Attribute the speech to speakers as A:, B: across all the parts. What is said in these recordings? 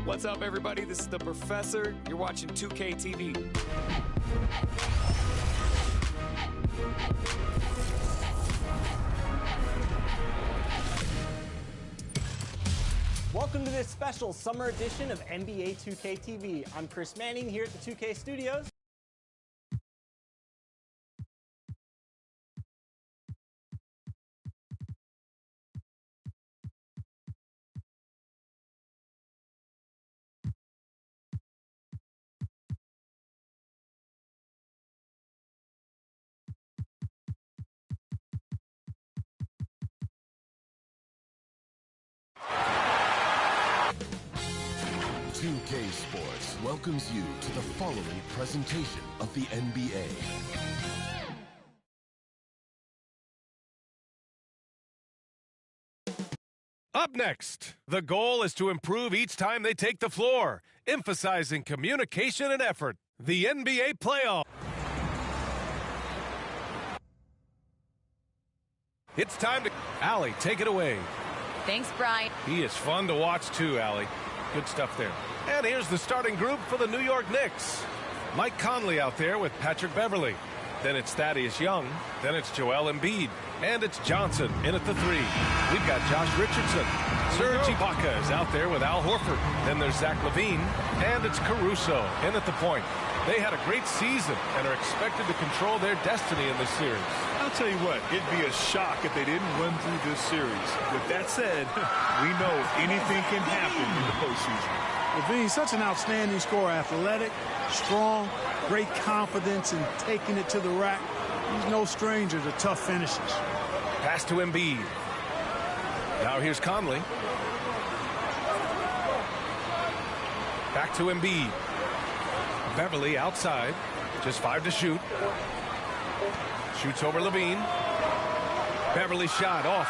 A: What's up, everybody? This is the Professor. You're watching 2K TV.
B: Welcome to this special summer edition of NBA 2K TV. I'm Chris Manning here at the 2K Studios.
C: Sports welcomes you to the following presentation of the NBA.
D: Up next, the goal is to improve each time they take the floor, emphasizing communication and effort. The NBA playoff. It's time to... Allie, take it away.
E: Thanks, Brian.
D: He is fun to watch too, Allie. Good stuff there. And here's the starting group for the New York Knicks. Mike Conley out there with Patrick Beverley. Then it's Thaddeus Young. Then it's Joel Embiid. And it's Johnson in at the 3. We've got Josh Richardson. Serge Ibaka is out there with Al Horford. Then there's Zach LaVine. And it's Caruso in at the point. They had a great season and are expected to control their destiny in this series.
F: I'll tell you what, it'd be a shock if they didn't run through this series. With that said, we know anything can happen in the postseason.
G: LaVine's such an outstanding scorer, athletic, strong, great confidence in taking it to the rack. He's no stranger to tough finishes.
D: Pass to Embiid. Now here's Conley. Back to Embiid. Beverley outside. Just 5 to shoot. Shoots over LaVine. Beverley shot off.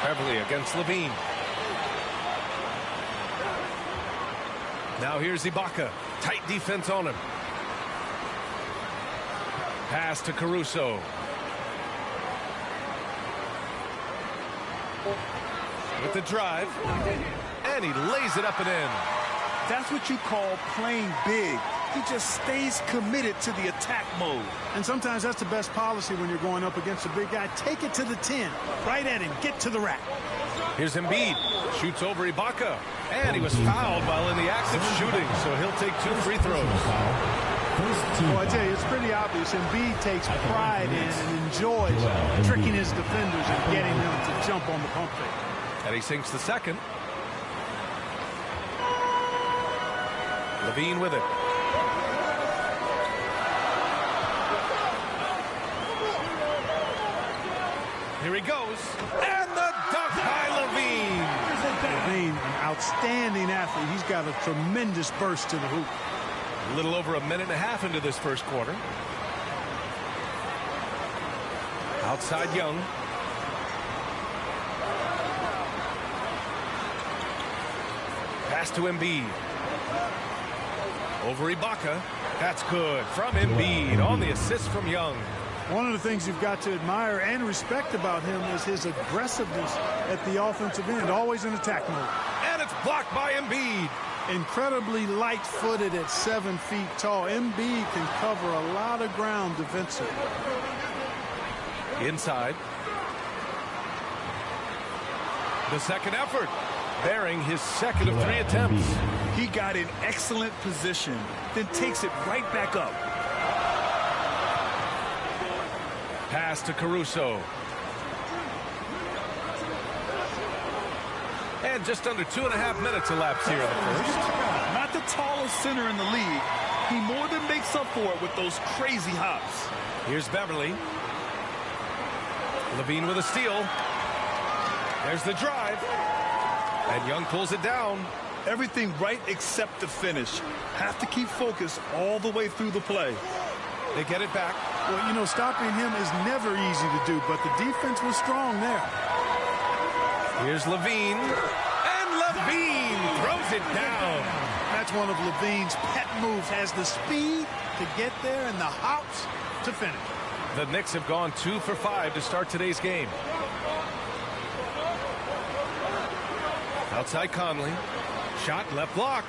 D: Beverley against LaVine. Now here's Ibaka. Tight defense on him. Pass to Caruso. With the drive. And he lays it up and in.
F: That's what you call playing big. He just stays committed to the attack mode.
G: And sometimes that's the best policy when you're going up against a big guy. Take it to the 10. Right at him. Get to the rack.
D: Here's Embiid. Shoots over Ibaka. And he was fouled while in the act of shooting, so he'll take 2 free throws.
G: Well, I tell you, it's pretty obvious. Embiid takes pride in and enjoys tricking his defenders and getting them to jump on the pump fake.
D: And he sinks the second. LaVine with it. Here he goes. And the dunk by LaVine.
G: LaVine, an outstanding athlete. He's got a tremendous burst to the hoop.
D: A little over a minute and a half into this first quarter. Outside Young. Pass to Embiid. Over Ibaka. That's good from Embiid on the assist from Young.
G: One of the things you've got to admire and respect about him is his aggressiveness at the offensive end, always in attack mode.
D: And it's blocked by Embiid.
G: Incredibly light-footed at 7 feet tall. Embiid can cover a lot of ground defensively.
D: Inside. The second effort. Bearing his second of 3 attempts.
F: He got in excellent position, then takes it right back up.
D: Pass to Caruso. And just under 2.5 minutes elapsed here in the first.
F: Not the tallest center in the league. He more than makes up for it with those crazy hops.
D: Here's Beverley. LaVine with a steal. There's the drive. And Young pulls it down.
F: Everything right except the finish. Have to keep focused all the way through the play.
D: They get it back.
G: Well, you know, stopping him is never easy to do, but the defense was strong there.
D: Here's LaVine. And LaVine throws it down.
G: That's one of LaVine's pet moves. Has the speed to get there and the hops to finish.
D: The Knicks have gone 2 for 5 to start today's game. Outside Conley. Shot, left block.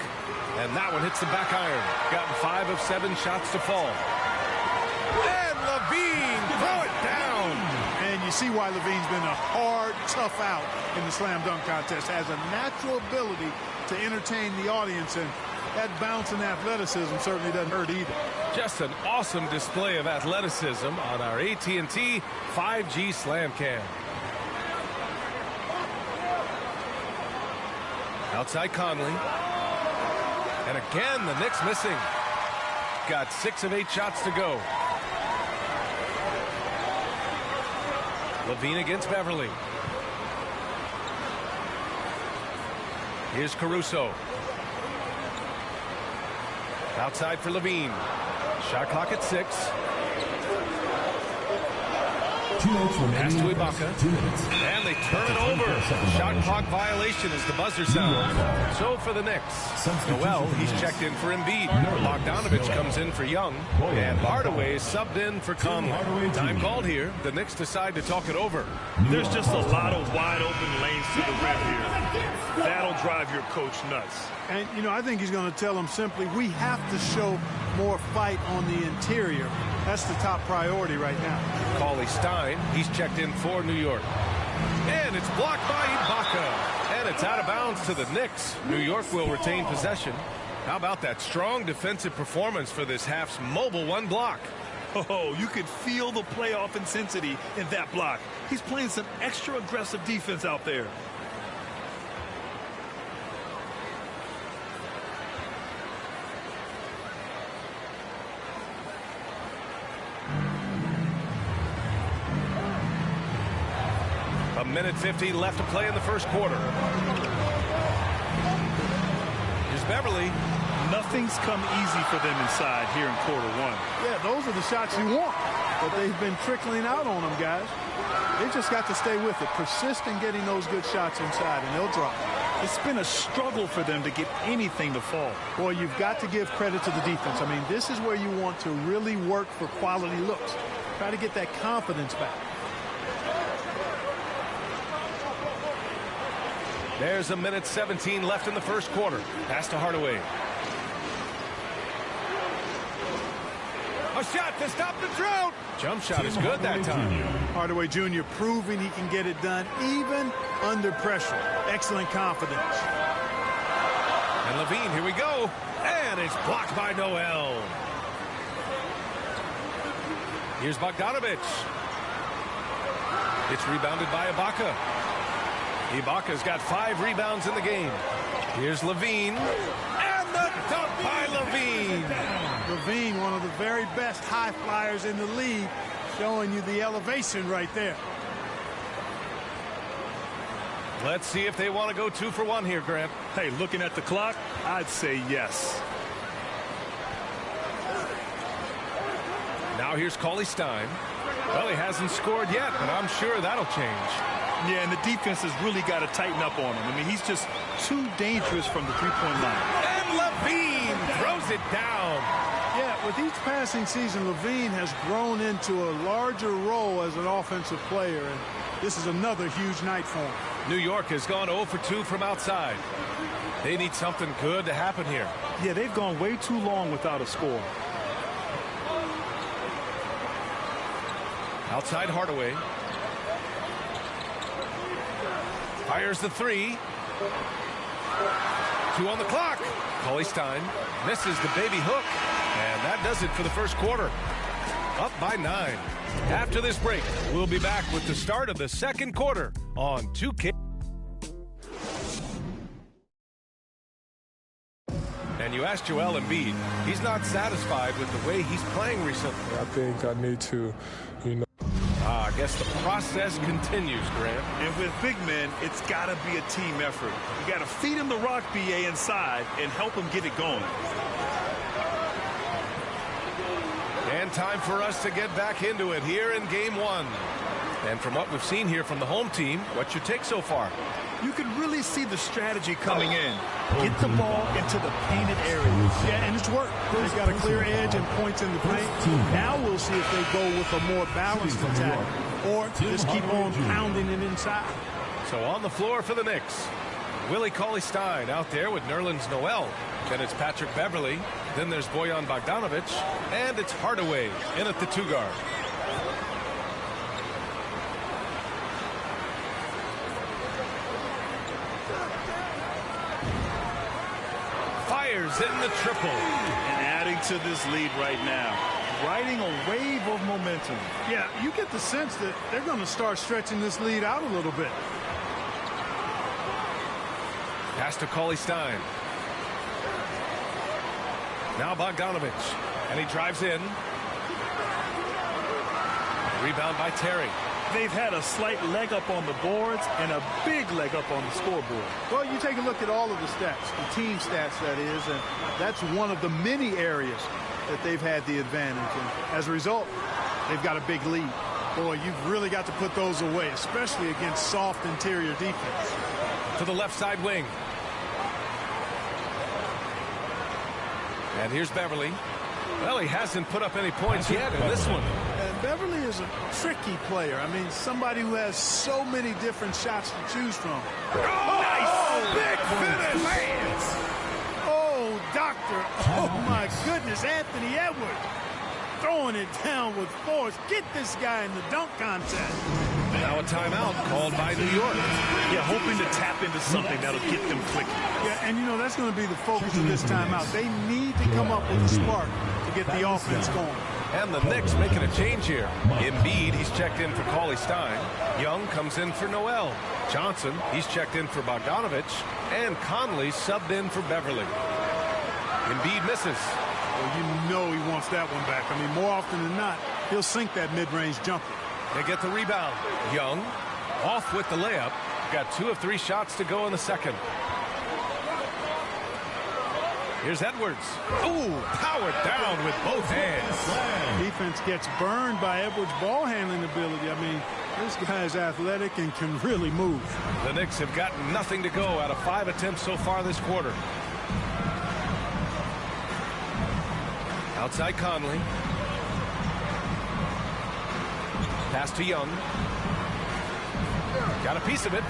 D: And that one hits the back iron. Gotten 5 of 7 shots to fall. And Levine, throw it down.
G: And you see why Levine's been a hard, tough out in the slam dunk contest. Has a natural ability to entertain the audience, and that bounce and athleticism certainly doesn't hurt either.
D: Just an awesome display of athleticism on our AT&T 5G Slam Cam. Outside Conley. And again, the Knicks missing. Got 6 of 8 shots to go. Levine against Beverly. Here's Caruso. Outside for Levine. Shot clock at 6.
C: 2 minutes remaining.
D: Pass to Ibaka.
C: 2 minutes.
D: And they turn it over. Shot clock violation as the buzzer sounds. So for the Knicks, Noel, he's checked in for Embiid. Bogdanovich comes in for Young. And Hardaway is subbed in for Conley. Time called here. The Knicks decide to talk it over.
F: There's just a lot of wide open lanes to the rim here. That'll drive your coach nuts.
G: And, you know, I think he's going to tell them simply, we have to show more fight on the interior. That's the top priority right now.
D: Cauley Stein, he's checked in for New York. And it's blocked by Ibaka. And it's out of bounds to the Knicks. New York will retain possession. How about that strong defensive performance for this half's mobile 1 block?
F: Oh, you could feel the playoff intensity in that block. He's playing some extra aggressive defense out there.
D: A minute 50 left to play in the first quarter. Here's Beverly.
F: Nothing's come easy for them inside here in quarter 1.
G: Yeah, those are the shots you want, but they've been trickling out on them, guys. They just got to stay with it. Persist in getting those good shots inside, and they'll drop.
F: It's been a struggle for them to get anything to fall.
G: Boy, you've got to give credit to the defense. I mean, this is where you want to really work for quality looks. Try to get that confidence back.
D: There's a minute 17 left in the first quarter. Pass to Hardaway. A shot to stop the drought. Jump shot is good that time.
G: Hardaway Jr. proving he can get it done even under pressure. Excellent confidence.
D: And Levine, here we go. And it's blocked by Noel. Here's Bogdanovich. It's rebounded by Ibaka. Ibaka's got 5 rebounds in the game. Here's Levine. And the dunk by Levine.
G: Levine, one of the very best high flyers in the league, showing you the elevation right there.
D: Let's see if they want to go 2 for 1 here, Grant.
F: Hey, looking at the clock, I'd say yes.
D: Now here's Cauley Stein. Well, he hasn't scored yet, but I'm sure that'll change.
F: Yeah, and the defense has really got to tighten up on him. I mean, he's just too dangerous from the three-point line.
D: And Levine throws it down.
G: Yeah, with each passing season, Levine has grown into a larger role as an offensive player, and this is another huge night for him.
D: New York has gone 0 for 2 from outside. They need something good to happen here.
F: Yeah, they've gone way too long without a score.
D: Outside Hardaway. Fires the 3. 2 on the clock. Cauley Stein misses the baby hook. And that does it for the first quarter. Up by 9. After this break, we'll be back with the start of the second quarter on 2K. And you asked Joel Embiid. He's not satisfied with the way he's playing recently.
E: I think I need to,
D: I guess the process continues, Grant.
F: And with big men, it's got to be a team effort. You got to feed him the rock, BA, inside and help him get it going.
D: And time for us to get back into it here in Game 1. And from what we've seen here from the home team, what's your take so far?
F: You can really see the strategy coming in. Get the ball into the painted area.
G: Yeah, and it's worked. They've got a clear edge and points in the paint. Now we'll see if they go with a more balanced attack or just keep on pounding it inside.
D: So on the floor for the Knicks, Willie Cauley-Stein out there with Nerlens Noel. Then it's Patrick Beverley. Then there's Bojan Bogdanovic. And it's Hardaway in at the 2 guard. Fires in the triple.
F: And adding to this lead right now. Riding a wave of momentum.
G: Yeah, you get the sense that they're going to start stretching this lead out a little bit.
D: Pass to Cauley-Stein. Now Bogdanovic. And he drives in. Rebound by Terry.
F: They've had a slight leg up on the boards and a big leg up on the scoreboard.
G: Well, you take a look at all of the stats, the team stats, that is, and that's one of the many areas that they've had the advantage. And as a result, they've got a big lead. Boy, you've really got to put those away, especially against soft interior defense.
D: To the left side wing. And here's Beverley. Well, he hasn't put up any points yet in this one.
G: And Beverley is a tricky player. I mean, somebody who has so many different shots to choose from.
D: Oh, nice! Big finish!
G: Oh, doctor. Oh, my goodness. Anthony Edwards throwing it down with force. Get this guy in the dunk contest.
D: Now a timeout called by New York.
F: Yeah, hoping to tap into something that'll get them clicking.
G: Yeah, and you know, that's going to be the focus of this timeout. They need to come up with a spark to get the offense going.
D: And the Knicks making a change here. Embiid, he's checked in for Cauley-Stein. Young comes in for Noel. Johnson, he's checked in for Bogdanovic. And Conley subbed in for Beverley. Embiid misses.
G: Well, you know he wants that one back. I mean, more often than not, he'll sink that mid-range jumper.
D: They get the rebound. Young off with the layup. Got 2 of 3 shots to go in the second. Here's Edwards. Ooh, powered down with both hands.
G: Defense gets burned by Edwards' ball handling ability. I mean, this guy is athletic and can really move.
D: The Knicks have got nothing to go out of 5 attempts so far this quarter. Outside Conley. Pass to Young. Got a piece of it.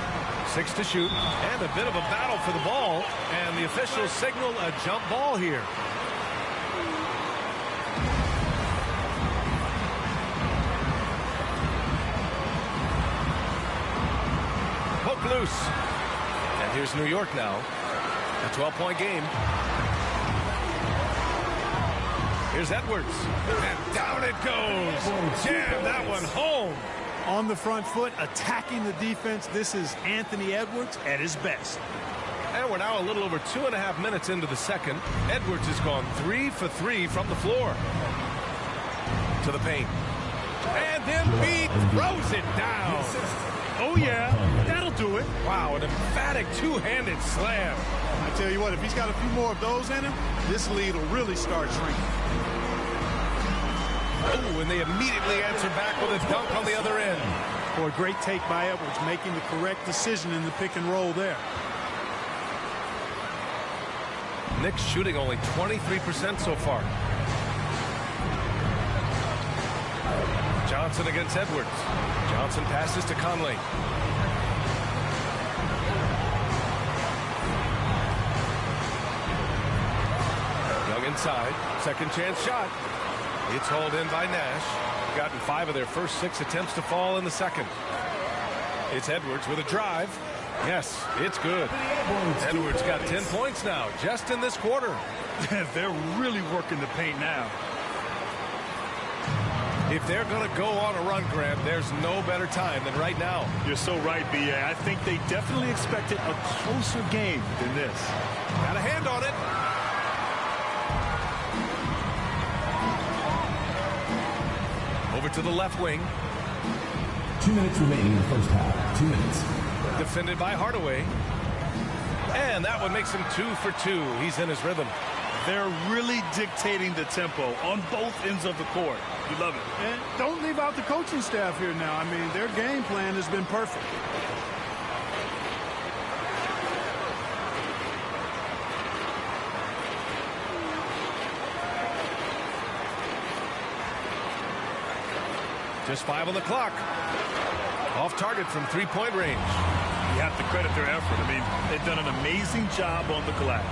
D: 6 to shoot. And a bit of a battle for the ball. And the officials signal a jump ball here. Poke loose. And here's New York now. A 12-point game. Here's Edwards. And down it goes. Jam that one home.
G: On the front foot, attacking the defense. This is Anthony Edwards at his best.
D: And we're now a little over 2.5 minutes into the second. Edwards has gone 3 for 3 from the floor. To the paint. And then Embiid throws it down.
F: Oh, yeah, that'll do it.
D: Wow, an emphatic two-handed slam.
G: I tell you what, if he's got a few more of those in him, this lead will really start shrinking.
D: Oh, and they immediately answer back with a dunk on the other end.
G: Boy, great take by Edwards, making the correct decision in the pick and roll there.
D: Knicks shooting only 23% so far. Johnson against Edwards. Johnson passes to Conley. Young inside. Second chance shot. It's hauled in by Nash. Gotten 5 of their first 6 attempts to fall in the second. It's Edwards with a drive. Yes, it's good. Edwards got 10 points now, just in this quarter.
F: They're really working the paint now.
D: If they're going to go on a run, Grant, there's no better time than right now.
F: You're so right, B.A. I think they definitely expected a closer game than this.
D: Got a hand on it. Over to the left wing.
E: 2 minutes remaining in the first half. 2 minutes.
D: Defended by Hardaway. And that one makes him 2 for 2. He's in his rhythm.
F: They're really dictating the tempo on both ends of the court. You love it.
G: And don't leave out the coaching staff here now. I mean, their game plan has been perfect.
D: Just 5 on the clock. Off target from 3-point range.
F: You have to credit their effort. I mean, they've done an amazing job on the glass.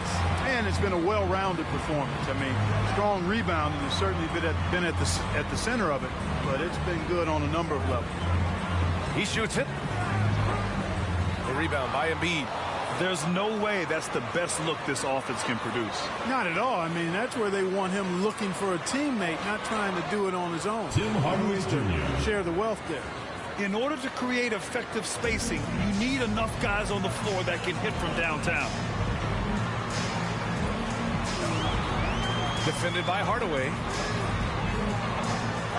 G: And it's been a well-rounded performance. I mean, strong rebounding has certainly been at the center of it, but it's been good on a number of levels.
D: He shoots it. The rebound by Embiid.
F: There's no way that's the best look this offense can produce.
G: Not at all. I mean, that's where they want him looking for a teammate, not trying to do it on his own.
E: Tim Hardaway Jr.
G: Share the wealth there.
F: In order to create effective spacing, you need enough guys on the floor that can hit from downtown.
D: Defended by Hardaway.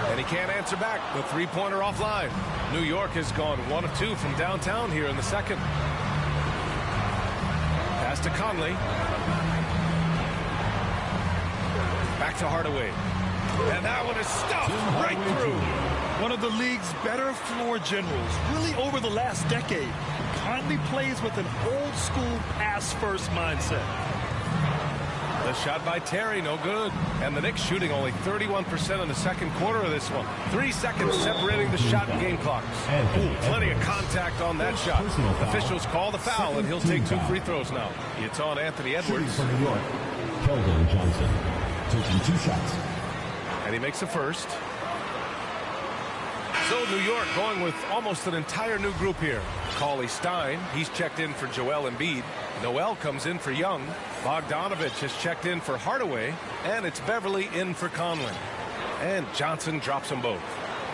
D: And he can't answer back. The three-pointer offline. New York has gone 1 of 2 from downtown here in the second. Pass to Conley. Back to Hardaway. And that one is stuffed right through.
F: One of the league's better floor generals, really over the last decade. Conley plays with an old-school pass-first mindset.
D: The shot by Terry, no good. And the Knicks shooting only 31% in the second quarter of this one. 3 seconds separating the shot and game clocks. Ooh, plenty of contact on that shot. Officials call the foul, and he'll take 2 free throws now. It's on Anthony Edwards.
E: From New York, Keldon Johnson, taking 2 shots.
D: And he makes the first. So New York going with almost an entire new group here. Cauley Stein, he's checked in for Joel Embiid. Noel comes in for Young. Bogdanovich has checked in for Hardaway. And it's Beverly in for Conley. And Johnson drops them both.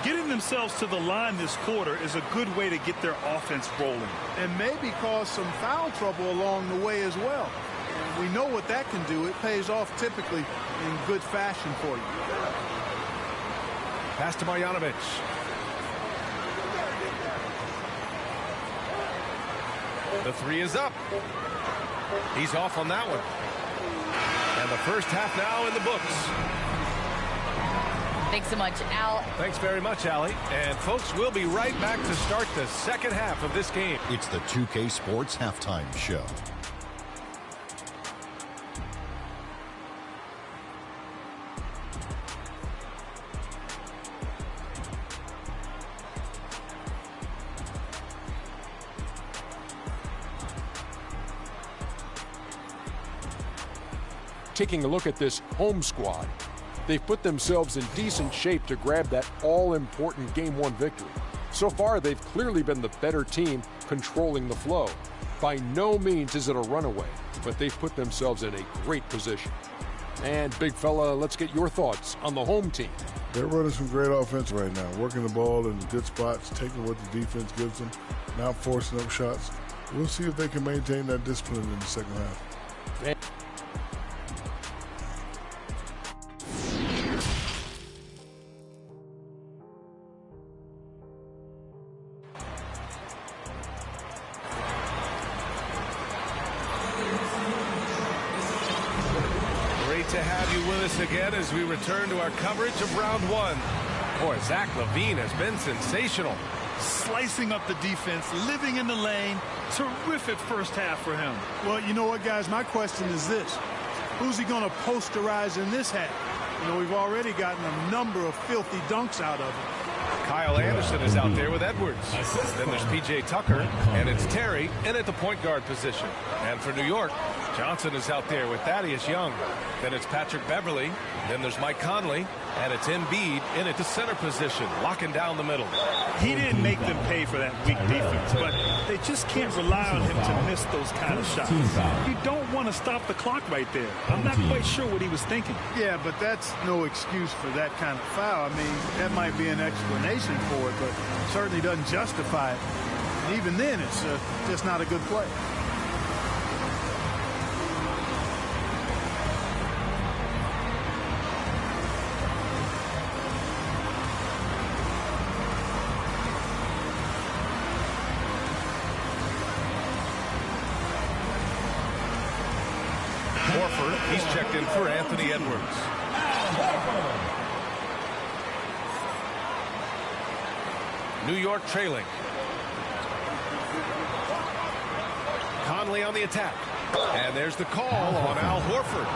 F: Getting themselves to the line this quarter is a good way to get their offense rolling.
G: And maybe cause some foul trouble along the way as well. And we know what that can do. It pays off typically in good fashion for you.
D: Pass to Marjanovic. The three is up. He's off on that one. And the first half now in the books.
H: Thanks so much, Al.
D: Thanks very much, Allie. And folks, we'll be right back to start the second half of this game.
I: It's the 2K Sports Halftime Show.
J: Taking a look at this home squad, they've put themselves in decent shape to grab that all-important Game 1 victory. So far, they've clearly been the better team controlling the flow. By no means is it a runaway, but they've put themselves in a great position. And, big fella, let's get your thoughts on the home team.
K: They're running some great offense right now, working the ball in good spots, taking what the defense gives them, not forcing up shots. We'll see if they can maintain that discipline in the second half.
D: To have you with us again as we return to our coverage of round 1. Boy, Zach LaVine has been sensational.
F: Slicing up the defense, living in the lane. Terrific first half for him.
G: Well, you know what, guys? My question is this. Who's he going to posterize in this half? You know, we've already gotten a number of filthy dunks out of him.
D: Kyle Anderson is out there with Edwards. Then there's P.J. Tucker, and it's Terry in at the point guard position. And for New York, Johnson is out there with Thaddeus Young. Then it's Patrick Beverly. Then there's Mike Conley. And it's Embiid in at the center position, locking down the middle.
F: He didn't make them pay for that weak defense, but they just can't rely on him to miss those kind of shots. You don't want to stop the clock right there. I'm not quite sure what he was thinking.
G: Yeah, but that's no excuse for that kind of foul. I mean, that might be an explanation for it, but certainly doesn't justify it. And even then, it's just not a good play.
D: He's checked in for Anthony Edwards. New York trailing. Conley on the attack. And there's the call on Al Horford.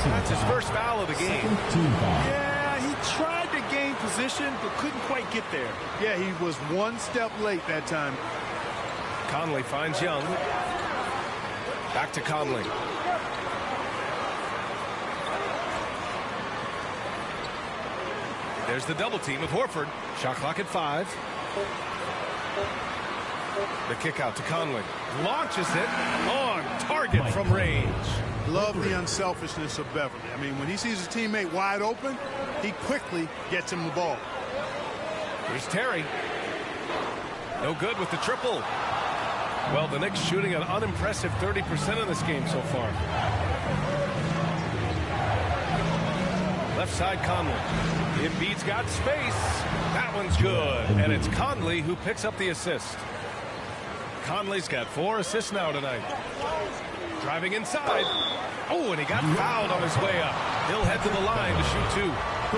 D: That's his first foul of the game.
F: Yeah, he tried to gain position, but couldn't quite get there.
G: Yeah, he was one step late that time.
D: Conley finds Young. Back to Conley. There's the double team with Horford. Shot clock at 5. The kick out to Conley. Launches it on target from range.
G: Love the unselfishness of Beverly. I mean, when he sees his teammate wide open, he quickly gets him the ball.
D: Here's Terry. No good with the triple. Well, the Knicks shooting an unimpressive 30% in this game so far. Left side, Conley. Embiid's got space. That one's good. And it's Conley who picks up the assist. Conley's got 4 assists now tonight. Driving inside. Oh, and he got fouled on his way up. He'll head to the line to shoot 2.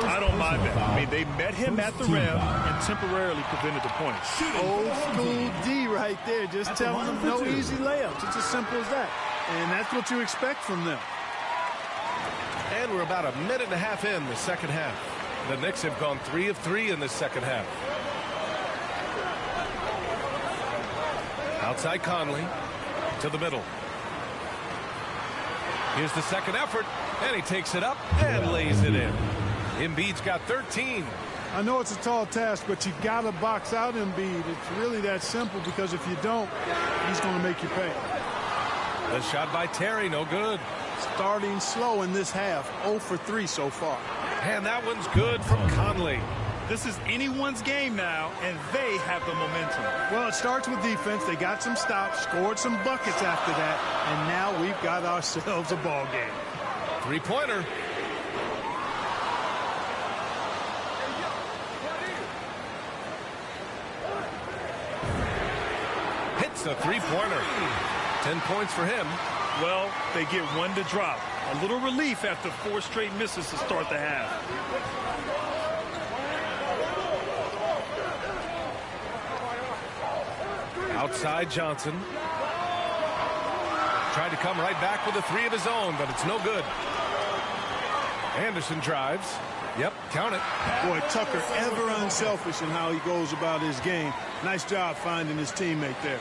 F: I don't mind that. I mean, they met him at the rim and temporarily prevented the points.
G: Old school D right there. Just telling them no easy layups. It's as simple as that. And that's what you expect from them.
D: And we're about a minute and a half in the second half. The Knicks have gone 3 of 3 in the second half. Outside Conley to the middle. Here's the second effort, and he takes it up and lays it in. Embiid's got 13.
G: I know it's a tall task, but you got to box out Embiid. It's really that simple, because if you don't, he's going to make you pay.
D: The shot by Terry, no good.
G: Starting slow in this half, 0 for 3 so far.
D: And that one's good from Conley.
F: This is anyone's game now, and they have the momentum.
G: Well, it starts with defense. They got some stops, scored some buckets after that, and now we've got ourselves a ball game.
D: 3-pointer. Hits a 3-pointer. 10 points for him.
F: Well, they get 1 to drop. A little relief after 4 straight misses to start the half.
D: Outside Johnson. Tried to come right back with a 3 of his own, but it's no good. Anderson drives. Yep, count it.
G: Boy, Tucker ever unselfish in how he goes about his game. Nice job finding his teammate there.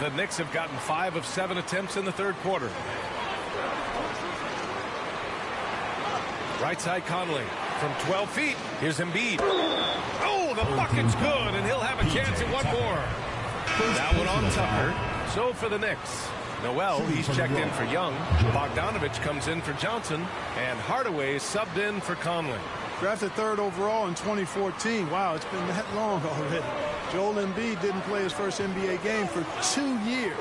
D: The Knicks have gotten 5 of 7 attempts in the third quarter. Right side Conley from 12 feet. Here's Embiid. Oh, the bucket's good, and he'll have a chance at one more. That one on Tucker. So for the Knicks, Noel, he's checked in for Young. Bogdanovich comes in for Johnson, and Hardaway subbed in for Conley.
G: Drafted 3rd overall in 2014. Wow, it's been that long already. Joel Embiid didn't play his first NBA game for 2 years.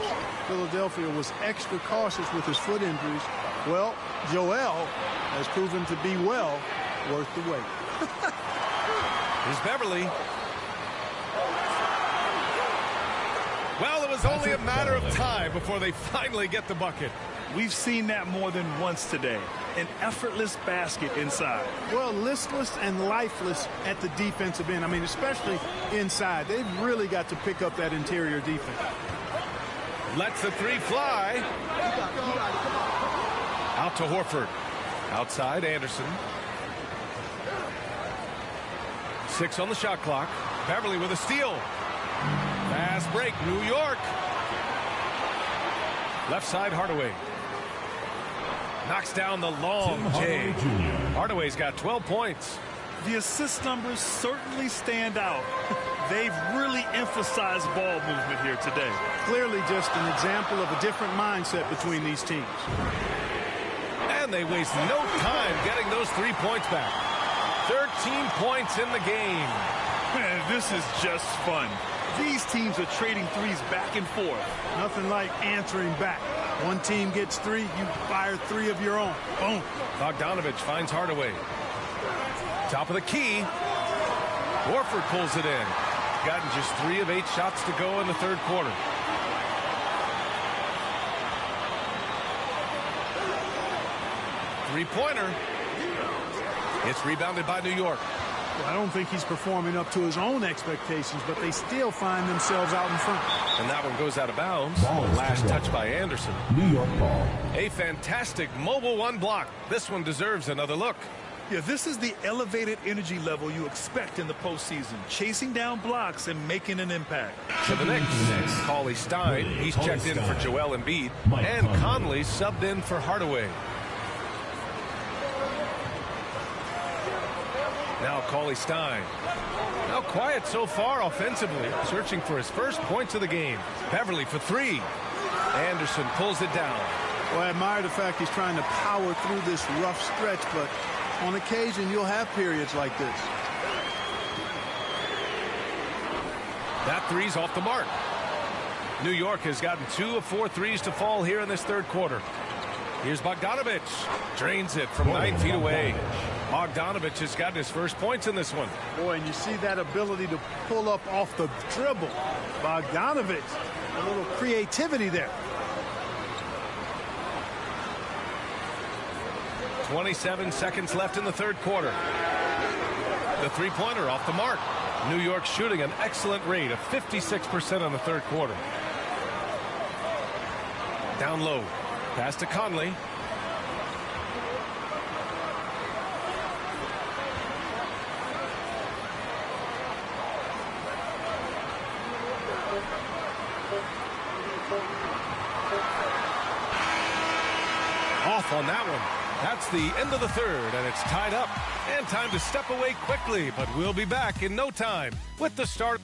G: Philadelphia was extra cautious with his foot injuries. Well, Joel has proven to be well worth the wait.
D: Here's Beverly. Well, it was only a matter of time before they finally get the bucket.
F: We've seen that more than once today. An effortless basket inside.
G: Well, listless and lifeless at the defensive end. I mean, especially inside. They've really got to pick up that interior defense.
D: Lets the 3 fly. Out to Horford. Outside Anderson. 6 on the shot clock. Beverly with a steal. Fast break, New York. Left side, Hardaway. Knocks down the long J. Hardaway's got 12 points.
F: The assist numbers certainly stand out. They've really emphasized ball movement here today.
G: Clearly just an example of a different mindset between these teams.
D: And they waste no time getting those 3 points back. 13 points in the game.
F: Man, this is just fun. These teams are trading threes back and forth.
G: Nothing like answering back. One team gets 3, you fire 3 of your own. Boom.
D: Bogdanovich finds Hardaway. Top of the key. Horford pulls it in. Gotten just 3 of 8 shots to go in the third quarter. Three-pointer. It's rebounded by New York.
G: Well, I don't think he's performing up to his own expectations, but they still find themselves out in front.
D: And that one goes out of bounds. Last touch by Anderson.
E: New York ball.
D: A fantastic mobile 1 block. This one deserves another look.
F: Yeah, this is the elevated energy level you expect in the postseason. Chasing down blocks and making an impact.
D: To the Knicks, Cauley Stein. He's checked in for Joel Embiid. And Conley subbed in for Hardaway. Now Cauley Stein. Now quiet so far offensively. Searching for his first points of the game. Beverly for three. Anderson pulls it down.
G: Well, I admire the fact he's trying to power through this rough stretch, but on occasion you'll have periods like this.
D: That three's off the mark. New York has gotten 2 of 4 threes to fall here in this third quarter. Here's Bogdanovic. Drains it from 9 feet away. Bogdanovic has gotten his first points in this one.
G: Boy, and you see that ability to pull up off the dribble. Bogdanovic, a little creativity there.
D: 27 seconds left in the third quarter. The three-pointer off the mark. New York shooting an excellent rate of 56% on the third quarter. Down low. Pass to Conley. Off on that one. That's the end of the third, and it's tied up. And time to step away quickly, but we'll be back in no time with the start.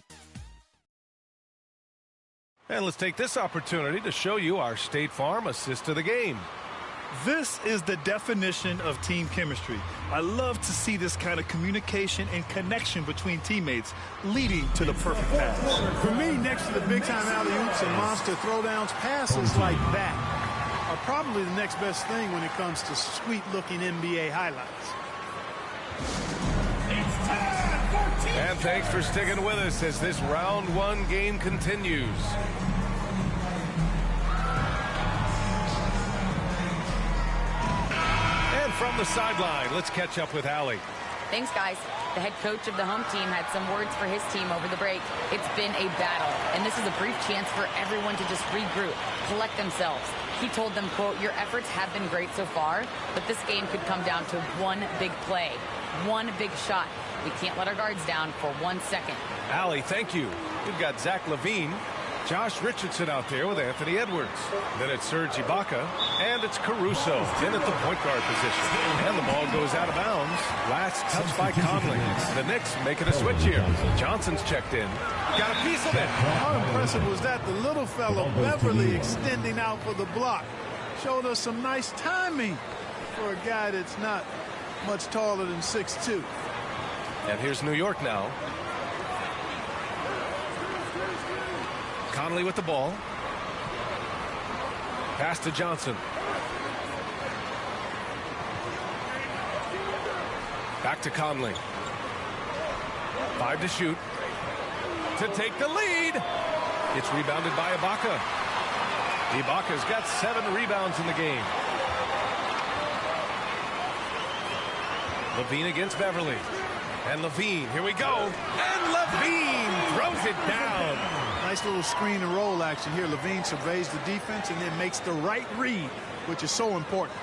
D: And let's take this opportunity to show you our State Farm assist of the game.
F: This is the definition of team chemistry. I love to see this kind of communication and connection between teammates leading to the perfect pass.
G: For me, next to the big-time alley-oops and monster throwdowns, passes like that are probably the next best thing when it comes to sweet-looking NBA highlights.
D: And thanks for sticking with us as this round one game continues. And from the sideline, let's catch up with Allie.
H: Thanks, guys. The head coach of the home team had some words for his team over the break. It's been a battle, and this is a brief chance for everyone to just regroup, collect themselves. He told them, quote, your efforts have been great so far, but this game could come down to one big play, one big shot. We can't let our guards down for 1 second.
D: Allie, thank you. We've got Zach LaVine, Josh Richardson out there with Anthony Edwards. Then it's Serge Ibaka, and it's Caruso in at the point guard position. And the ball goes out of bounds. Last touch by Conley. The Knicks making a switch here. Johnson's checked in. Got a piece of it.
G: How impressive was that? The little fellow, Beverly, extending out for the block. Showed us some nice timing for a guy that's not much taller than 6'2".
D: And here's New York now. Conley with the ball. Pass to Johnson. Back to Conley. 5 to shoot. To take the lead. It's rebounded by Ibaka. Ibaka's got 7 rebounds in the game. LaVine against Beverly. And LaVine, here we go. And LaVine throws it down.
G: Nice little screen and roll action here. LaVine surveys the defense and then makes the right read, which is so important.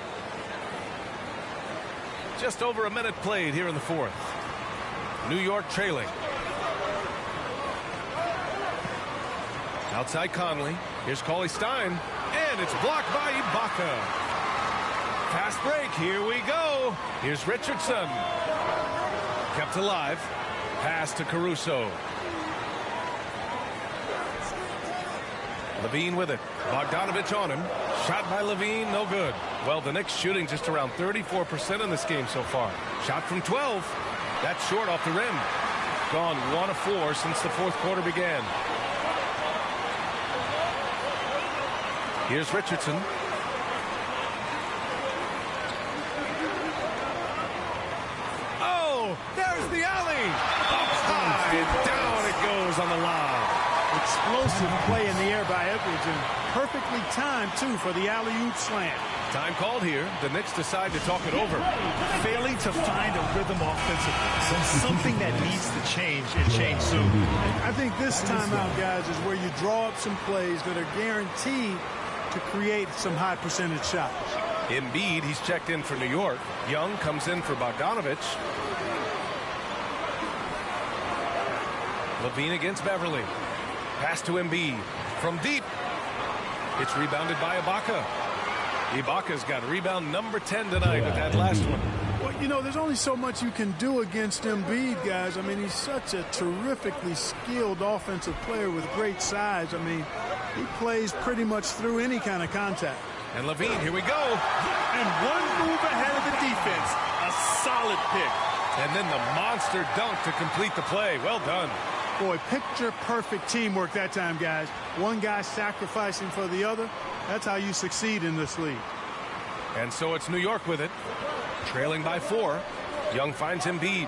D: Just over a minute played here in the fourth. New York trailing. Outside Conley. Here's Cauley Stein. And it's blocked by Ibaka. Fast break. Here we go. Here's Richardson. Kept alive. Pass to Caruso. LaVine with it. Bogdanovic on him. Shot by LaVine, no good. Well, the Knicks shooting just around 34% in this game so far. Shot from 12. That's short off the rim. Gone 1 of 4 since the fourth quarter began. Here's Richardson. Oh, there's the alley. Up high and down it goes on the lob.
G: Explosive play in the air by Edwards, and perfectly timed, too, for the alley-oop slam.
D: Time called here. The Knicks decide to talk it over.
F: Failing to find a rhythm offensively. Something that needs to change and change soon.
G: I think this timeout, guys, is where you draw up some plays that are guaranteed to create some high percentage shots.
D: Embiid, he's checked in for New York. Young comes in for Bogdanovich. Levine against Beverly. Pass to Embiid from deep. It's rebounded by Ibaka. Ibaka's got rebound number 10 tonight with that last one.
G: Well, you know, there's only so much you can do against Embiid, guys. I mean, he's such a terrifically skilled offensive player with great size. I mean, he plays pretty much through any kind of contact.
D: And Levine, here we go.
F: And one move ahead of the defense. A solid pick.
D: And then the monster dunk to complete the play. Well done.
G: Boy, picture-perfect teamwork that time, guys. One guy sacrificing for the other. That's how you succeed in this league.
D: And so it's New York with it. Trailing by 4. Young finds Embiid.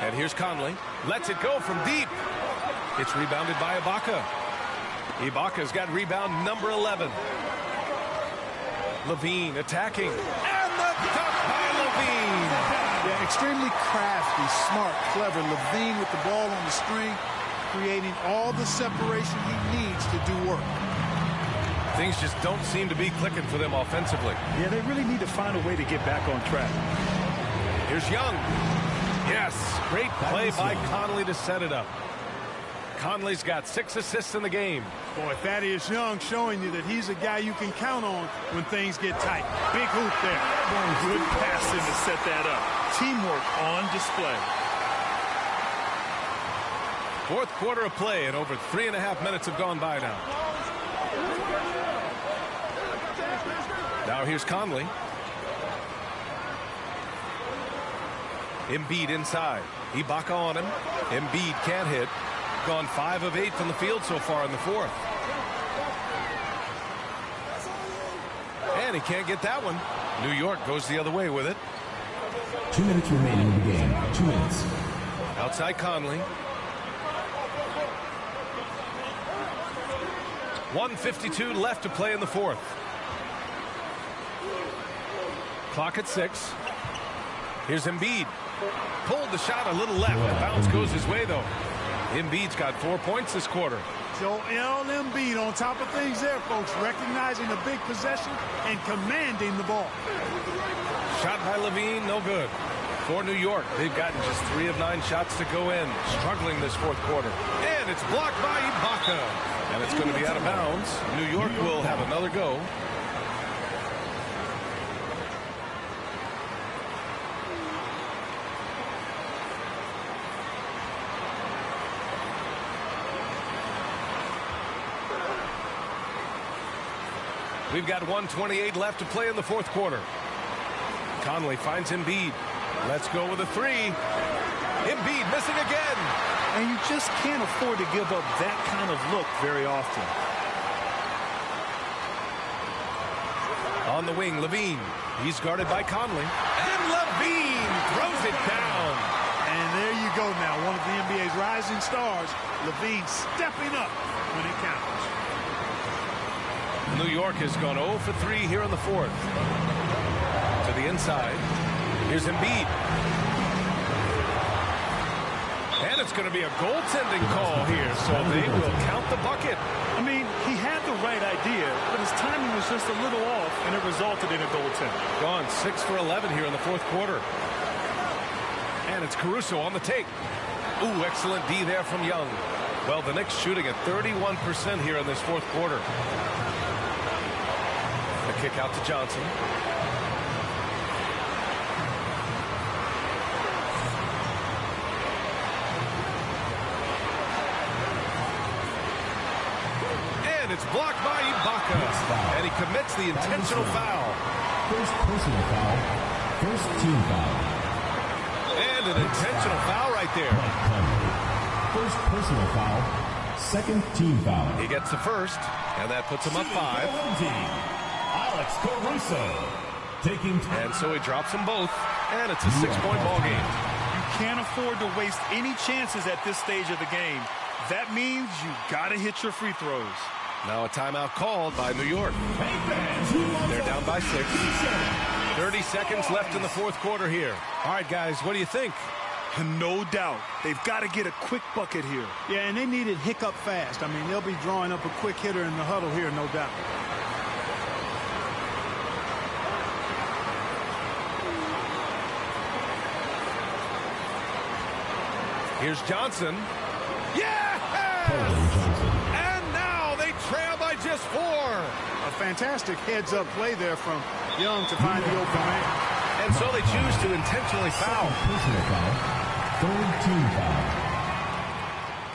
D: And here's Conley. Lets it go from deep. It's rebounded by Ibaka. Ibaka's got rebound number 11. Levine attacking. And the dunk by Levine.
G: Yeah, extremely crafty, smart, clever. Levine with the ball on the string, creating all the separation he needs to do work.
D: Things just don't seem to be clicking for them offensively.
F: Yeah, they really need to find a way to get back on track.
D: Here's Young. Yes, great play by Conley to set it up. Conley's got 6 assists in the game.
G: Boy, Thaddeus Young showing you that he's a guy you can count on when things get tight. Big hoop there.
F: Good passing to set that up. Teamwork on display.
D: Fourth quarter of play, and over 3.5 minutes have gone by now. Now here's Conley. Embiid inside. Ibaka on him. Embiid can't hit. Gone 5 of 8 from the field so far in the fourth. And he can't get that one. New York goes the other way with it.
E: 2 minutes remaining in the game. 2 minutes.
D: Outside Conley. 1:52 left to play in the fourth. Clock at 6. Here's Embiid. Pulled the shot a little left. The bounce goes his way, though. Embiid's got 4 points this quarter.
G: Joel Embiid on top of things there, folks. Recognizing a big possession and commanding the ball.
D: Shot by Levine, no good. For New York, they've gotten just 3 of 9 shots to go in. Struggling this fourth quarter. And it's blocked by Ibaka. And it's going to be out of bounds. New York will have another go. We've got 1:28 left to play in the fourth quarter. Conley finds Embiid. Let's go with a 3. Embiid missing again.
F: And you just can't afford to give up that kind of look very often.
D: On the wing, Levine. He's guarded by Conley. And Levine throws it down.
G: And there you go now. One of the NBA's rising stars. Levine stepping up when it counts.
D: New York has gone 0 for 3 here in the fourth. To the inside. Here's Embiid. And it's going to be a goaltending call here, so they will count the bucket.
F: I mean, he had the right idea, but his timing was just a little off, and it resulted in a goaltend.
D: Gone 6 for 11 here in the fourth quarter. And it's Caruso on the take. Ooh, excellent D there from Young. Well, the Knicks shooting at 31% here in this fourth quarter. A kick out to Johnson. And it's blocked by Ibaka. And he commits the intentional foul.
E: First personal foul. First team foul.
D: And an intentional foul right there.
E: First personal foul. Second team foul.
D: He gets the first, and that puts him up 5.
E: Alex Caruso taking.
D: And so he drops them both, and it's a 6-point ball game.
F: You can't afford to waste any chances at this stage of the game. That means you got to hit your free throws.
D: Now a timeout called by New York. They're down by 6. 30 seconds left in the fourth quarter here. All right, guys, what do you think?
F: No doubt. They've got to get a quick bucket here.
G: Yeah, and they need it hiccup fast. I mean, they'll be drawing up a quick hitter in the huddle here, no doubt.
D: Here's Johnson. Yeah! And now they trail by just 4.
G: A fantastic heads-up play there from Young to find the open man.
D: And so they choose to intentionally foul.
E: Personal foul. Third team foul.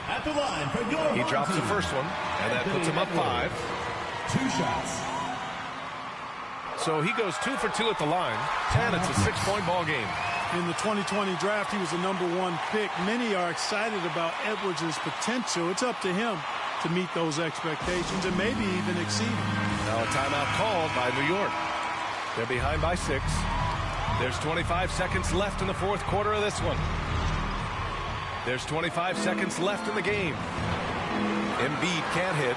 E: At the line for your
D: He drops the first one, and that puts him up 5.
E: 2 shots.
D: So he goes 2 for 2 at the line, and it's a 6-point ball game.
G: In the 2020 draft, he was the #1 pick. Many are excited about Edwards' potential. It's up to him to meet those expectations and maybe even exceed them.
D: Now a timeout called by New York. They're behind by 6. There's 25 seconds left in the 4th quarter of this one. There's 25 seconds left in the game. Embiid can't hit.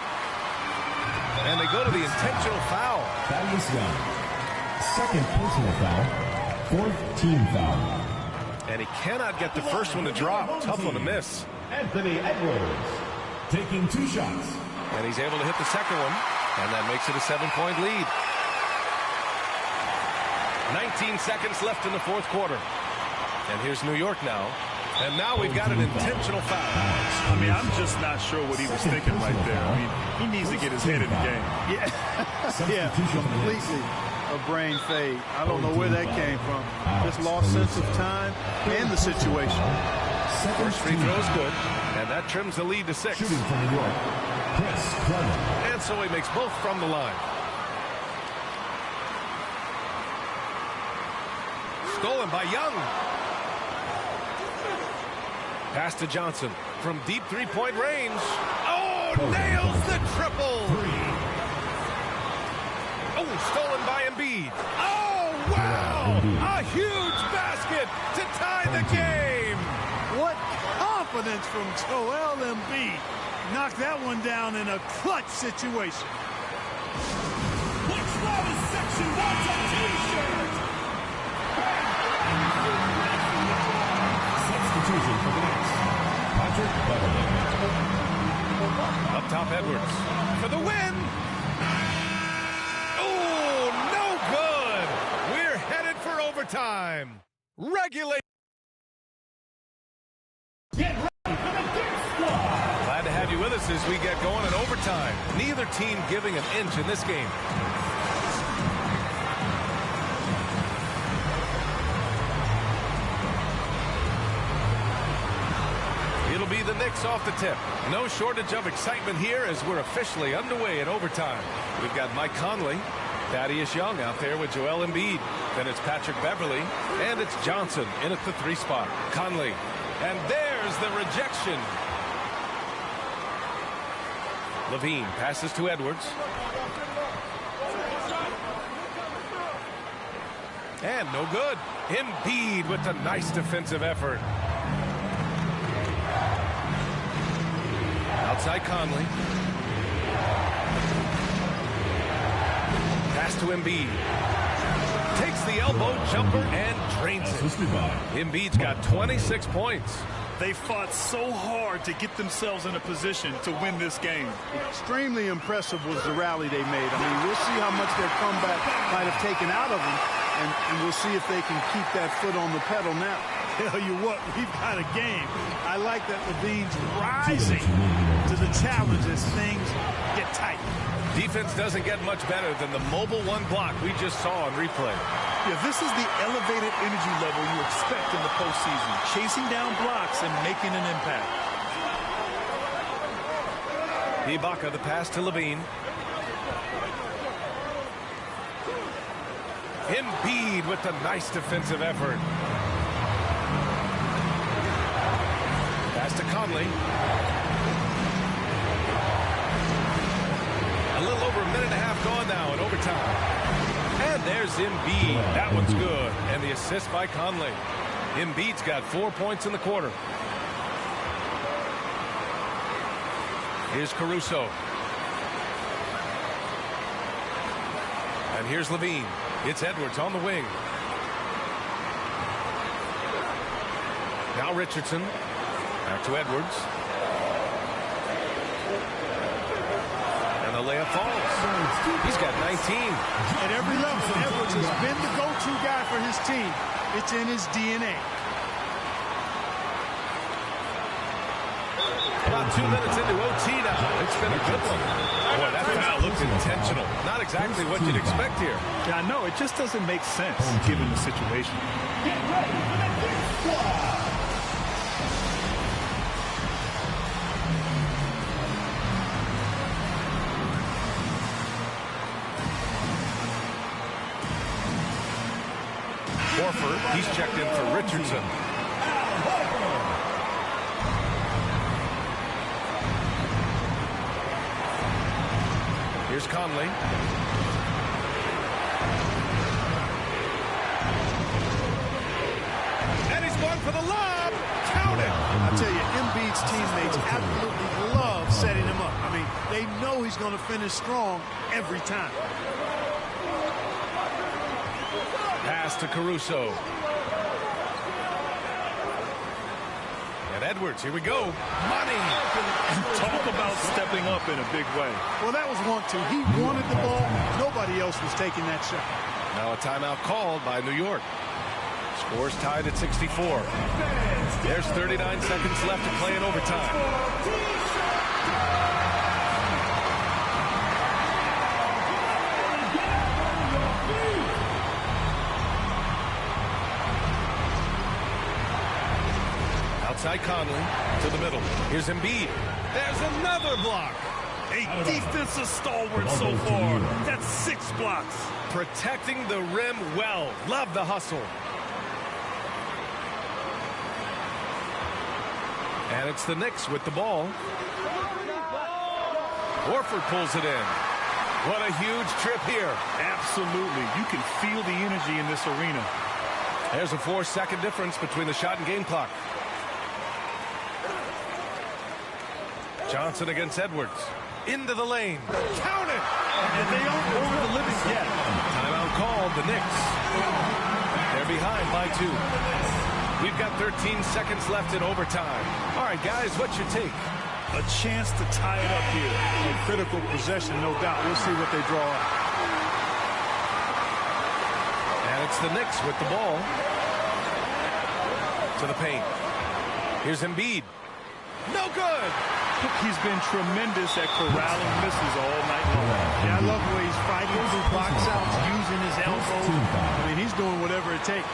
D: And they go to the intentional foul.
E: That was Young. Second personal foul. 4th team foul.
D: And he cannot get the first one to drop. Tough one to miss.
E: Anthony Edwards taking 2 shots.
D: And he's able to hit the second one. And that makes it a 7-point lead. 19 seconds left in the 4th quarter. And here's New York now. And now we've got an intentional foul.
F: I mean, I'm just not sure what he was thinking right there. I mean, he needs to get his head in the game.
G: Yeah, completely a brain fade. I don't know where that came from. Just lost sense of time and the situation.
D: First free throw is good, and that trims the lead to 6.
E: Shooting from New York, Chris Clement.
D: And so he makes both from the line. Stolen by Young. Pass to Johnson from deep 3-point range. Oh, nails the triple. Oh, stolen by Embiid. Oh, wow! A huge basket to tie the game.
G: What confidence from Joel Embiid. Knocked that one down in a clutch situation.
E: Which section wants a t-shirt? Substitution for the Knicks. Patrick Beverly.
D: Up top, Edwards for the win. Oh, no good. We're headed for overtime. Regulate.
E: Get ready for the Dick Squad.
D: Glad to have you with us as we get going in overtime. Neither team giving an inch in this game. It'll be the Knicks off the tip. No shortage of excitement here as we're officially underway in overtime. We've got Mike Conley, Thaddeus Young out there with Joel Embiid. Then it's Patrick Beverly, and it's Johnson in at the 3 spot. Conley, and there's the rejection. Levine passes to Edwards. And no good. Embiid with the nice defensive effort. Outside Conley. Pass to Embiid. Takes the elbow jumper and drains it. Embiid's got 26 points.
F: They fought so hard to get themselves in a position to win this game.
G: Extremely impressive was the rally they made. I mean, we'll see how much their comeback might have taken out of them, and we'll see if they can keep that foot on the pedal now. Tell you what, we've got a game. I like that Levine's rising to the challenge as things get tight.
D: Defense doesn't get much better than the mobile 1 block we just saw on replay.
F: Yeah, this is the elevated energy level you expect in the postseason. Chasing down blocks and making an impact.
D: Ibaka the pass to Levine. Embiid with the nice defensive effort. Pass to Conley. A little over a minute and a half gone now in overtime. And there's Embiid. That one's good. And the assist by Conley. Embiid's got 4 points in the quarter. Here's Caruso. And here's Levine. It's Edwards on the wing. Now Richardson. Back to Edwards. And the layup falls. He's got 19.
G: At every level, Edwards has been the go-to guy for his team. It's in his DNA.
D: About 2 minutes into OT now. It's been a good one. Boy, that foul looked intentional. Not exactly what you'd expect here.
F: Yeah, I know. It just doesn't make sense given the situation.
E: Get ready for the big squad.
D: Horford, he's checked in for Richardson. Here's Conley. And he's going for the lob. Count it.
G: I tell you, Embiid's teammates absolutely love setting him up. I mean, they know he's going to finish strong every time.
D: Pass to Caruso. And Edwards, here we go. Money.
F: Talk about stepping up in a big way.
G: Well, that was 1-2. He wanted the ball. Nobody else was taking that shot.
D: Now a timeout called by New York. Scores tied at 64. There's 39 seconds left to play in overtime. Outside Conley to the middle. Here's Embiid. There's another block.
F: A defensive stalwart so far. That's 6 blocks.
D: Protecting the rim well. Love the hustle. And it's the Knicks with the ball. Horford pulls it in. What a huge trip here.
F: Absolutely. You can feel the energy in this arena.
D: There's a 4-second difference between the shot and game clock. Johnson against Edwards. Into the lane. Count it!
F: And they aren't over the limit yet.
D: Timeout called, the Knicks. They're behind by 2. We've got 13 seconds left in overtime. All right, guys, what's your take?
F: A chance to tie it up here.
G: A critical possession, no doubt. We'll see what they draw up.
D: And it's the Knicks with the ball. To the paint. Here's Embiid. No good!
F: He's been tremendous at corralling misses all night long.
G: Yeah, I love the way he's fighting through box outs, using his elbows. I mean, he's doing whatever it takes.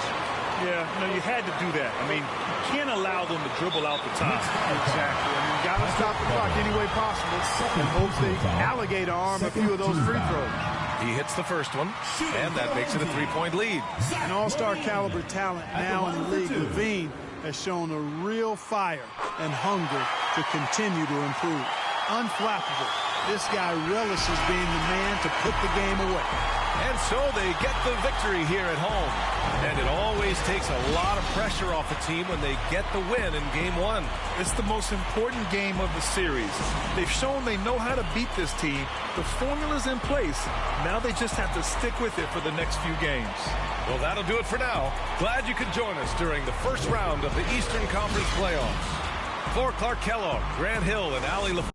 F: Yeah, no, you had to do that. I mean, you can't allow them to dribble out the top.
G: Exactly. I mean, you got to stop the clock any way possible and hope they alligator arm a few of those free throws.
D: He hits the first one, and that makes it a 3-point lead.
G: An all-star caliber talent now in the league. Levine has shown a real fire and hunger to continue to improve. Unflappable. This guy relishes being the man to put the game away.
D: And so they get the victory here at home. And it always takes a lot of pressure off a team when they get the win in Game 1.
F: It's the most important game of the series. They've shown they know how to beat this team. The formula's in place. Now they just have to stick with it for the next few games.
D: Well, that'll do it for now. Glad you could join us during the first round of the Eastern Conference playoffs. For Clark Kellogg, Grant Hill, and Allie LaFleur.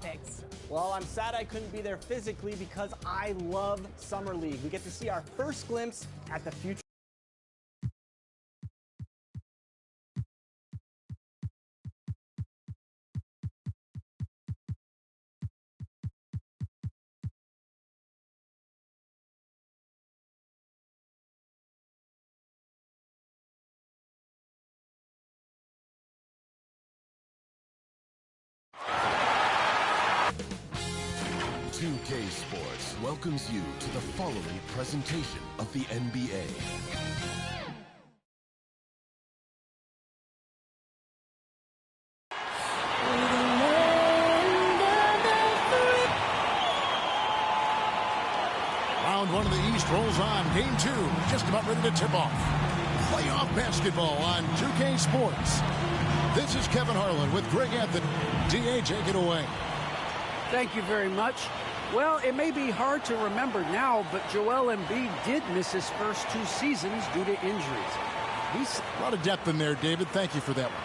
B: Thanks. Well, I'm sad I couldn't be there physically because I love Summer League. We get to see our first glimpse at the future.
C: Sports welcomes you to the following presentation of the NBA.
I: rolls on. Game 2 just about ready to tip off. Playoff basketball on 2K Sports. This is Kevin Harlan with Greg Anthony. DA, take it away.
L: Thank you very much. Well, it may be hard to remember now, but Joel Embiid did miss his first 2 seasons due to injuries.
I: He's a lot of depth in there, David. Thank you for that one.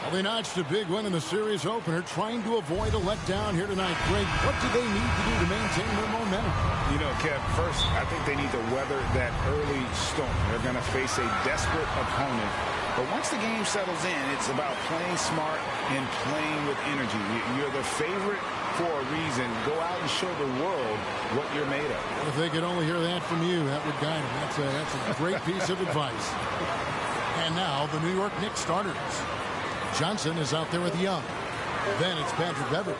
I: Well, they notched a big win in the series opener, trying to avoid a letdown here tonight. Greg, what do they need to do to maintain their momentum?
M: You know, Kev, first, I think they need to weather that early storm. They're going to face a desperate opponent. But once the game settles in, it's about playing smart and playing with energy. You're the favorite for a reason. Go out and show the world what you're made of.
I: If they could only hear that from you, that would guide them. That's a great piece of advice. And now the New York Knicks starters. Johnson is out there with Young. Then it's Patrick Beverley.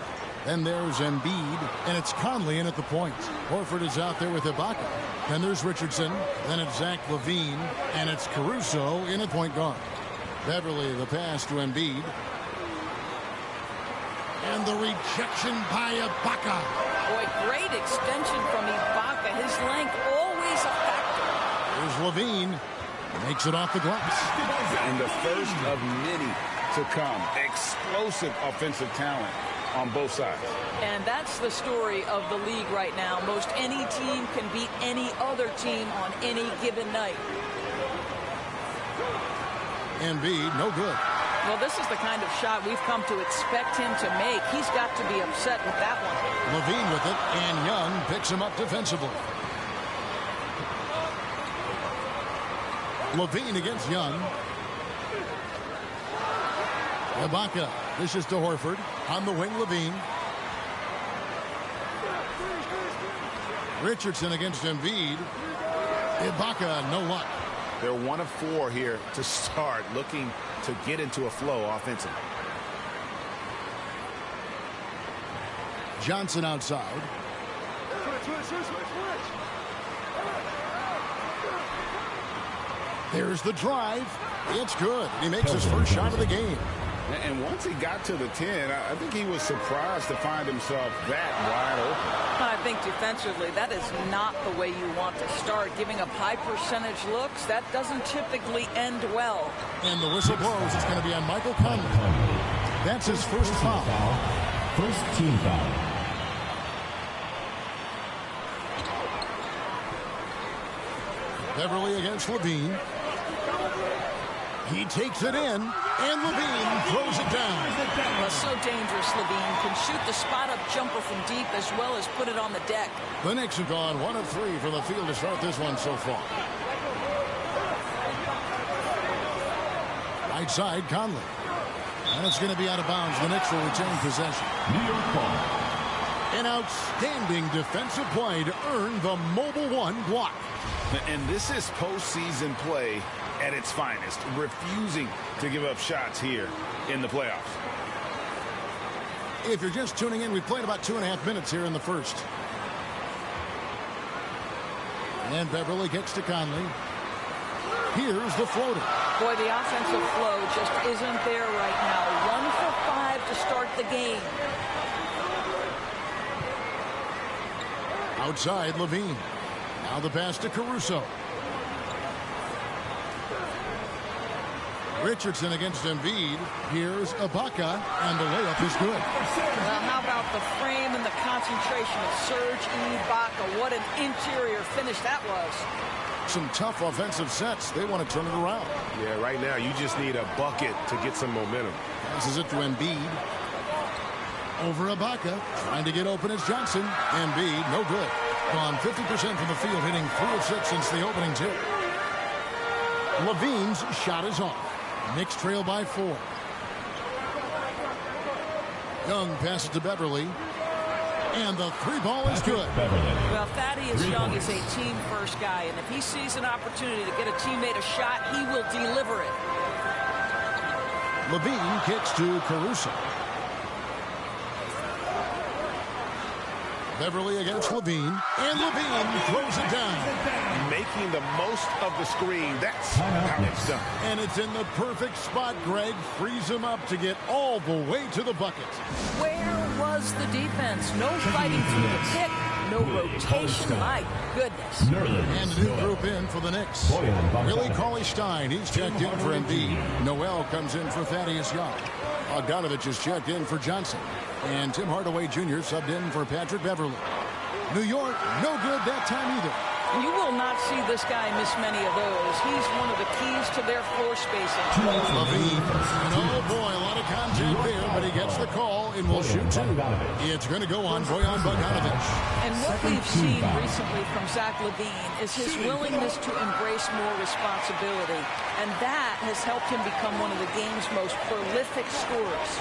I: Then there's Embiid, and it's Conley in at the point. Horford is out there with Ibaka. Then there's Richardson. Then it's Zach LaVine, and it's Caruso in at point guard. Beverley, the pass to Embiid. And the rejection by Ibaka.
N: Boy, great extension from Ibaka. His length always a factor.
I: Here's LaVine. Makes it off the glass.
M: And the first of many to come. Explosive offensive talent on both sides.
N: And that's the story of the league right now. Most any team can beat any other team on any given night.
I: Embiid, no good.
N: Well, this is the kind of shot we've come to expect him to make. He's got to be upset with that one.
I: LaVine with it, and Young picks him up defensively. LaVine against Young. Ibaka dishes to Horford. On the wing, LaVine. Richardson against Embiid. Ibaka, no luck.
M: They're 1 of 4 here to start, looking to get into a flow offensively.
I: Johnson outside. There's the drive. It's good. He makes his first shot of the game.
M: And once he got to the 10, I think he was surprised to find himself that wide open.
N: I think defensively, that is not the way you want to start. Giving up high percentage looks, that doesn't typically end well.
I: And the whistle blows. It's going to be on Michael Conley. That's his first foul.
E: First team foul.
I: Beverley against LaVine. He takes it in, and LaVine throws it down.
N: Well, so dangerous, LaVine. Can shoot the spot-up jumper from deep as well as put it on the deck.
I: The Knicks have gone 1 of 3 from the field to start this one so far. Right side, Conley. And it's going to be out of bounds. The Knicks will retain possession.
E: New York ball.
I: An outstanding defensive play to earn the Mobile One block.
M: And this is postseason play at its finest, refusing to give up shots here in the playoffs.
I: If you're just tuning in, we played about 2.5 minutes here in the first. And Beverley gets to Conley. Here's the floater.
N: Boy, the offensive flow just isn't there right now. 1 for 5 to start the game.
I: Outside, LaVine. Now the pass to Caruso. Richardson against Embiid. Here's Ibaka, and the layup is good.
N: Well, how about the frame and the concentration of Serge Ibaka? What an interior finish that was.
I: Some tough offensive sets. They want to turn it around.
D: Yeah, right now you just need a bucket to get some momentum.
I: Passes it to Embiid. Over Ibaka. Trying to get open is Johnson. Embiid, no good. Gone 50% from the field, hitting 3 of 6 since the opening 2. LaVine's shot is off. Knicks trail by 4. Young passes to Beverley. And the 3-ball is good.
N: Well, Thaddeus Young is a team-first guy, and if he sees an opportunity to get a teammate a shot, he will deliver it.
I: LaVine kicks to Caruso. Beverley against LaVine, and LaVine throws it down.
M: Making the most of the screen. That's how it's done.
I: And it's in the perfect spot. Greg frees him up to get all the way to the bucket.
N: Where was the defense? No fighting through the pick, no rotation. My goodness.
I: And a new group in for the Knicks. Willie Cauley-Stein, he's checked in for Embiid. Noel comes in for Thaddeus Young. Bogdanovich is checked in for Johnson. And Tim Hardaway Jr. subbed in for Patrick Beverly. New York, no good that time either.
N: You will not see this guy miss many of those. He's one of the keys to their floor spacing.
I: Levine, and oh boy, a lot of contact there, but he gets the call and will shoot two. It's going to go on Bojan Bogdanovich.
N: And what we've seen recently from Zach LaVine is his willingness to embrace more responsibility. And that has helped him become one of the game's most prolific scorers.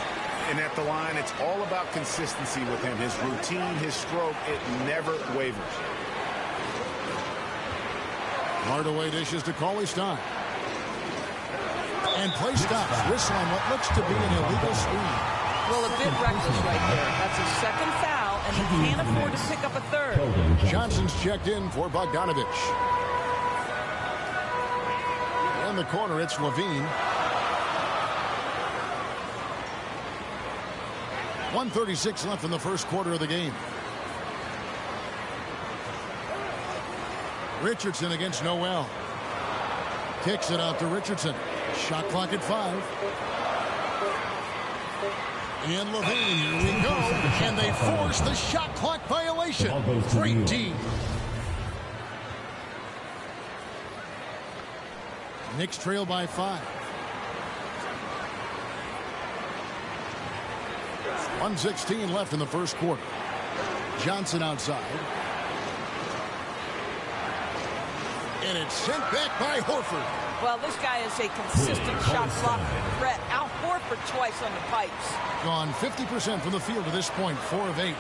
M: And at the line, it's all about consistency with him. His routine, his stroke, it never wavers.
I: Hardaway dishes to Cauley-Stein. And play stops. Whistle on what looks to be an illegal screen.
N: Well, a bit reckless right there. That's a second foul, and he can't afford to pick up a third.
I: Johnson's checked in for Bogdanovich. In the corner, it's Levine. 1:36 left in the first quarter of the game. Richardson against Noel. Kicks it out to Richardson. Shot clock at 5. And Levine, here we go. And they force the shot clock violation. Great D. Knicks trail by 5. 1:16 left in the first quarter. Johnson outside. And it's sent back by Horford.
N: Well, this guy is a consistent shot clock threat. Al Horford twice on the pipes.
I: Gone 50% from the field to this point, 4 of 8.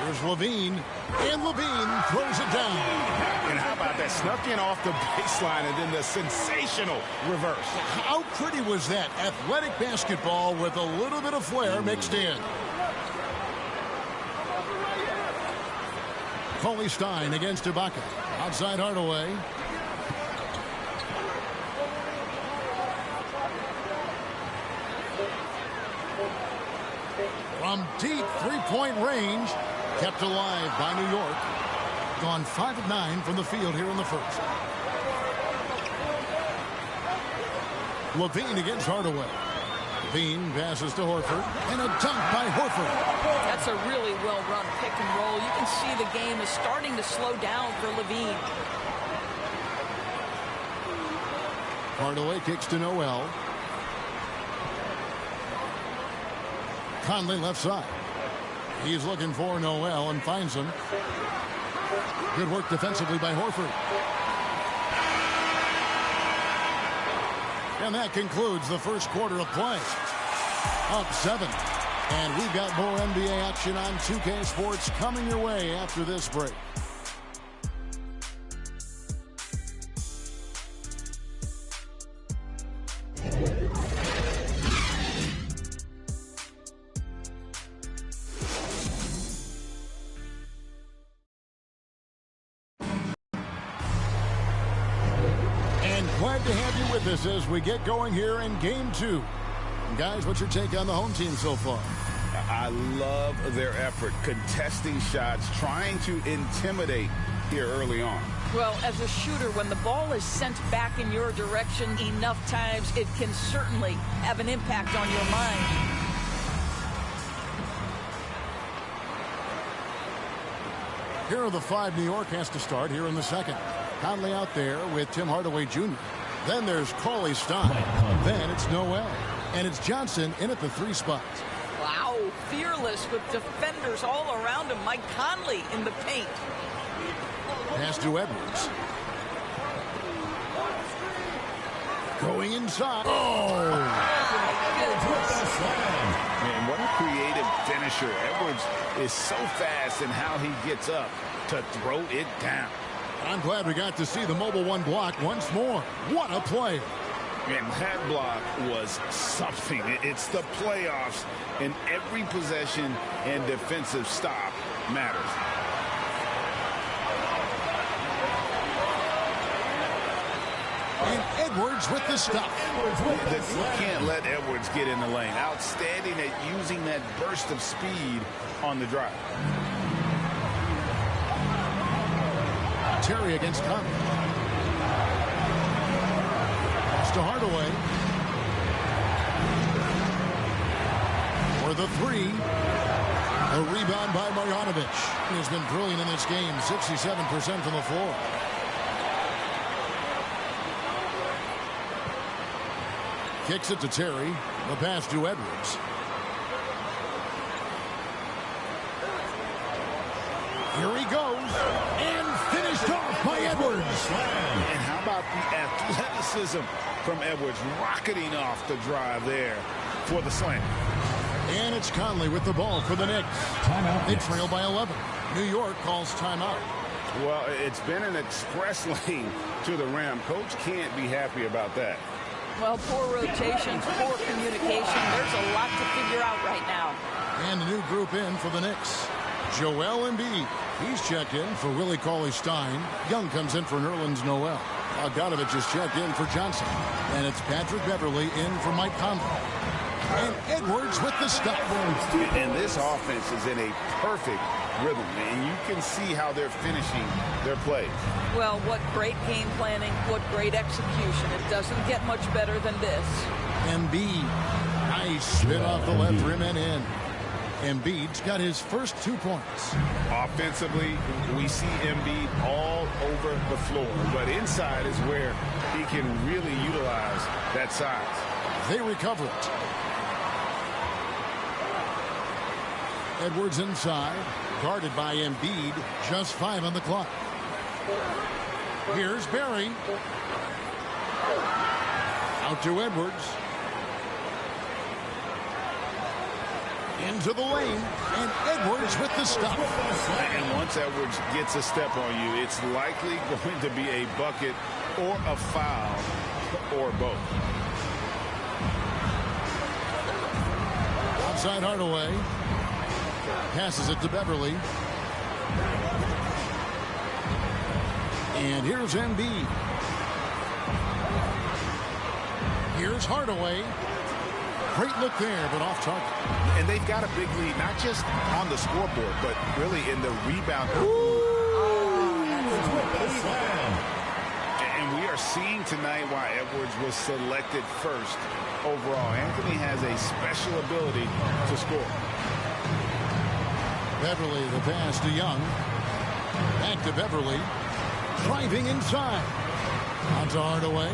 I: Here's Levine, and Levine throws it down.
M: And how about that? Snuck in off the baseline and then the sensational reverse.
I: How pretty was that? Athletic basketball with a little bit of flair mixed in. Cauley-Stein against Ibaka. Outside Hardaway. From deep three-point range. Kept alive by New York. Gone 5 of 9 from the field here in the first. Levine against Hardaway. Levine passes to Horford. And a dunk by Horford.
N: That's a really well-run pick and roll. You can see the game is starting to slow down for Levine.
I: Hardaway kicks to Noel. Conley left side. He's looking for Noel and finds him. Good work defensively by Horford. And that concludes the first quarter of play. Up 7. And we've got more NBA action on 2K Sports coming your way after this break. Glad to have you with us as we get going here in Game 2. Guys, what's your take on the home team so far?
M: I love their effort, contesting shots, trying to intimidate here early on.
N: Well, as a shooter, when the ball is sent back in your direction enough times, it can certainly have an impact on your mind.
I: Here are the 5 New York has to start here in the second. Conley out there with Tim Hardaway Jr. Then there's Cauley-Stein. Then it's Noel. And it's Johnson in at the 3 spot.
N: Wow, fearless with defenders all around him. Mike Conley in the paint.
I: Pass to Edwards. Going inside. Oh!
M: Man, what a creative finisher. Edwards is so fast in how he gets up to throw it down.
I: I'm glad we got to see the mobile 1 block once more. What a play.
M: And that block was something. It's the playoffs, and every possession and defensive stop matters.
I: And Edwards with the stuff.
M: You can't let Edwards get in the lane. Outstanding at using that burst of speed on the drive.
I: Terry against Conley. Pass to Hardaway. For the three. A rebound by Marjanovic. He has been brilliant in this game. 67% from the floor. Kicks it to Terry. The pass to Edwards. Here he goes. And finished off by Edwards.
M: And how about the athleticism from Edwards rocketing off the drive there for the slam.
I: And it's Conley with the ball for the Knicks. Timeout. They trail by 11. New York calls timeout.
M: Well, it's been an express lane to the rim. Coach can't be happy about that.
N: Well, poor rotations, poor communication. There's a lot to figure out right now.
I: And a new group in for the Knicks. Joel Embiid. He's checked in for Willie Cauley-Stein. Young comes in for Nerlens Noel. Bogdanovich is checked in for Johnson. And it's Patrick Beverley in for Mike Conley. And Edwards with the stuff.
M: And this offense is in a perfect rhythm, and you can see how they're finishing their plays.
N: Well, what great game planning, what great execution. It doesn't get much better than this.
I: Embiid. Nice spin off the left rim and in. Embiid's got his first 2 points.
M: Offensively, we see Embiid all over the floor, but inside is where he can really utilize that size.
I: They recover it. Edwards inside, guarded by Embiid, just 5 on the clock. Here's Barry. Out to Edwards. Into the lane, and Edwards with the stop.
M: And once Edwards gets a step on you, it's likely going to be a bucket or a foul or both.
I: Outside Hardaway. Passes it to Beverly. And here's Embiid. Here's Hardaway. Great look there, but off target.
M: And they've got a big lead, not just on the scoreboard, but really in the rebound. And we are seeing tonight why Edwards was selected first overall. Anthony has a special ability to score.
I: Beverly, the pass to Young. Back to Beverly. Driving inside. On to Hardaway.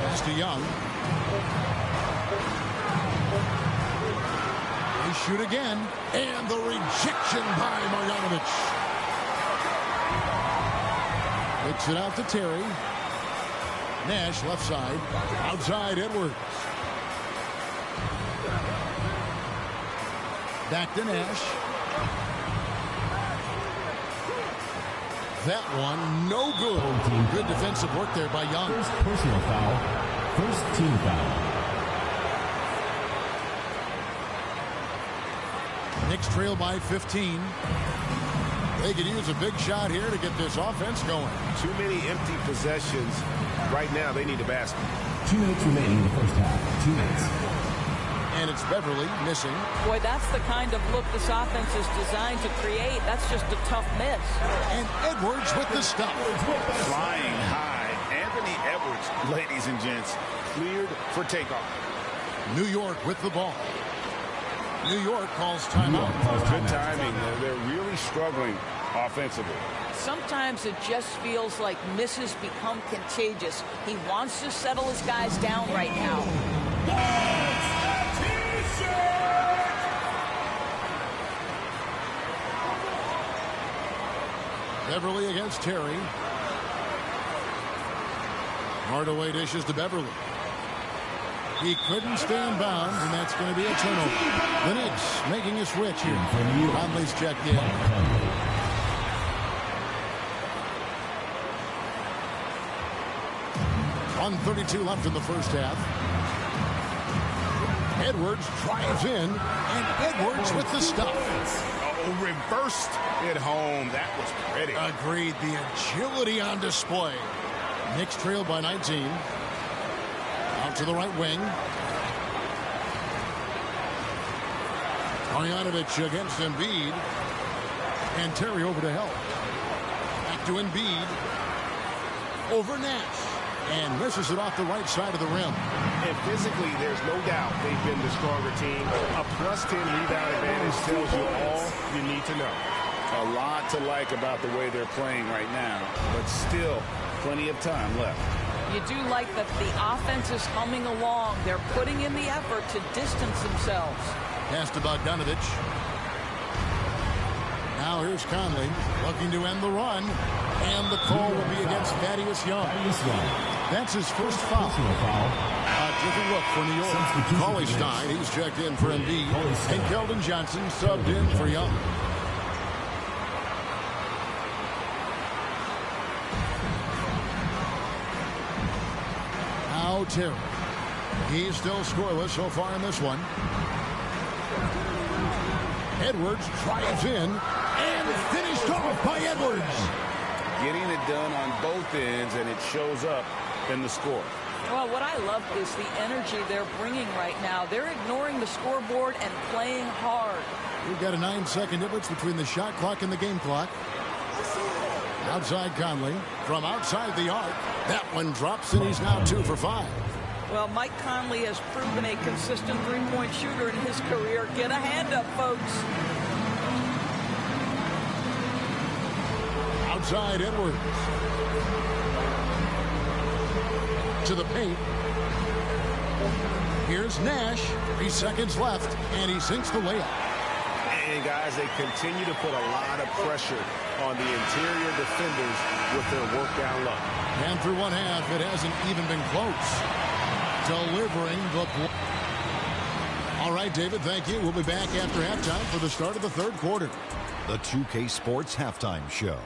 I: Pass to Young. They shoot again. And the rejection by Marjanovic. Kicks it out to Terry. Nash left side. Outside Edwards. Back to Nash. That one, no good. Good defensive work there by Young.
E: First personal foul. First team foul.
I: Knicks trail by 15. They could use a big shot here to get this offense going.
M: Too many empty possessions. Right now, they need a basket.
E: 2 minutes remaining in the first half. 2 minutes.
I: And it's Beverly missing.
N: Boy, that's the kind of look this offense is designed to create. That's just a tough miss.
I: And Edwards with the stop.
M: Flying high. Anthony Edwards, ladies and gents, cleared for takeoff.
I: New York with the ball. New York calls timeout.
M: Good timing. They're really struggling offensively.
N: Sometimes it just feels like misses become contagious. He wants to settle his guys down right now.
I: Beverly against Terry. Hardaway dishes to Beverly. He couldn't stand bound, and that's going to be a turnover. The Knicks making a switch here. Conley's checked in. 1:32 left in the first half. Edwards drives in, and Edwards with the stuff.
M: Oh, reversed it home. That was pretty.
I: Agreed. The agility on display. Knicks trailed by 19. Out to the right wing. Marjanovic against Embiid. And Terry over to help. Back to Embiid. Over Nash. And misses it off the right side of the rim.
D: And physically, there's no doubt they've been the stronger team. A +10 rebound advantage tells you all you need to know.
M: A lot to like about the way they're playing right now, but still plenty of time left.
N: You do like that the offense is humming along. They're putting in the effort to distance themselves.
I: Pass to Bogdanovic. Now here's Conley looking to end the run. And the call will be against Thaddeus Young. That's his first foul. A different look for New York. Cauley Stein, he's checked in for Embiid. And Keldon Johnson subbed in for Young. Now Terry. He's still scoreless so far in this one. Edwards drives in and finished off by Edwards.
M: Getting it done on both ends, and it shows up in the score.
N: Well, what I love is the energy they're bringing right now. They're ignoring the scoreboard and playing hard.
I: We've got a 9-second difference between the shot clock and the game clock. Outside Conley from outside the arc. That one drops, and he's now 2 for 5.
N: Well, Mike Conley has proven a consistent three-point shooter in his career. Get a hand up, folks.
I: Outside Edwards. To the paint. Here's Nash. 3 seconds left, and he sinks the layup.
D: And guys, they continue to put a lot of pressure on the interior defenders with their work down low.
I: And through one half, it hasn't even been close. Delivering the block. All right, David, thank you. We'll be back after halftime for the start of the third quarter.
E: The 2K Sports Halftime Show.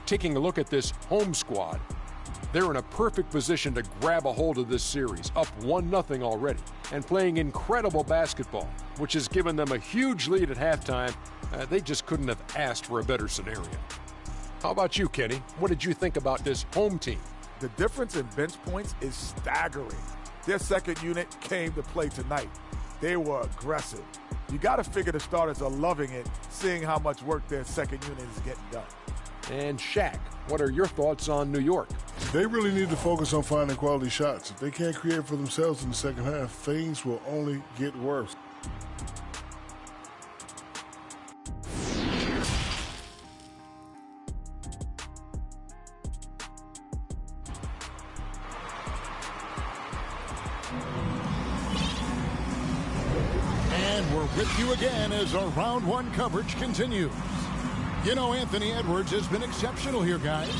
J: Taking a look at this home squad, they're in a perfect position to grab a hold of this series, up 1-0 already, and playing incredible basketball, which has given them a huge lead at halftime. They just couldn't have asked for a better scenario. How about you, Kenny? What did you think about this home team?
O: The difference in bench points is staggering. Their second unit came to play tonight. They were aggressive. You got to figure the starters are loving it, seeing how much work their second unit is getting done.
J: And Shaq, what are your thoughts on New York?
K: They really need to focus on finding quality shots. If they can't create for themselves in the second half, things will only get worse.
I: And we're with you again as our round one coverage continues. You know, Anthony Edwards has been exceptional here, guys.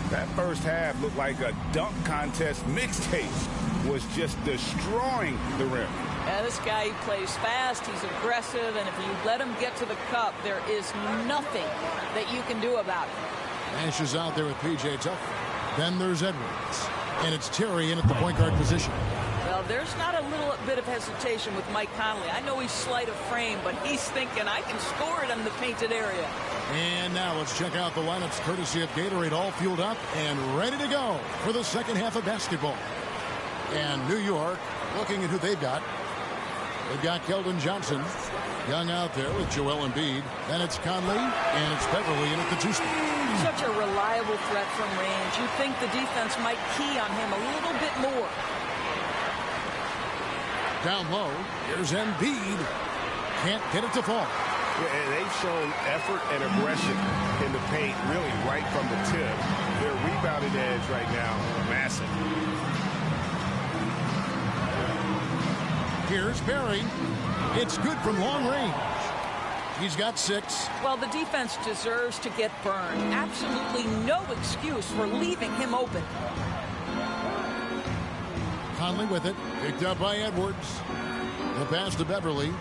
M: That first half looked like a dunk contest mixtape. Was just destroying the rim.
N: Yeah, this guy, he plays fast, he's aggressive, and if you let him get to the cup, there is nothing that you can do about it.
I: Nash is out there with P.J. Tucker. Then there's Edwards. And it's Terry in at the point guard position.
N: Well, there's not a little bit of hesitation with Mike Conley. I know he's slight of frame, but he's thinking, I can score it in the painted area.
I: And now let's check out the lineups courtesy of Gatorade, all fueled up and ready to go for the second half of basketball. And New York, looking at who they've got. They've got Keldon Johnson, Young out there with Joel Embiid. Then it's Conley, and it's Beverly in at the 2 spot.
N: Such a reliable threat from range. You think the defense might key on him a little bit more.
I: Down low, here's Embiid. Can't get it to fall.
D: Yeah, and they've shown effort and aggression in the paint, really right from the tip. Their rebounding edge right now, massive.
I: Here's Barry. It's good from long range. He's got 6.
N: Well, the defense deserves to get burned. Absolutely no excuse for leaving him open.
I: Conley with it. Picked up by Edwards. The pass to Beverly.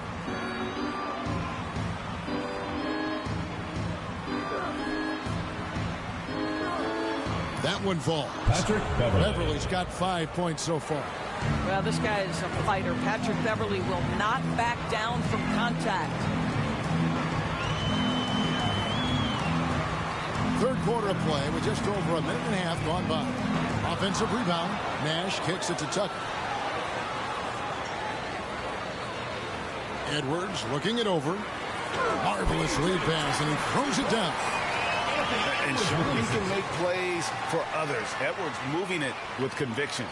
I: That one falls.
E: Patrick Beverly.
I: Beverly's got 5 points so far.
N: Well, this guy is a fighter. Patrick Beverly will not back down from contact.
I: Third quarter of play with just over a minute and a half gone by. Offensive rebound. Nash kicks it to Tucker. Edwards looking it over. Marvelous lead pass, and he throws it down.
M: And showing he can make plays for others. Edwards moving it with conviction.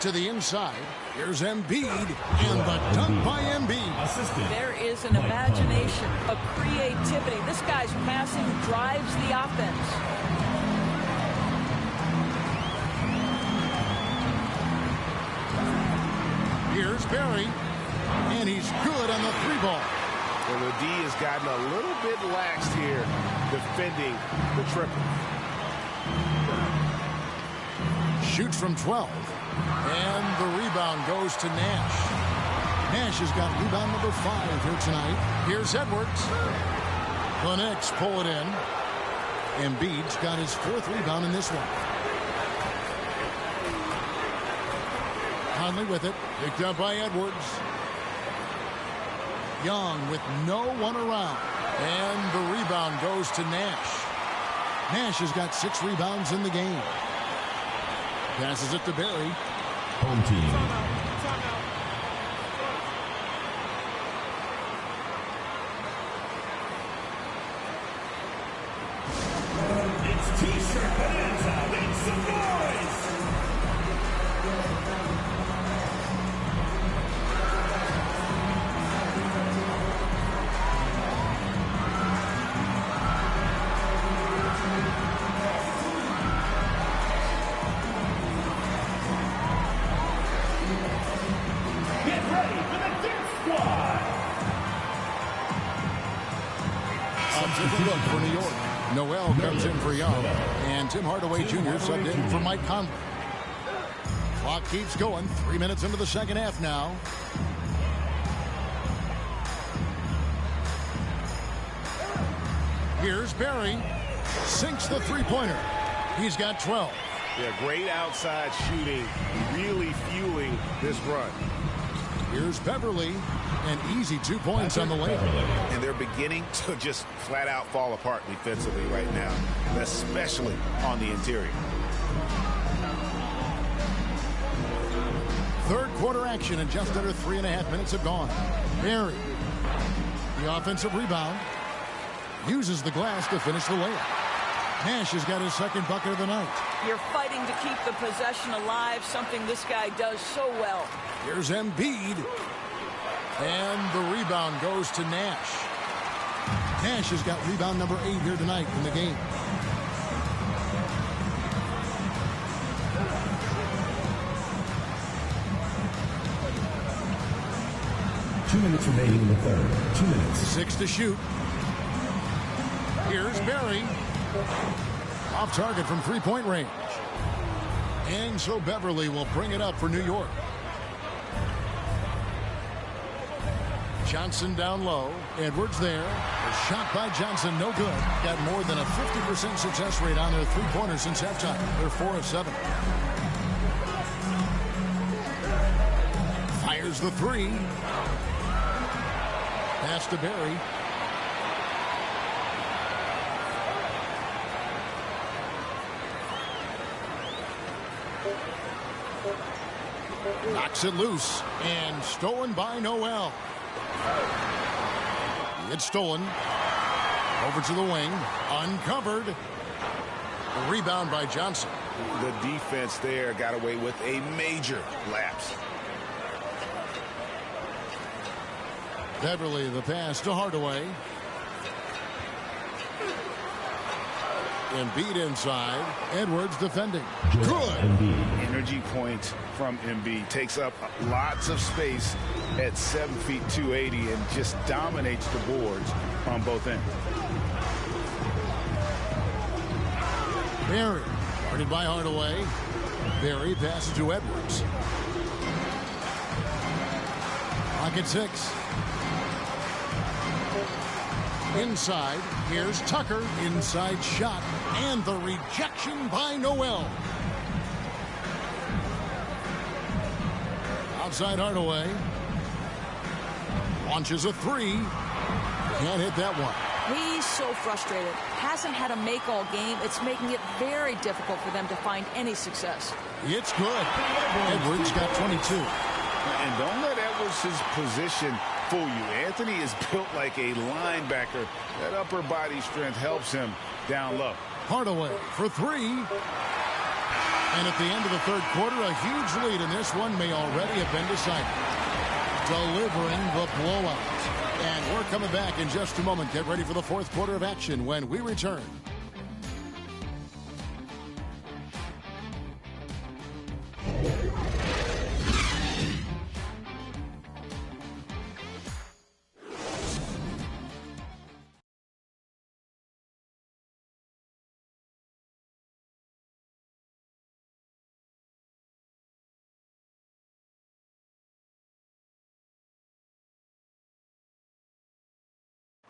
I: To the inside, here's Embiid, and the dunk by Embiid.
N: There is an imagination, a creativity. This guy's passing drives the offense.
I: Here's Barry, and he's good on the three ball.
M: Well, the D has gotten a little bit laxed here defending the triple.
I: Shoots from 12. And the rebound goes to Nash. Nash has got rebound number 5 here tonight. Here's Edwards. The Knicks pull it in. Embiid's got his 4th rebound in this one. Conley with it. Picked up by Edwards. Young with no one around. And the rebound goes to Nash. Nash has got 6 rebounds in the game. Passes it to Barry.
E: Home team. It's T-shirt bonanza. Make some noise.
I: Look for New York. Noel comes in for Young, and Tim Hardaway Jr. subbed in for Mike Conley. Clock keeps going. 3 minutes into the second half now. Here's Barry. Sinks the three-pointer. He's got 12.
M: Yeah, great outside shooting, really fueling this run.
I: Here's Beverly. An easy 2 points on the layup.
M: And they're beginning to just flat out fall apart defensively right now, especially on the interior.
I: Third quarter action, and just under 3.5 minutes have gone. Barry, the offensive rebound, uses the glass to finish the layup. Nash has got his 2nd bucket of the night.
N: You're fighting to keep the possession alive, something this guy does so well.
I: Here's Embiid. And the rebound goes to Nash. Nash has got rebound number 8 here tonight in the game.
E: Two minutes remaining in the third. 2 minutes.
I: 6 to shoot. Here's Barry. Off target from 3-point range. And so Beverly will bring it up for New York. Johnson down low. Edwards there. A shot by Johnson, no good. Got more than a 50% success rate on their three-pointers since halftime. They're 4 of 7. Fires the 3. Pass to Barry. Knocks it loose. And stolen by Noel. It's stolen. Over to the wing. Uncovered. A rebound by Johnson.
M: The defense there got away with a major lapse.
I: Beverly, the pass to Hardaway. Embiid inside. Edwards defending. Good.
M: Energy point from Embiid. Takes up lots of space at 7 feet 280 and just dominates the boards on both ends.
I: Barry, guarded by Hardaway. Barry passes to Edwards. Clock at 6. Inside, here's Tucker. Inside shot, and the rejection by Noel. Outside Hardaway. Launches a 3. Can't hit that one.
N: He's so frustrated. Hasn't had a make all game. It's making it very difficult for them to find any success.
I: It's good. Edwards got 22.
M: And don't let Edwards' position fool you. Anthony is built like a linebacker. That upper body strength helps him down low.
I: Hardaway for 3. And at the end of the third quarter, a huge lead, and this one may already have been decided. Delivering the blowout. And we're coming back in just a moment. Get ready for the fourth quarter of action when we return.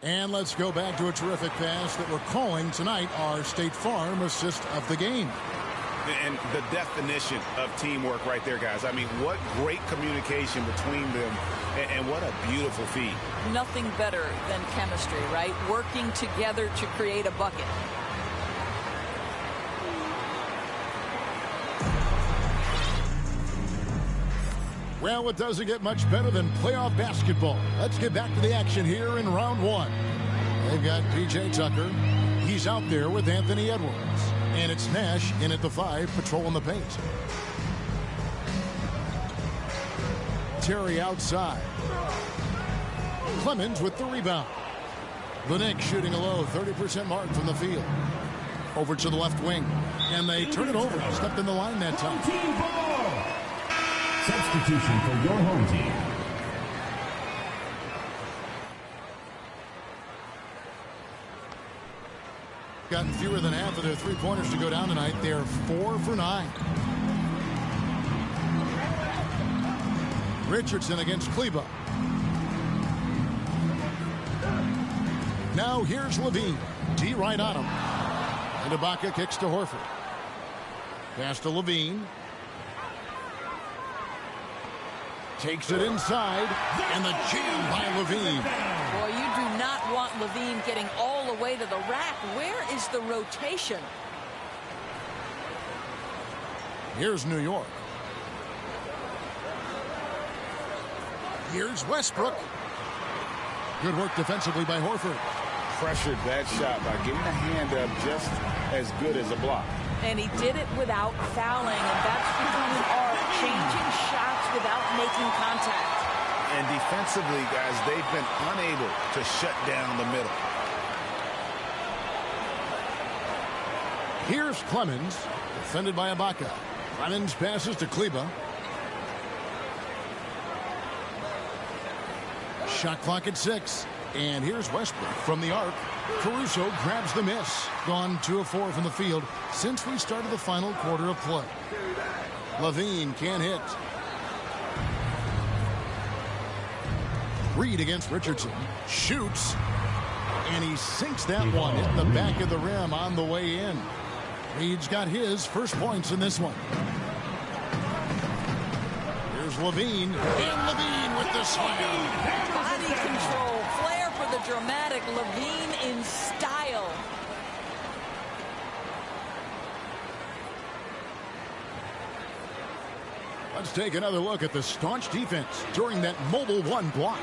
I: And let's go back to a terrific pass that we're calling tonight our State Farm assist of the game.
M: And the definition of teamwork right there, guys. I mean, what great communication between them, and what a beautiful feed.
N: Nothing better than chemistry, right? Working together to create a bucket.
I: Well, it doesn't get much better than playoff basketball. Let's get back to the action here in round 1. They've got P.J. Tucker. He's out there with Anthony Edwards. And it's Nash in at the 5, patrolling the paint. Terry outside. Clemens with the rebound. The Knicks shooting a low 30% mark from the field. Over to the left wing. And they turn it over. Stepped in the line that time.
E: Substitution for your home team.
I: Gotten fewer than half of their three-pointers to go down tonight. They're 4 for 9. Richardson against Kleba. Now here's Levine. D right on him. And Ibaka kicks to Horford. Pass to Levine. Takes it inside, and the jam by Levine.
N: Boy, you do not want Levine getting all the way to the rack. Where is the rotation?
I: Here's New York. Here's Westbrook. Good work defensively by Horford.
M: Pressured that shot by getting a hand up just as good as a block.
N: And he did it without fouling, and that's become an art, changing shots without making contact.
M: And defensively, guys, they've been unable to shut down the middle.
I: Here's Clemens, defended by Ibaka. Clemens passes to Kleba. Shot clock at 6. And here's Westbrook from the arc. Caruso grabs the miss. Gone 2 of 4 from the field since we started the final quarter of play. Levine can't hit. Reed against Richardson. Shoots. And he sinks that one. Hit the back of the rim on the way in. Reed's got his first points in this one. Here's Levine. And Levine with the slam.
N: Body control. Flair for the dramatic. Levine in style.
I: Let's take another look at the staunch defense during that mobile 1 block.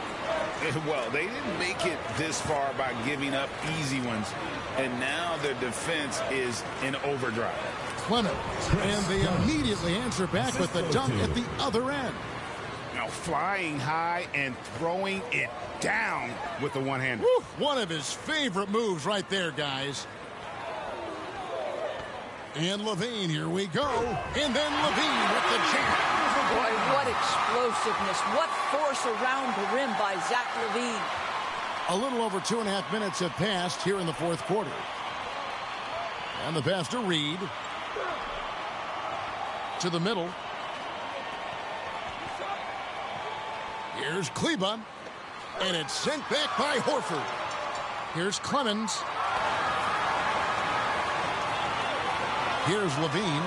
M: Well, they didn't make it this far by giving up easy ones, and now their defense is in overdrive.
I: Clemens, and they immediately answer back with the dunk at the other end.
M: Now flying high and throwing it down with the one-hander.
I: One of his favorite moves right there, guys. And Levine, here we go. And then Levine with the jam.
N: Boy, what explosiveness. What force around the rim by Zach Levine.
I: A little over 2.5 minutes have passed here in the fourth quarter. And the pass to Reed. To the middle. Here's Kleba, and it's sent back by Horford. Here's Clemens. Here's Levine.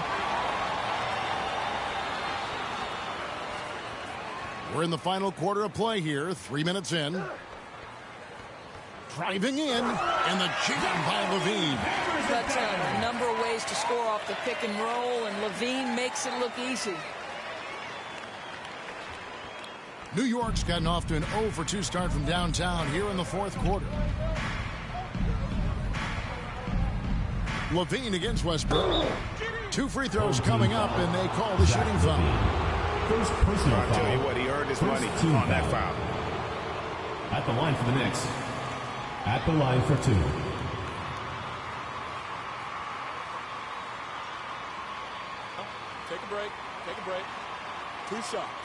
I: We're in the final quarter of play here, 3 minutes in. Driving in, and the jam by Levine.
N: That's a number of ways to score off the pick and roll, and Levine makes it look easy.
I: New York's gotten off to an 0-for-2 start from downtown here in the fourth quarter. Levine against Westbrook. 2 free throws coming up, and they call the shooting foul.
E: First personal foul.
M: I'll tell you what, he earned his money on that foul.
E: At the line for the Knicks. At the line for 2.
O: Take a break. Take a break. 2 shots.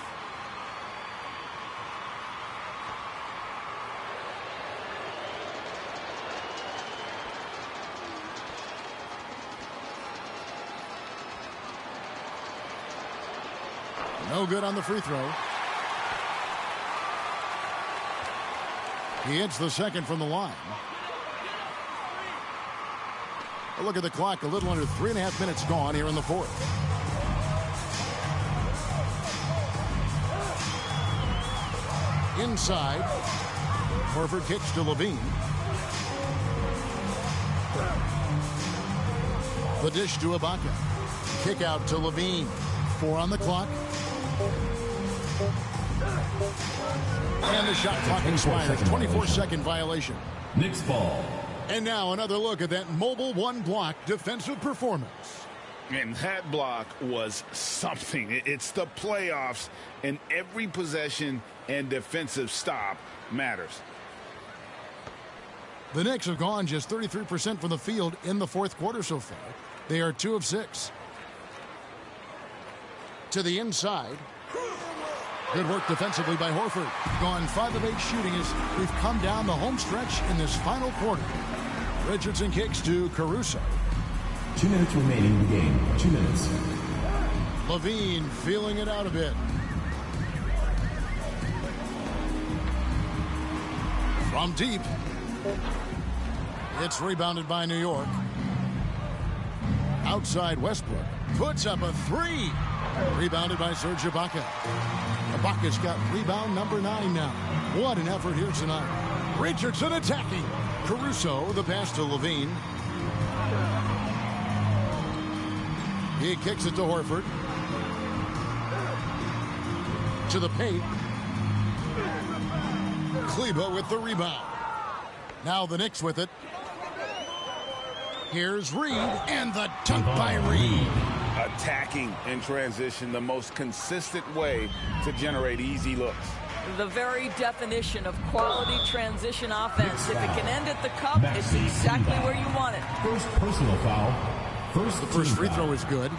I: No good on the free throw. He hits the second from the line. A look at the clock, a little under 3.5 minutes gone here in the fourth. Inside, Horford kicks to Levine. The dish to Ibaka. Kick out to Levine. 4 on the clock. And the shot clock expires. 24-second violation.
E: Knicks ball.
I: And now another look at that mobile one-block defensive performance.
M: And that block was something. It's the playoffs, and every possession and defensive stop matters.
I: The Knicks have gone just 33% from the field in the fourth quarter so far. They are 2 of 6. To the inside. Good work defensively by Horford. Gone 5 of 8 shooting as we've come down the home stretch in this final quarter. Richardson kicks to Caruso.
E: 2 minutes remaining in the game. 2 minutes.
I: Levine feeling it out a bit. From deep. It's rebounded by New York. Outside Westbrook. Puts up a 3. Rebounded by Serge Ibaka. Ibaka's got rebound number 9 now. What an effort here tonight. Richardson attacking. Caruso, the pass to Levine. He kicks it to Horford. To the paint. Kleba with the rebound. Now the Knicks with it. Here's Reed, and the dunk by Reed.
M: Attacking in transition, the most consistent way to generate easy looks.
N: The very definition of quality transition offense. If it can end at the cup, it's exactly where you want it.
E: First personal foul.
I: The first free throw is good.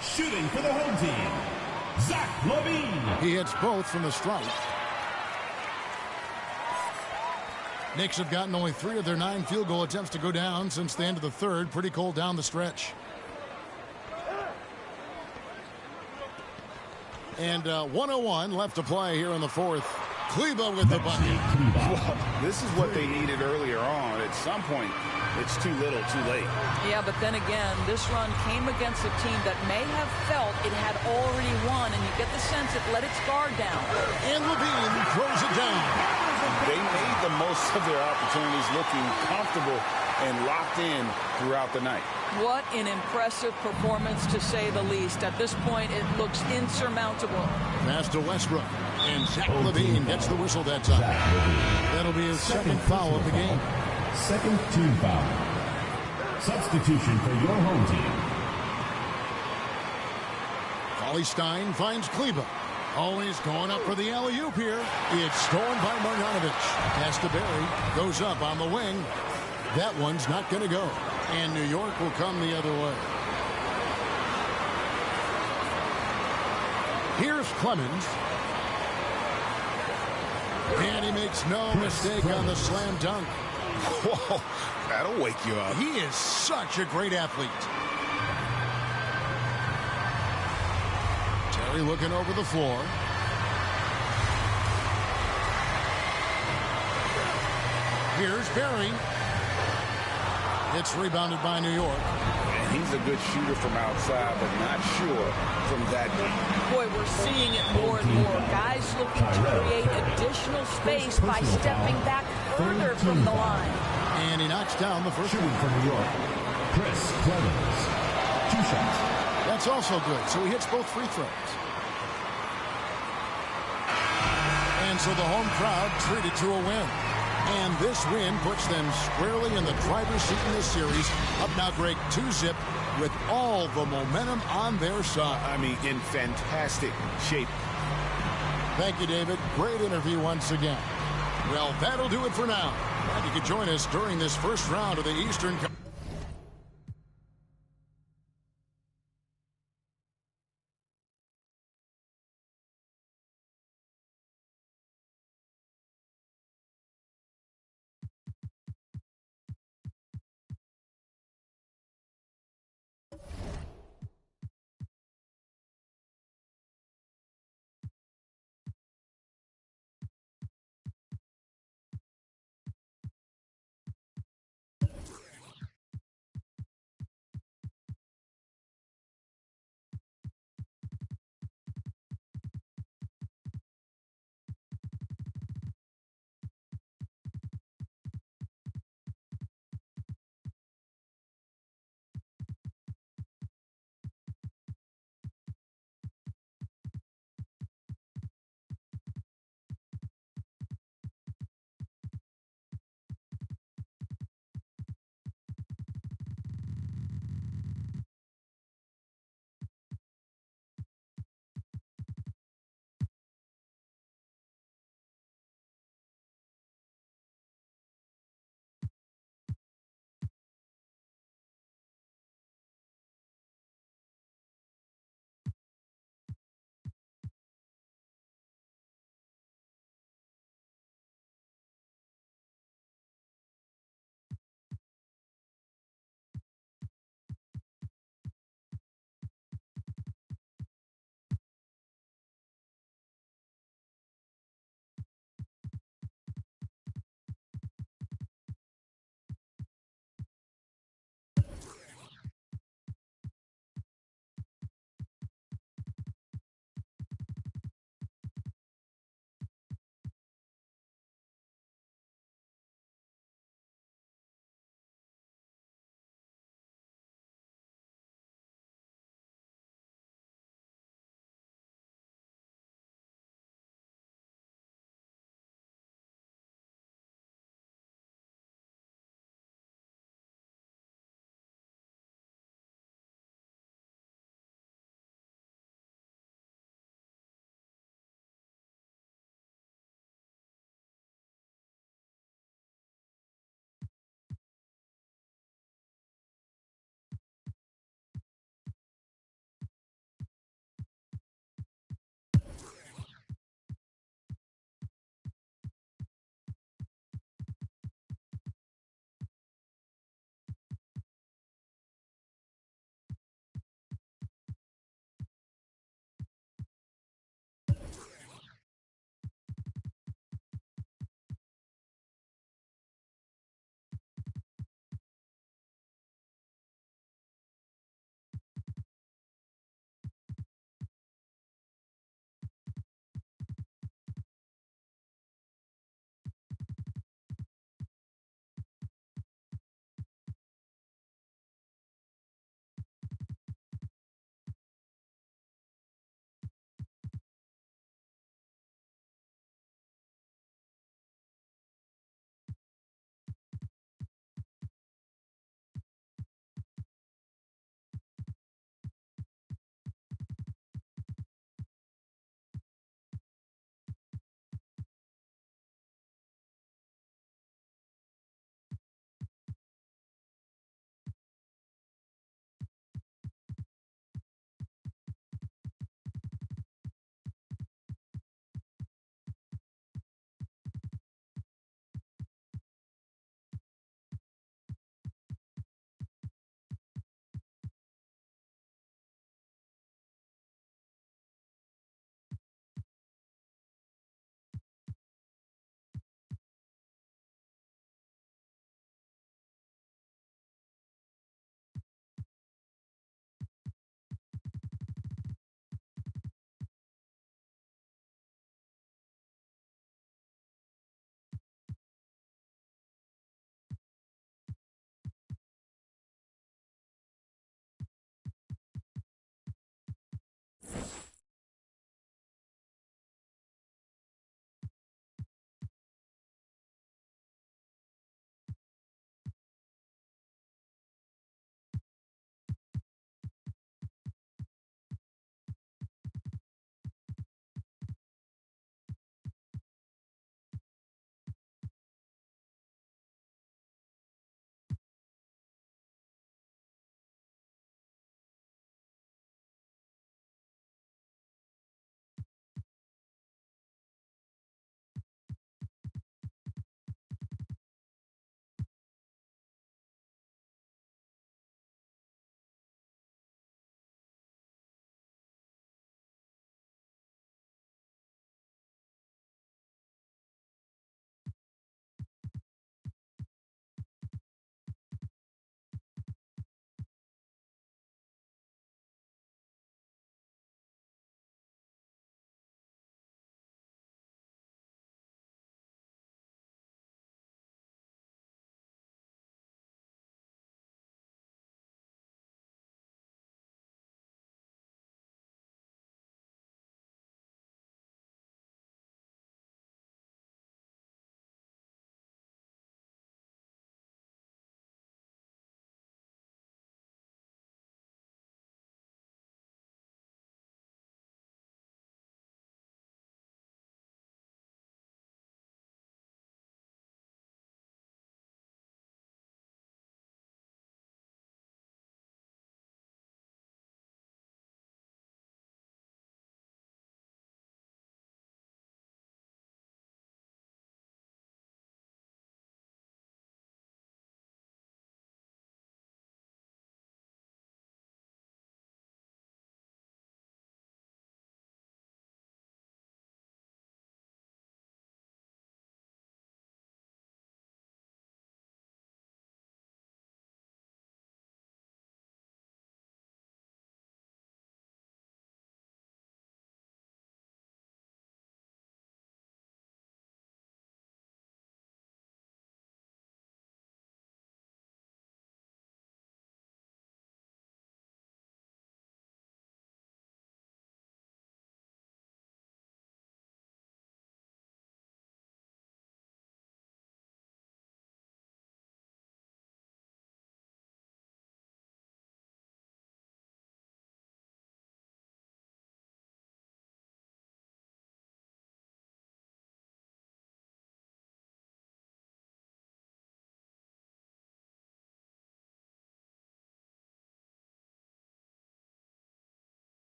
E: Shooting for the home team, Zach LaVine.
I: He hits both from the stripe. Knicks have gotten only 3 of their 9 field goal attempts to go down since the end of the third. Pretty cold down the stretch. And 1:01 left to play here in the fourth. Kleba with the bucket.
M: Well, this is what they needed earlier on. At some point, it's too little, too late.
N: Yeah, but then again, this run came against a team that may have felt it had already won, and you get the sense it let its guard down.
I: And Levine throws it down.
M: They made the most of their opportunities, looking comfortable and locked in throughout the night.
N: What an impressive performance, to say the least. At this point, it looks insurmountable.
I: Pass to Westbrook. And Zach LaVine gets the whistle that time. That'll be his second foul of the game.
E: Second team foul. Substitution for your home team.
I: Cauley Stein finds Kleba. Always going up for the alley-oop here. It's stolen by Marjanovic. Pass to Barry. Goes up on the wing. That one's not going to go. And New York will come the other way. Here's Clemens. And he makes no mistake on the slam dunk.
M: Whoa, that'll wake you up.
I: He is such a great athlete. Terry looking over the floor. Here's Barry. It's rebounded by New York.
M: And he's a good shooter from outside, but not sure from that deep.
N: Boy, we're seeing it more and more. Guys looking to create additional space by stepping back further from the line.
I: And he knocks down the first one.
E: From New York, Chris Clemens. 2 shots.
I: That's also good. So he hits both free throws. And so the home crowd treated to a win. And this win puts them squarely in the driver's seat in this series. Up now, Greg, 2-zip with all the momentum on their side.
M: I mean, in fantastic shape.
I: Thank you, David. Great interview once again. Well, that'll do it for now. Glad you could join us during this first round of the Eastern Conference.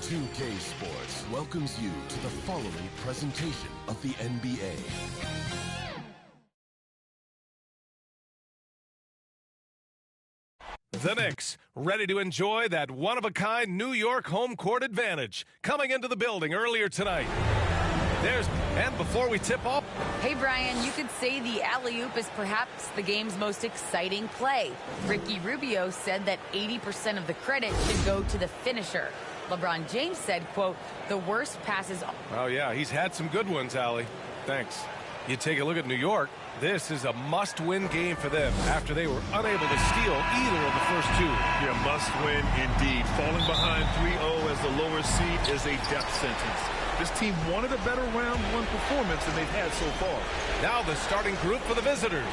C: 2K Sports welcomes you to the following presentation of the NBA.
D: The Knicks, ready to enjoy that one-of-a-kind New York home court advantage. Coming into the building earlier tonight. And before we tip off...
H: Hey, Brian, you could say the alley-oop is perhaps the game's most exciting play. Ricky Rubio said that 80% of the credit should go to the finisher. LeBron James said, quote, the worst passes...
D: Oh, yeah, he's had some good ones, Allie. Thanks. You take a look at New York. This is a must-win game for them after they were unable to steal either of the first two.
F: Yeah, must-win indeed. Falling behind 3-0 as the lower seed is a death sentence. This team wanted a better round one performance than they've had so far.
D: Now the starting group for the visitors.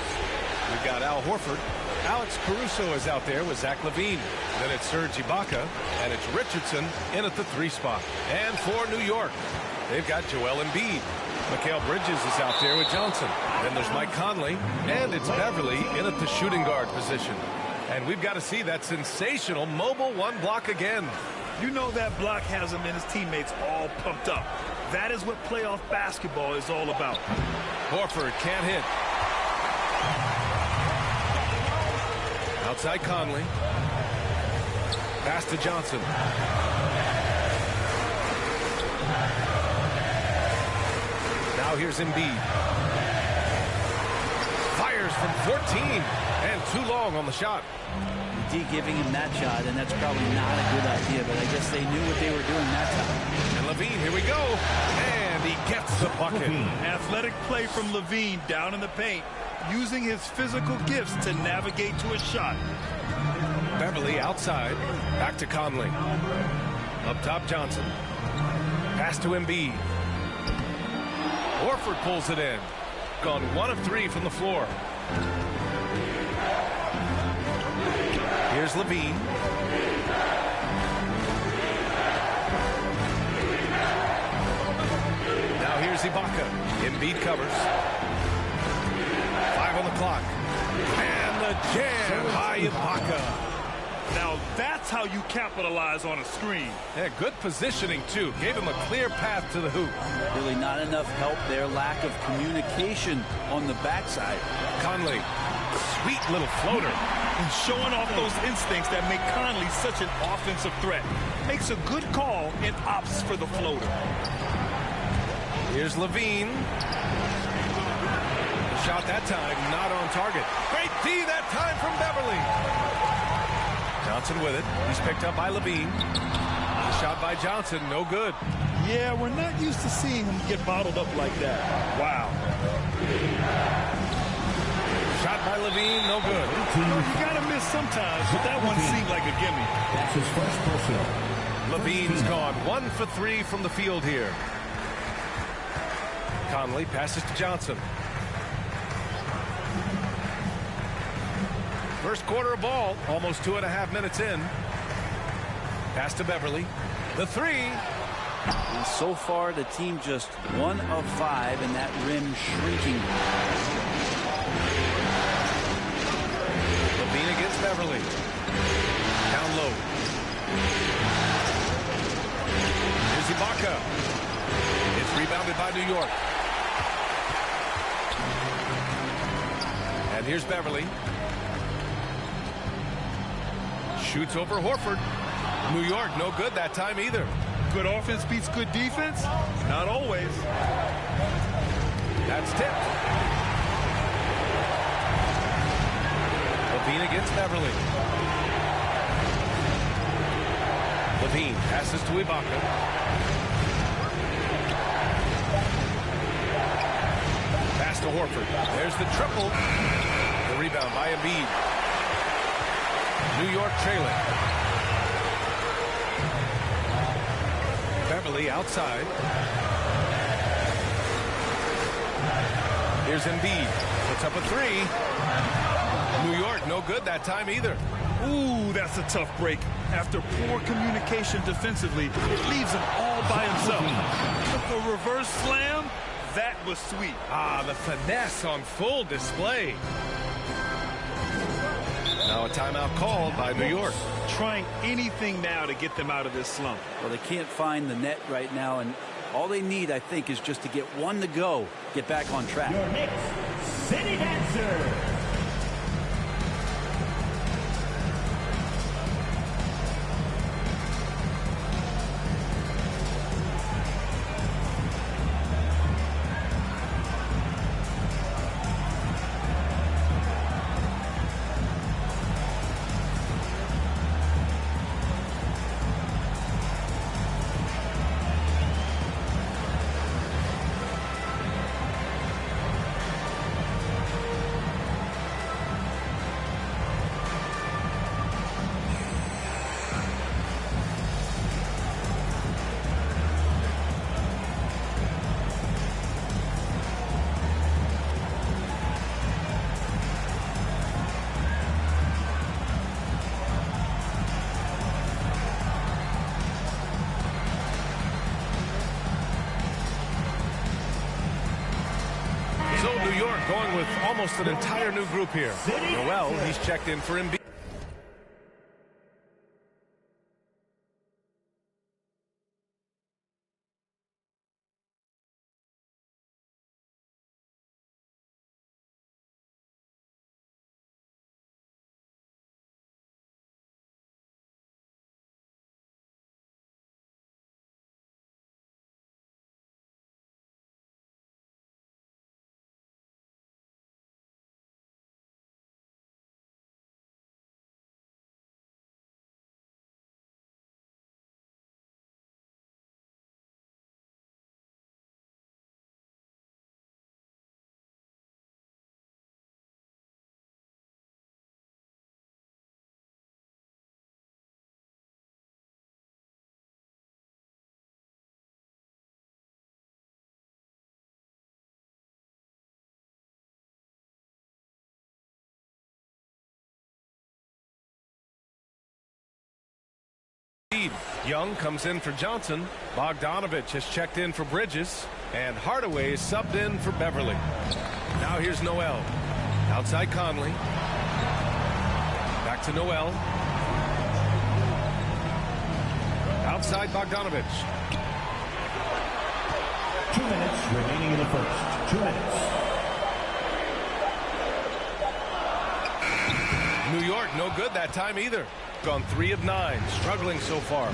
D: We've got Al Horford. Alex Caruso is out there with Zach LaVine. Then it's Serge Ibaka, and it's Richardson in at the 3 spot. And for New York, they've got Joel Embiid. Mikal Bridges is out there with Johnson. Then there's Mike Conley, and it's Beverly in at the shooting guard position. And we've got to see that sensational mobile one block again.
F: You know that block has him and his teammates all pumped up. That is what playoff basketball is all about.
D: Horford can't hit. Outside Conley. Pass to Johnson. Now here's Embiid. Fires from 14 and too long on the shot.
P: D giving him that shot, and that's probably not a good idea, but I guess they knew what they were doing that time.
D: And LaVine, here we go. And he gets the bucket.
F: Athletic play from LaVine down in the paint, using his physical gifts to navigate to a shot.
D: Beverly outside. Back to Conley. Up top, Johnson. Pass to Embiid. Horford pulls it in. Gone 1 of 3 from the floor. Here's LaVine. Now here's Ibaka. Embiid covers. 5 on the clock. And the jam by Ibaka.
F: Now that's how you capitalize on a screen.
D: Yeah, good positioning, too. Gave him a clear path to the hoop.
P: Really not enough help there. Lack of communication on the backside.
D: Conley. Sweet little floater.
F: And showing off those instincts that make Conley such an offensive threat. Makes a good call and opts for the floater.
D: Here's LaVine. The shot that time, not on target. Great D that time from Beverly. Johnson with it. He's picked up by LaVine. The shot by Johnson, no good.
F: Yeah, we're not used to seeing him get bottled up like that. Wow.
D: Shot by LaVine, no good.
F: You gotta miss sometimes, but that one seemed like a gimme.
E: That's his first personal.
D: LaVine's gone 1 for 3 from the field here. Conley passes to Johnson. First quarter of ball, almost 2.5 minutes in. Pass to Beverly. The 3.
P: And so far, the team just 1 of 5, and that rim shrinking.
D: LaVine against Beverly. Down low. Here's Ibaka. It's rebounded by New York. And here's Beverly. Shoots over Horford. New York, no good that time either.
F: Good offense beats good defense? Not always.
D: That's tipped. LaVine against Beverly. LaVine passes to Ibaka. Pass to Horford. There's the triple. The rebound by Embiid. New York trailing. Beverly outside. Here's Embiid. Puts up a 3. New York, no good that time either.
F: Ooh, that's a tough break. After poor communication defensively, it leaves him all by himself. But the reverse slam, that was sweet.
D: Ah, the finesse on full display. Now a timeout called by New York.
F: Trying anything now to get them out of this slump.
P: Well, they can't find the net right now, and all they need, I think, is just to get one to go, get back on track.
E: Your Knicks City Dancer.
D: So New York going with almost an entire new group here. Noel, he's checked in for Embiid. Young comes in for Johnson. Bogdanovich has checked in for Bridges. And Hardaway is subbed in for Beverly. Now here's Noel. Outside Conley. Back to Noel. Outside Bogdanovich.
E: 2 minutes remaining in the first. 2 minutes.
D: New York no good that time either. Gone 3 of 9, struggling so far.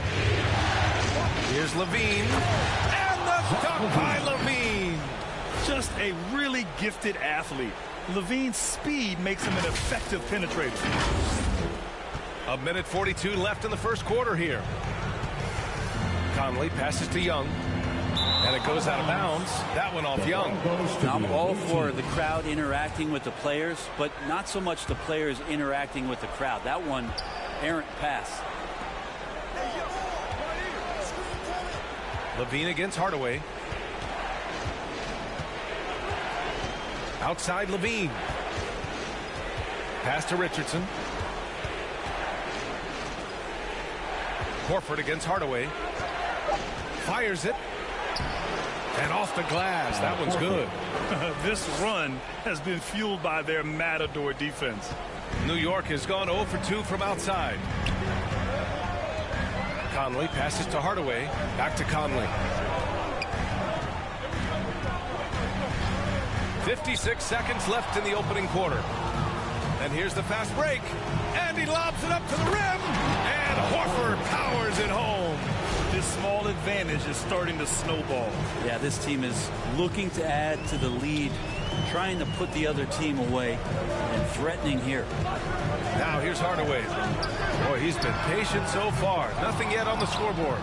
D: Here's Levine, and the dunk by Levine.
F: Just a really gifted athlete. Levine's speed makes him an effective penetrator.
D: 1:42 left in the first quarter here. Conley passes to Young, and it goes out of bounds. That one off Young.
P: Now, I'm all for the crowd interacting with the players, but not so much the players interacting with the crowd. That one, errant pass.
D: Levine against Hardaway. Outside Levine. Pass to Richardson. Horford against Hardaway. Fires it. And off the glass. That one's good.
F: This run has been fueled by their Matador defense.
D: New York has gone 0 for 2 from outside. Conley passes to Hardaway. Back to Conley. 56 seconds left in the opening quarter. And here's the fast break. And he lobs it up to the rim. And Horford powers it home.
F: This small advantage is starting to snowball.
P: Yeah, this team is looking to add to the lead, trying to put the other team away, and threatening here.
D: Now here's Hardaway. Boy, he's been patient so far. Nothing yet on the scoreboard.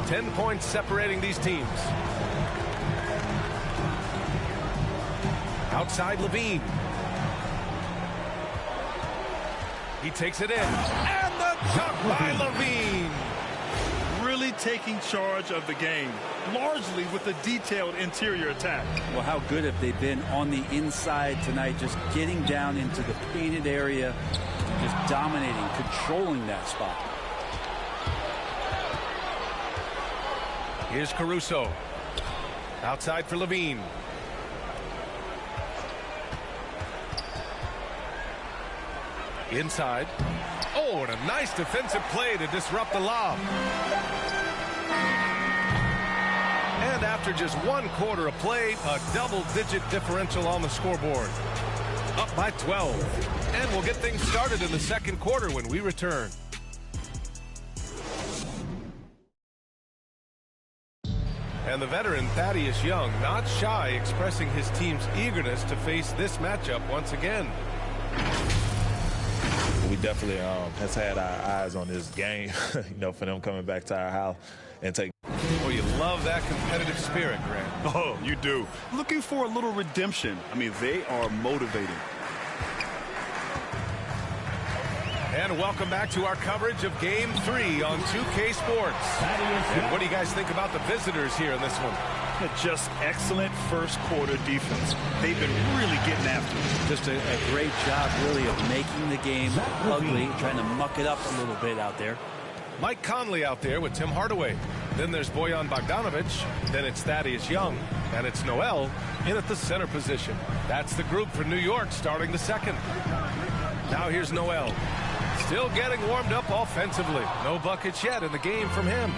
D: 10 points separating these teams. Outside Levine. He takes it in. And the dunk by Levine.
F: Really taking charge of the game, largely with a detailed interior attack.
P: Well, how good have they been on the inside tonight, just getting down into the painted area, just dominating, controlling that spot.
D: Here's Caruso. Outside for Levine. Inside. Oh, and a nice defensive play to disrupt the lob. And after just 1 quarter of play, a double-digit differential on the scoreboard. Up by 12. And we'll get things started in the second quarter when we return. And the veteran Thaddeus Young not shy, expressing his team's eagerness to face this matchup once again.
Q: We definitely has had our eyes on this game, you know, for them coming back to our house and take.
D: Oh, you love that competitive spirit, Grant.
F: Oh, you do. Looking for a little redemption. I mean, they are motivated.
D: And welcome back to our coverage of Game 3 on 2K Sports. And what do you guys think about the visitors here in this one?
F: Just excellent first quarter defense. They've been really getting after it.
P: Just a great job, really, of making the game ugly, trying to muck it up a little bit out there.
D: Mike Conley out there with Tim Hardaway. Then there's Bojan Bogdanovic. Then it's Thaddeus Young. And it's Noel in at the center position. That's the group for New York starting the second. Now here's Noel. Still getting warmed up offensively. No buckets yet in the game from him.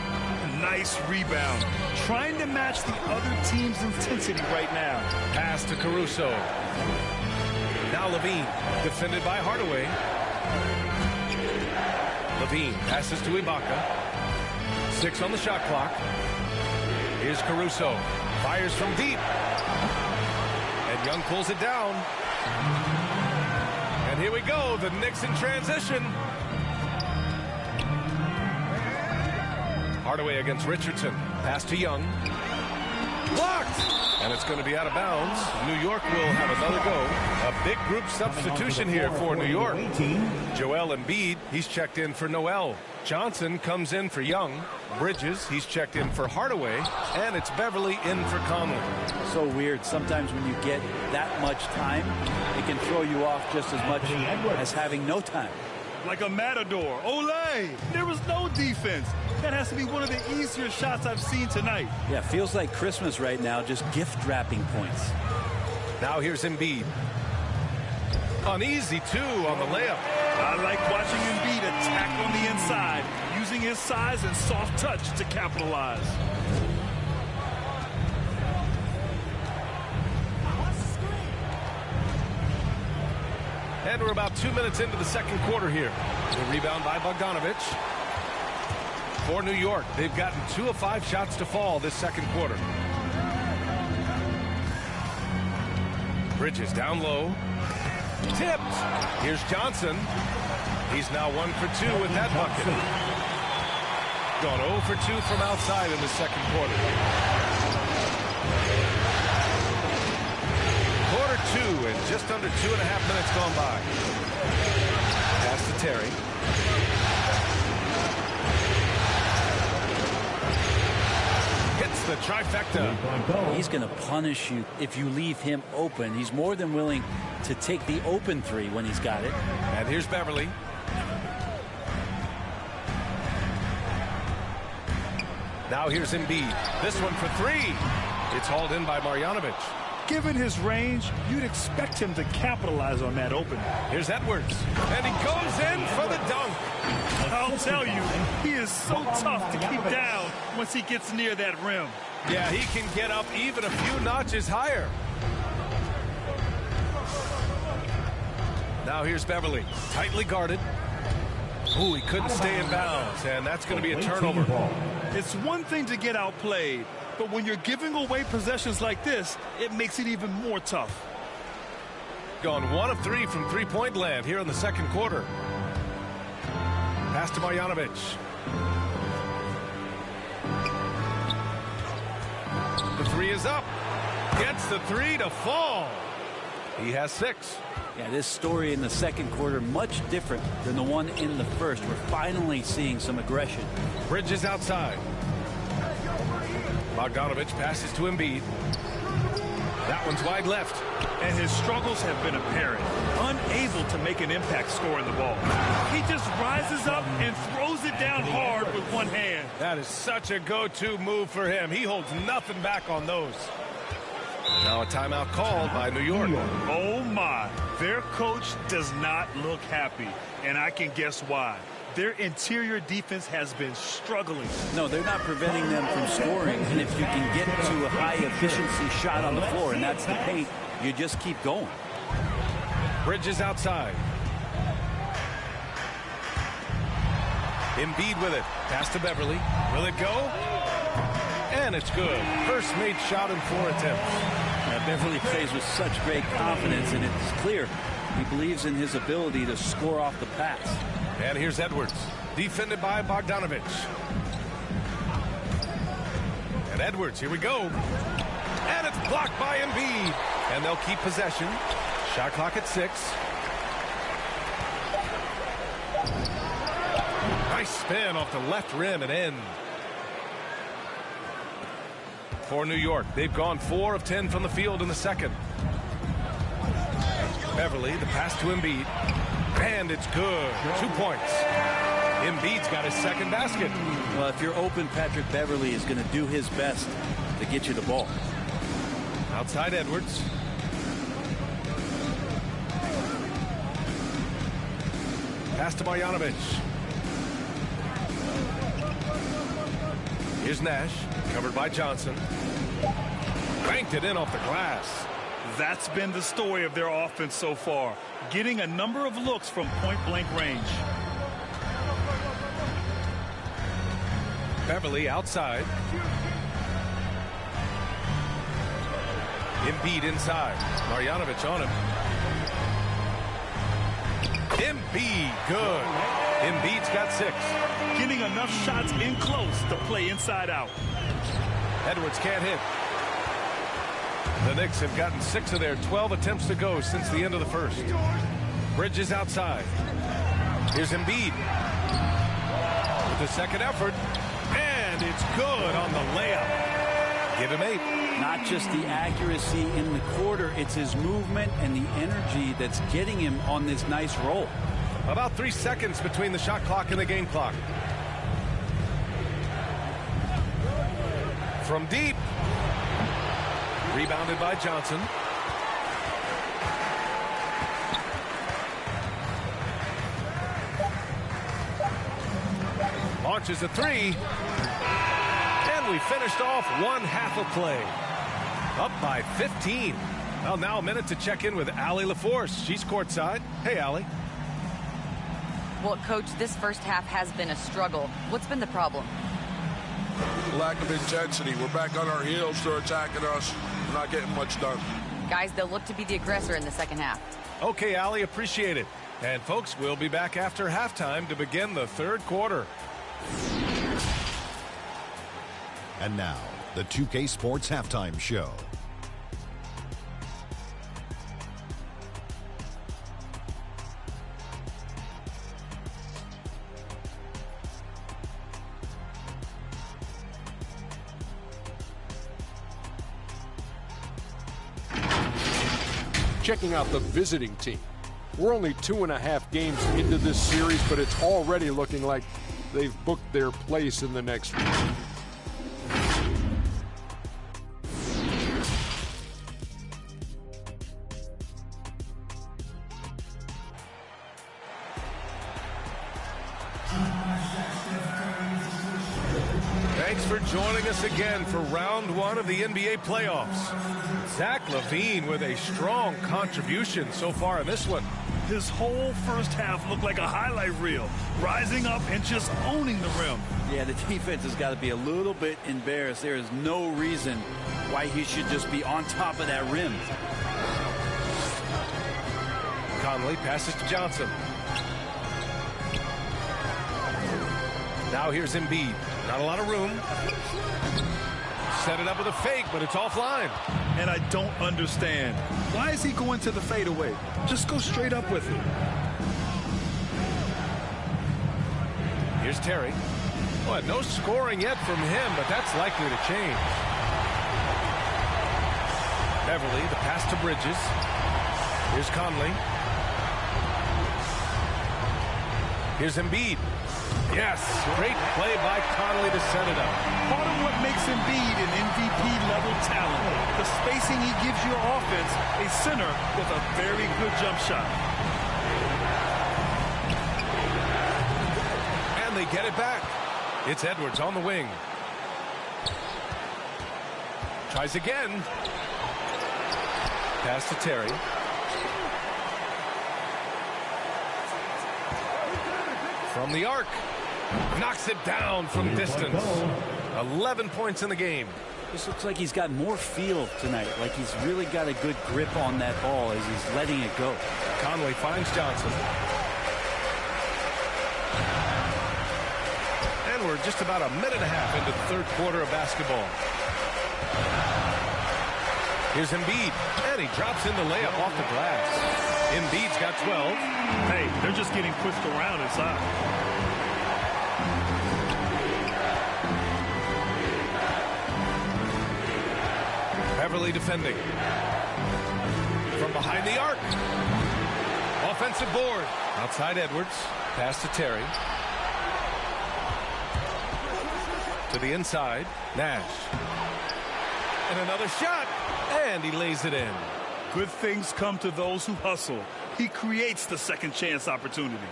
F: Nice rebound. Trying to match the other team's intensity right now.
D: Pass to Caruso. Now Levine, defended by Hardaway. Levine passes to Ibaka. 6 on the shot clock. Here's Caruso. Fires from deep. And Young pulls it down. And here we go, the Knicks in transition. Hardaway against Richardson. Pass to Young. Blocked! And it's going to be out of bounds. New York will have another go. A big group substitution here for New York. Joel Embiid, he's checked in for Noel. Johnson comes in for Young. Bridges, he's checked in for Hardaway. And it's Beverly in for Conley.
P: So weird. Sometimes when you get that much time, it can throw you off just as much as having no time.
F: Like a matador. Olay! There was no defense. That has to be one of the easier shots I've seen tonight.
P: Yeah, feels like Christmas right now, just gift wrapping points.
D: Now here's Embiid. An easy 2 on the layup.
F: I like watching Embiid attack on the inside, using his size and soft touch to capitalize.
D: And we're about 2 minutes into the second quarter here. The rebound by Bogdanovic. For New York, they've gotten 2 of 5 shots to fall this second quarter. Bridges down low. Tipped. Here's Johnson. He's now 1 for 2 with that bucket. Gone 0 for 2 from outside in the second quarter. Quarter 2 and just under 2.5 minutes gone by. Pass to Terry. Hits the trifecta.
P: He's going to punish you if you leave him open. He's more than willing to take the open 3 when he's got it.
D: And here's Beverly. Now here's Embiid. This one for 3. It's hauled in by Marjanovic.
F: Given his range, you'd expect him to capitalize on that open.
D: Here's Edwards. And he goes in for the dunk.
F: I'll tell you, he is so tough to keep down once he gets near that rim.
D: Yeah, he can get up even a few notches higher. Now here's Beverly. Tightly guarded. Ooh, he couldn't stay in bounds, and that's going to be a turnover.
F: It's one thing to get outplayed, but when you're giving away possessions like this, it makes it even more tough.
D: Gone 1 of 3 from three-point land here in the second quarter. Pass to Marjanovic. The 3 is up. Gets the 3 to fall. He has 6.
P: Yeah, this story in the second quarter much different than the one in the first. We're finally seeing some aggression.
D: Bridges outside. Bogdanovic passes to Embiid. That one's wide left.
F: And his struggles have been apparent. Unable to make an impact scoring the ball. He just rises up and throws it down hard with one hand.
D: That is such a go-to move for him. He holds nothing back on those. Now a timeout called by New York.
F: Oh, my. Their coach does not look happy, and I can guess why. Their interior defense has been struggling.
P: No, they're not preventing them from scoring, and if you can get to a high-efficiency shot on the floor, and that's the paint, you just keep going.
D: Bridges outside. Embiid with it. Pass to Beverly. Will it go? And it's good. First made shot in 4 attempts.
P: Beverly plays with such great confidence, and it's clear he believes in his ability to score off the pass.
D: And here's Edwards, defended by Bogdanovich. And Edwards, here we go. And it's blocked by Embiid. And they'll keep possession. Shot clock at 6. Nice spin off the left rim and in. For New York, they've gone 4 of 10 from the field in the second. Beverly, the pass to Embiid. And it's good. 2 points. Embiid's got his second basket.
P: Well, if you're open, Patrick Beverly is going to do his best to get you the ball.
D: Outside Edwards. Pass to Bogdanovich. Here's Nash, covered by Johnson. Banked it in off the glass.
F: That's been the story of their offense so far, getting a number of looks from point-blank range.
D: Beverly outside. Embiid inside. Marjanovic on him. Embiid, good. Embiid's got 6.
F: Getting enough shots in close to play inside out.
D: Edwards can't hit. The Knicks have gotten 6 of their 12 attempts to go since the end of the first. Bridges outside. Here's Embiid with the second effort, and it's good on the layup. Give him 8.
P: Not just the accuracy in the quarter, it's his movement and the energy that's getting him on this nice roll.
D: About 3 seconds between the shot clock and the game clock. From deep. Rebounded by Johnson. Launches a 3. And we finished off 1/2 of play. Up by 15. Well, now a minute to check in with Allie LaForce. She's courtside. Hey, Allie.
H: Well, Coach, this first half has been a struggle. What's been the problem?
K: Lack of intensity. We're back on our heels. They're attacking us. We're not getting much done.
H: Guys, they'll look to be the aggressor in the second half.
D: Okay, Allie, appreciate it. And, folks, we'll be back after halftime to begin the third quarter.
R: And now, the 2K Sports Halftime Show.
J: Checking out the visiting team. We're only 2.5 games into this series, but it's already looking like they've booked their place in the next round.
D: Thanks for joining us again for round 1 of the NBA playoffs. Zach LaVine with a strong contribution so far in this one.
F: His whole first half looked like a highlight reel, rising up and just owning the rim.
P: Yeah, the defense has got to be a little bit embarrassed. There is no reason why he should just be on top of that rim.
D: Conley passes to Johnson. Now here's Embiid. Not a lot of room. Set it up with a fake, but it's offline.
F: And I don't understand. Why is he going to the fadeaway? Just go straight up with it.
D: Here's Terry. Well, no scoring yet from him, but that's likely to change. Beverly, the pass to Bridges. Here's Conley. Here's Embiid. Yes, great play by Conley to set it up.
F: Part of what makes Embiid an MVP-level talent, the spacing he gives your offense, a center with a very good jump shot.
D: And they get it back. It's Edwards on the wing. Tries again. Pass to Terry. From the arc. Knocks it down from distance. 11 points in the game.
P: This looks like he's got more feel tonight, like he's really got a good grip on that ball as he's letting it go.
D: Conley finds Johnson. And we're just about a minute and a half into the third quarter of basketball. Here's Embiid, and he drops in the layup off the glass. Embiid's got 12.
F: Hey, they're just getting pushed around inside.
D: Beverly defending. From behind the arc. Offensive board. Outside Edwards. Pass to Terry. To the inside. Nash. And another shot. And he lays it in.
F: Good things come to those who hustle. He creates the second chance opportunity.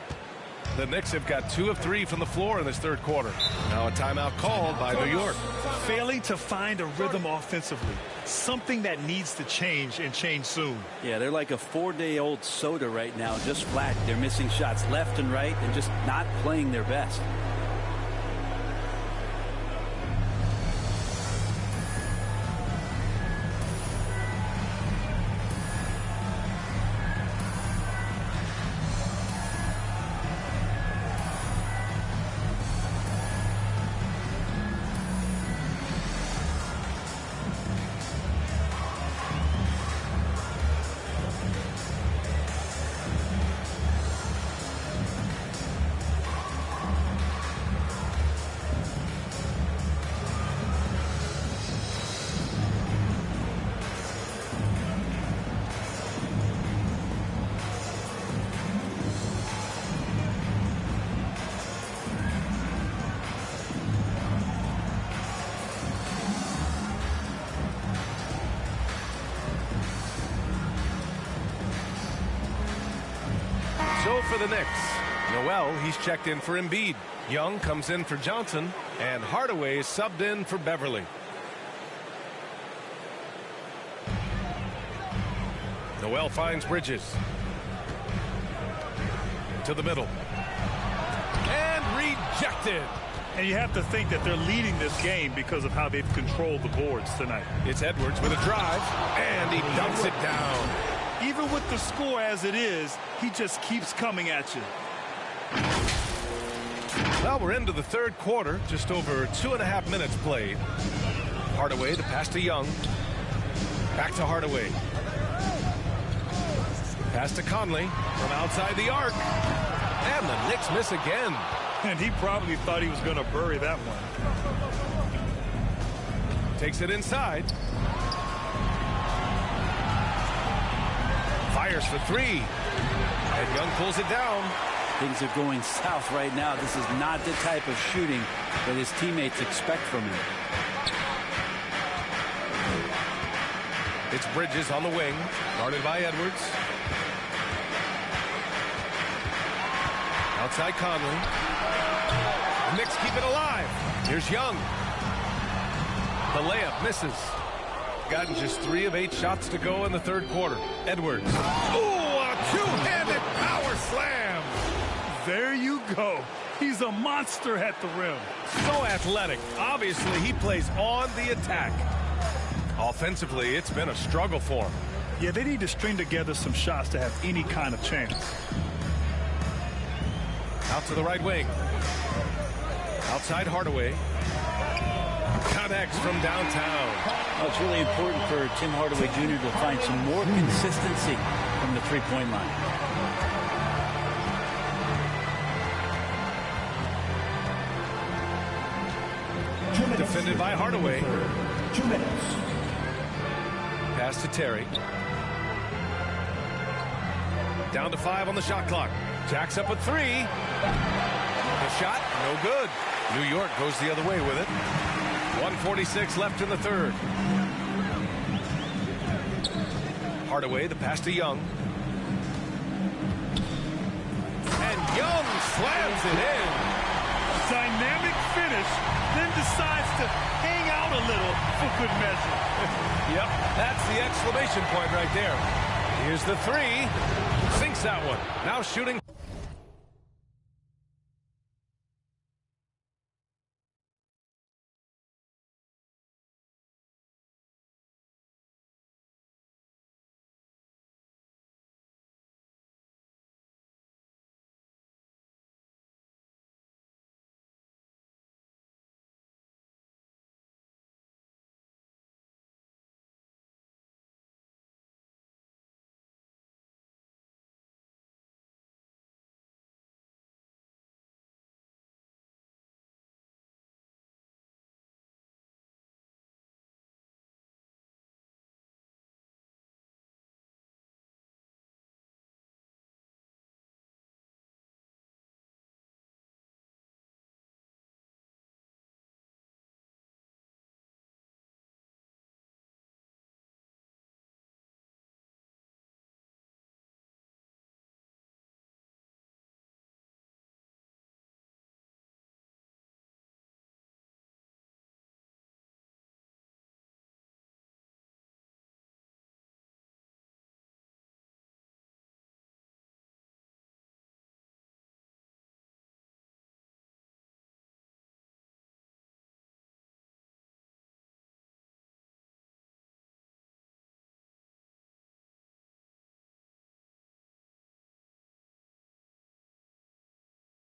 D: The Knicks have got 2 of 3 from the floor in this third quarter. Now a timeout called by New York.
F: Failing to find a rhythm offensively. Something that needs to change and change soon.
P: Yeah, they're like a 4-day-old soda right now, just flat. They're missing shots left and right and just not playing their best.
D: So for the Knicks, Noel, he's checked in for Embiid. Young comes in for Johnson, and Hardaway is subbed in for Beverly. Noel finds Bridges. To the middle. And rejected.
F: And you have to think that they're leading this game because of how they've controlled the boards tonight.
D: It's Edwards with a drive, and he dunks it down.
F: Even with the score as it is, he just keeps coming at you.
D: Well, we're into the third quarter, just over 2.5 minutes played. Hardaway, the pass to Young. Back to Hardaway. Pass to Conley from outside the arc. And the Knicks miss again.
F: And he probably thought he was going to bury that one.
D: Takes it inside. Fires for 3. And Young pulls it down.
P: Things are going south right now. This is not the type of shooting that his teammates expect from him.
D: It's Bridges on the wing, guarded by Edwards. Outside Conley. The Knicks keep it alive. Here's Young. The layup misses. Gotten just 3 of 8 shots to go in the third quarter. Edwards. Ooh, a two-handed power slam.
F: There you go. He's a monster at the rim.
D: So athletic. Obviously, he plays on the attack. Offensively, it's been a struggle for him.
F: Yeah, they need to string together some shots to have any kind of chance.
D: Out to the right wing. Outside Hardaway. Connects from downtown.
P: Well, it's really important for Tim Hardaway Jr. to find some more consistency from the three-point line.
D: Defended by Hardaway.
E: 2 minutes.
D: Pass to Terry. Down to 5 on the shot clock. Jacks up with 3. The shot, no good. New York goes the other way with it. 1:46 left in the third. Hardaway, the pass to Young. And Young slams it in.
F: Dynamic finish, then decides to hang out a little for good measure.
D: Yep, that's the exclamation point right there. Here's the three. Sinks that one. Now shooting.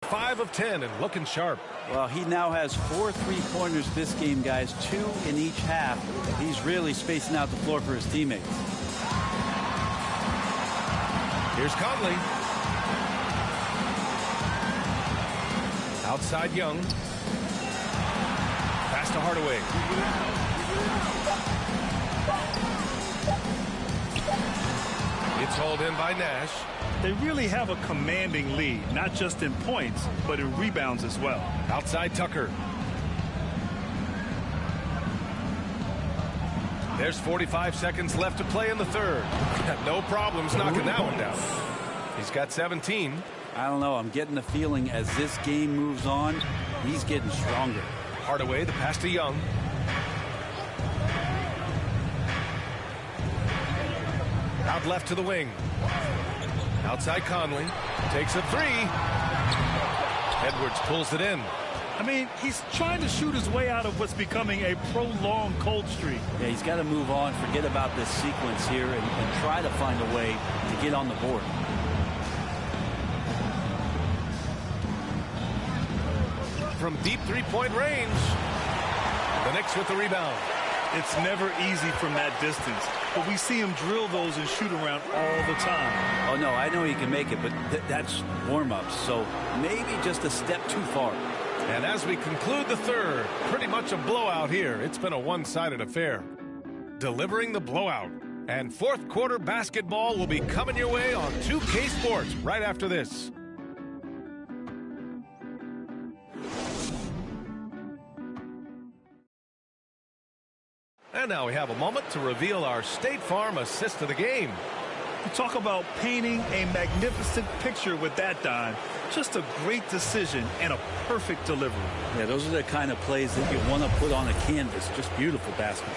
D: Five of 10 and looking sharp.
P: Well, he now has 4 3-pointers this game, guys, 2 in each half. He's really spacing out the floor for his teammates.
D: Here's Conley. Outside Young. Pass to Hardaway. It's hauled in by Nash.
F: They really have a commanding lead, not just in points, but in rebounds as well.
D: Outside Tucker. There's 45 seconds left to play in the third. No problems knocking that one down. He's got 17.
P: I don't know. I'm getting the feeling as this game moves on, he's getting stronger.
D: Hardaway, the pass to Young. Out left to the wing. Outside Conley. Takes a three. Edwards pulls it in.
F: I mean, he's trying to shoot his way out of what's becoming a prolonged cold streak.
P: Yeah, he's got to move on, forget about this sequence here, and try to find a way to get on the board.
D: From deep three-point range. The Knicks with the rebound.
F: It's never easy from that distance, but we see him drill those and shoot around all the time.
P: Oh, no, I know he can make it, but that's warm-ups, so maybe just a step too far.
D: And as we conclude the third, pretty much a blowout here. It's been a one-sided affair. Delivering the blowout. And fourth quarter basketball will be coming your way on 2K Sports right after this. And now we have a moment to reveal our State Farm assist of the game.
F: You talk about painting a magnificent picture with that dime. Just a great decision and a perfect delivery.
P: Yeah, those are the kind of plays that you want to put on a canvas. Just beautiful basketball.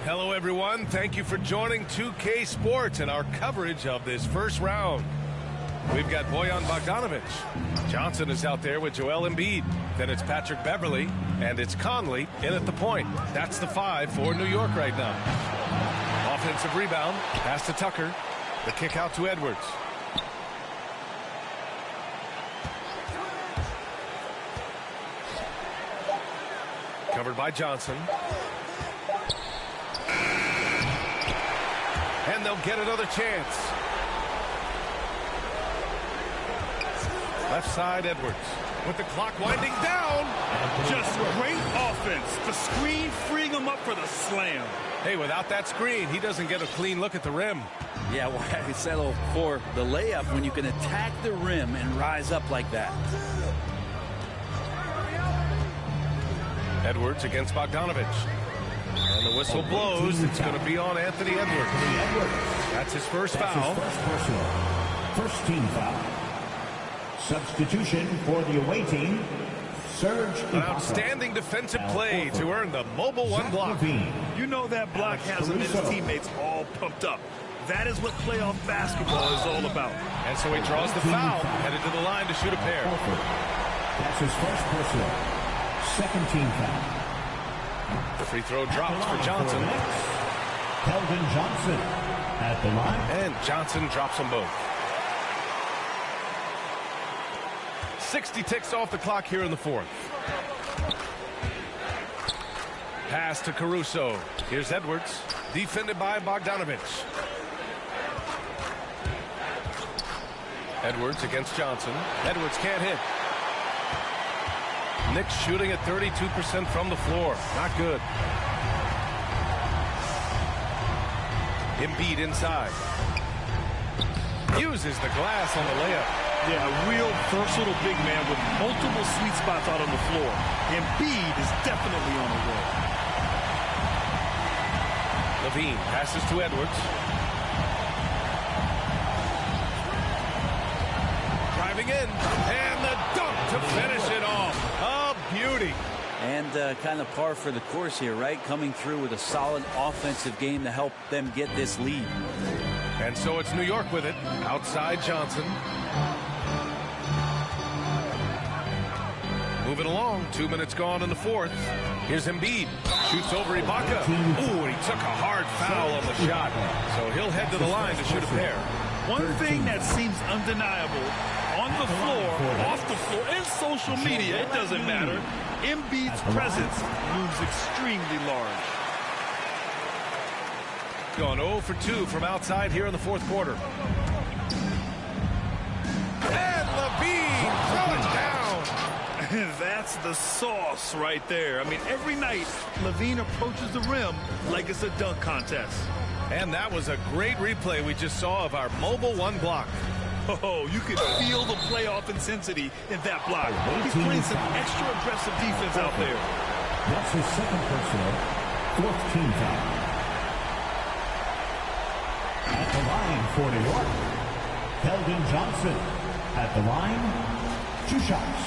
D: Hello, everyone. Thank you for joining 2K Sports and our coverage of this first round. We've got Bojan Bogdanovic. Johnson is out there with Joel Embiid. Then it's Patrick Beverly, and it's Conley in at the point. That's the 5 for New York right now. Offensive rebound, pass to Tucker. The kick out to Edwards. Covered by Johnson. And they'll get another chance. Left side, Edwards. With the clock winding down.
F: Just great offense. The screen freeing him up for the slam.
D: Hey, without that screen, he doesn't get a clean look at the rim.
P: Yeah, why settle for the layup when you can attack the rim and rise up like that?
D: Edwards against Bogdanovich. And the whistle blows. It's going to be on Anthony Edwards. That's his first foul.
E: First team foul. Substitution for the away team, Serge
D: An outstanding defensive play to earn the mobile one block.
F: You know that block has him and his teammates all pumped up. That is what playoff basketball is all about.
D: And so he draws the foul, headed to the line to shoot a pair.
E: That's his first personal. Second team foul.
D: The free throw drops for Johnson.
E: Keldon Johnson at the line.
D: And Johnson drops them both. 60 ticks off the clock here in the fourth. Pass to Caruso. Here's Edwards, defended by Bogdanovich. Edwards against Johnson. Edwards can't hit. Knicks shooting at 32% from the floor. Not good. Embiid inside. Uses the glass on the layup.
F: Yeah, a real versatile big man with multiple sweet spots out on the floor. Embiid is definitely on the roll.
D: Levine passes to Edwards. Driving in, and the dunk to finish it off. A beauty.
P: And kind of par for the course here, right? Coming through with a solid offensive game to help them get this lead.
D: And so it's New York with it. Outside Johnson. Moving along, 2 minutes gone in the fourth. Here's Embiid. Shoots over Ibaka. Ooh, and he took a hard foul on the shot. So he'll head to the line to shoot a pair.
F: One thing that seems undeniable, on the floor, off the floor, and social media, it doesn't matter. Embiid's presence looms extremely large.
D: Gone 0 for 2 from outside here in the fourth quarter. And Levine, throw it down.
F: That's the sauce right there. I mean, every night, Levine approaches the rim like it's a dunk contest.
D: And that was a great replay we just saw of our mobile one block.
F: Oh, you could feel the playoff intensity in that block. He's playing some extra aggressive defense out there.
E: That's his second personal, fourth team foul. At the line for New York, Keldon Johnson. At the line, 2 shots.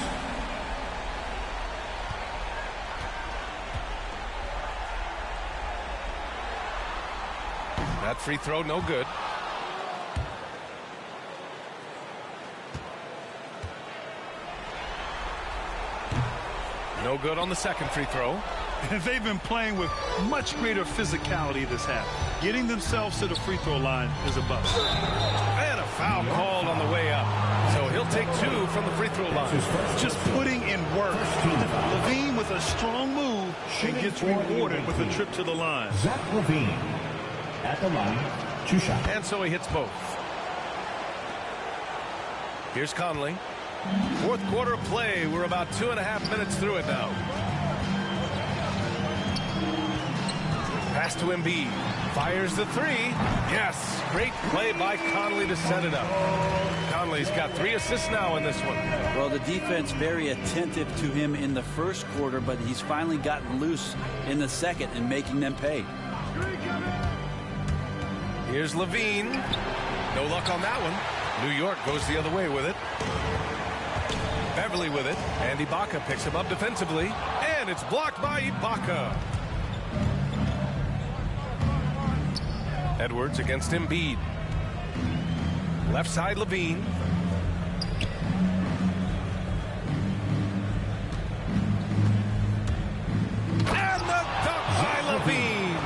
D: That free throw, no good. No good on the second free throw.
F: They've been playing with much greater physicality this half. Getting themselves to the free throw line is a bust.
D: And a foul called on the way up. So he'll take 2 from the free throw line.
F: Just putting in work. Levine with a strong move and gets rewarded with a trip to the line.
E: Zach Levine at the line, 2 shots.
D: And so he hits both. Here's Conley. Fourth quarter of play. We're about 2.5 minutes through it now. Pass to Embiid. Fires the 3. Yes. Great play by Conley to set it up. Conley's got 3 assists now in this one.
P: Well, the defense very attentive to him in the first quarter, but he's finally gotten loose in the second and making them pay.
D: Here's Levine. No luck on that one. New York goes the other way with it. Beverly with it. And Ibaka picks him up defensively. And it's blocked by Ibaka. Edwards against Embiid. Left side Levine. And the dunk by Levine.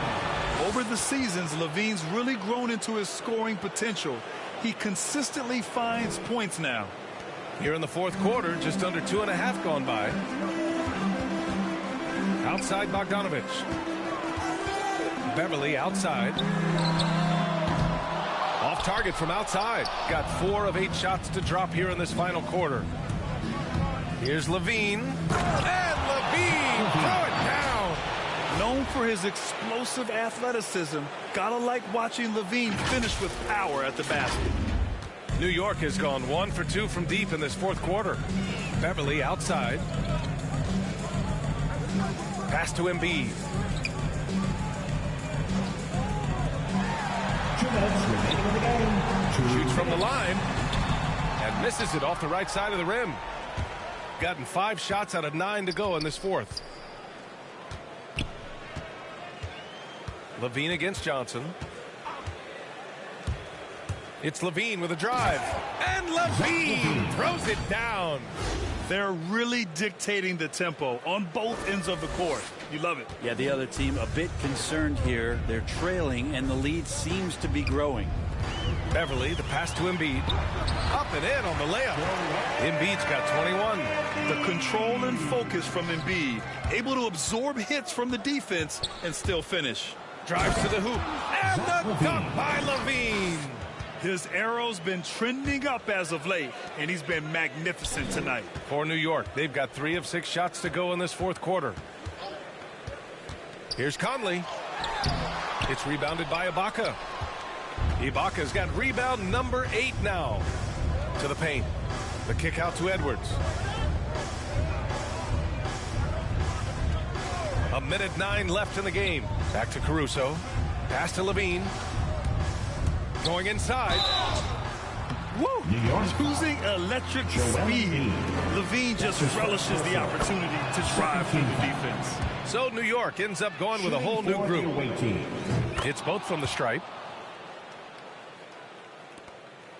F: Over the seasons, Levine's really grown into his scoring potential. He consistently finds points now.
D: Here in the fourth quarter, just under 2.5 gone by. Outside Bogdanovich. Beverly outside. Off target from outside. Got 4 of 8 shots to drop here in this final quarter. Here's Levine. And Levine, throw it down.
F: Known for his explosive athleticism, gotta like watching Levine finish with power at the basket.
D: New York has gone 1 for 2 from deep in this fourth quarter. Beverly outside. Pass to Embiid.
E: 2 minutes remaining in the game.
D: Shoots from the line and misses it off the right side of the rim. Gotten 5 shots out of 9 to go in this fourth. Levine against Johnson. It's Levine with a drive. And Levine throws it down.
F: They're really dictating the tempo on both ends of the court. You love it.
P: Yeah, the other team a bit concerned here. They're trailing, and the lead seems to be growing.
D: Beverly, the pass to Embiid. Up and in on the layup. Embiid's got 21.
F: The control and focus from Embiid. Able to absorb hits from the defense and still finish.
D: Drives to the hoop. And the dunk by Levine.
F: His arrow's been trending up as of late, and he's been magnificent tonight.
D: For New York, they've got 3 of 6 shots to go in this fourth quarter. Here's Conley. It's rebounded by Ibaka. Ibaka's got rebound number 8 now. To the paint. The kick out to Edwards. 1:09 left in the game. Back to Caruso. Pass to Levine. Going inside.
F: Woo! Using electric speed. Levine just relishes the opportunity to drive through the defense.
D: So New York ends up going with a whole new group. It's both from the stripe.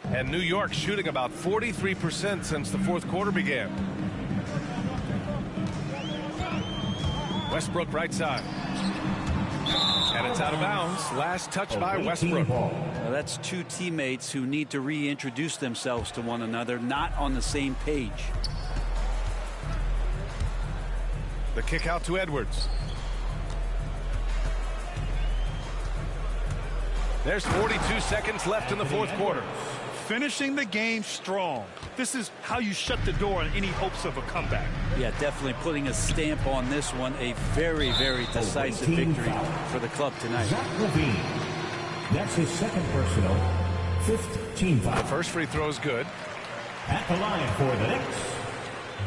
D: And New York shooting about 43% since the fourth quarter began. Westbrook right side. And it's out of bounds. Last touch by Westbrook.
P: Well, that's 2 teammates who need to reintroduce themselves to one another, not on the same page.
D: The kick out to Edwards. There's 42 seconds left in the fourth quarter.
F: Finishing the game strong. This is how you shut the door on any hopes of a comeback.
P: Yeah, definitely putting a stamp on this one. A very, very decisive victory for the club tonight.
E: Zach Levine. That's his second personal, 5th team foul.
D: The first free throw is good.
E: At the line for the Knicks,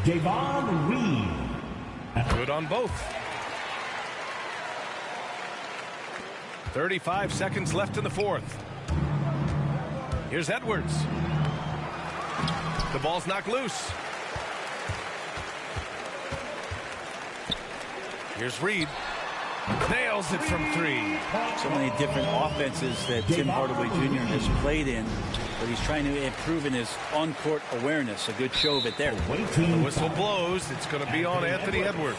E: Javon Reed.
D: Good on both. 35 seconds left in the fourth. Here's Edwards. The ball's knocked loose. Here's Reed. Nails it from 3.
P: So many different offenses that Tim Hardaway Jr. has played in, but he's trying to improve in his on-court awareness. A good show of it there.
D: The whistle blows. It's going to be on Anthony Edwards.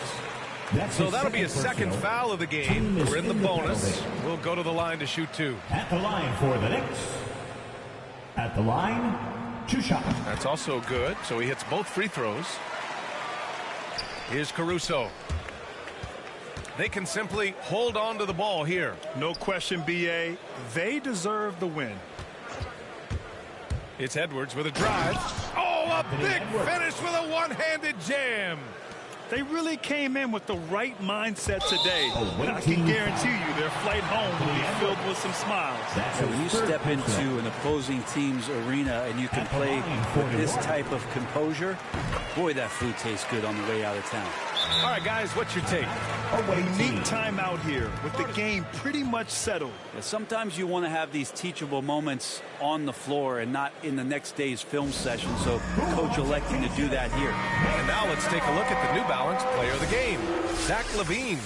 D: So that'll be a second foul of the game. We're in the bonus. We'll go to the line to shoot 2.
E: At the line for the Knicks. At the line, 2 shots.
D: That's also good. So he hits both free throws. Here's Caruso. They can simply hold on to the ball here.
F: No question, B.A. They deserve the win.
D: It's Edwards with a drive. Oh, a big finish with a one-handed jam.
F: They really came in with the right mindset today. And I can guarantee you their flight home will be filled with some smiles.
P: So when you step into an opposing team's arena and you can play with this type of composure, boy, that food tastes good on the way out of town.
D: All right, guys, what's your take?
F: A unique time out here with the game pretty much settled.
P: Yeah, sometimes you want to have these teachable moments on the floor and not in the next day's film session, so coach electing to do that here.
D: And now let's take a look at the New Balance player of the game, Zach Levine.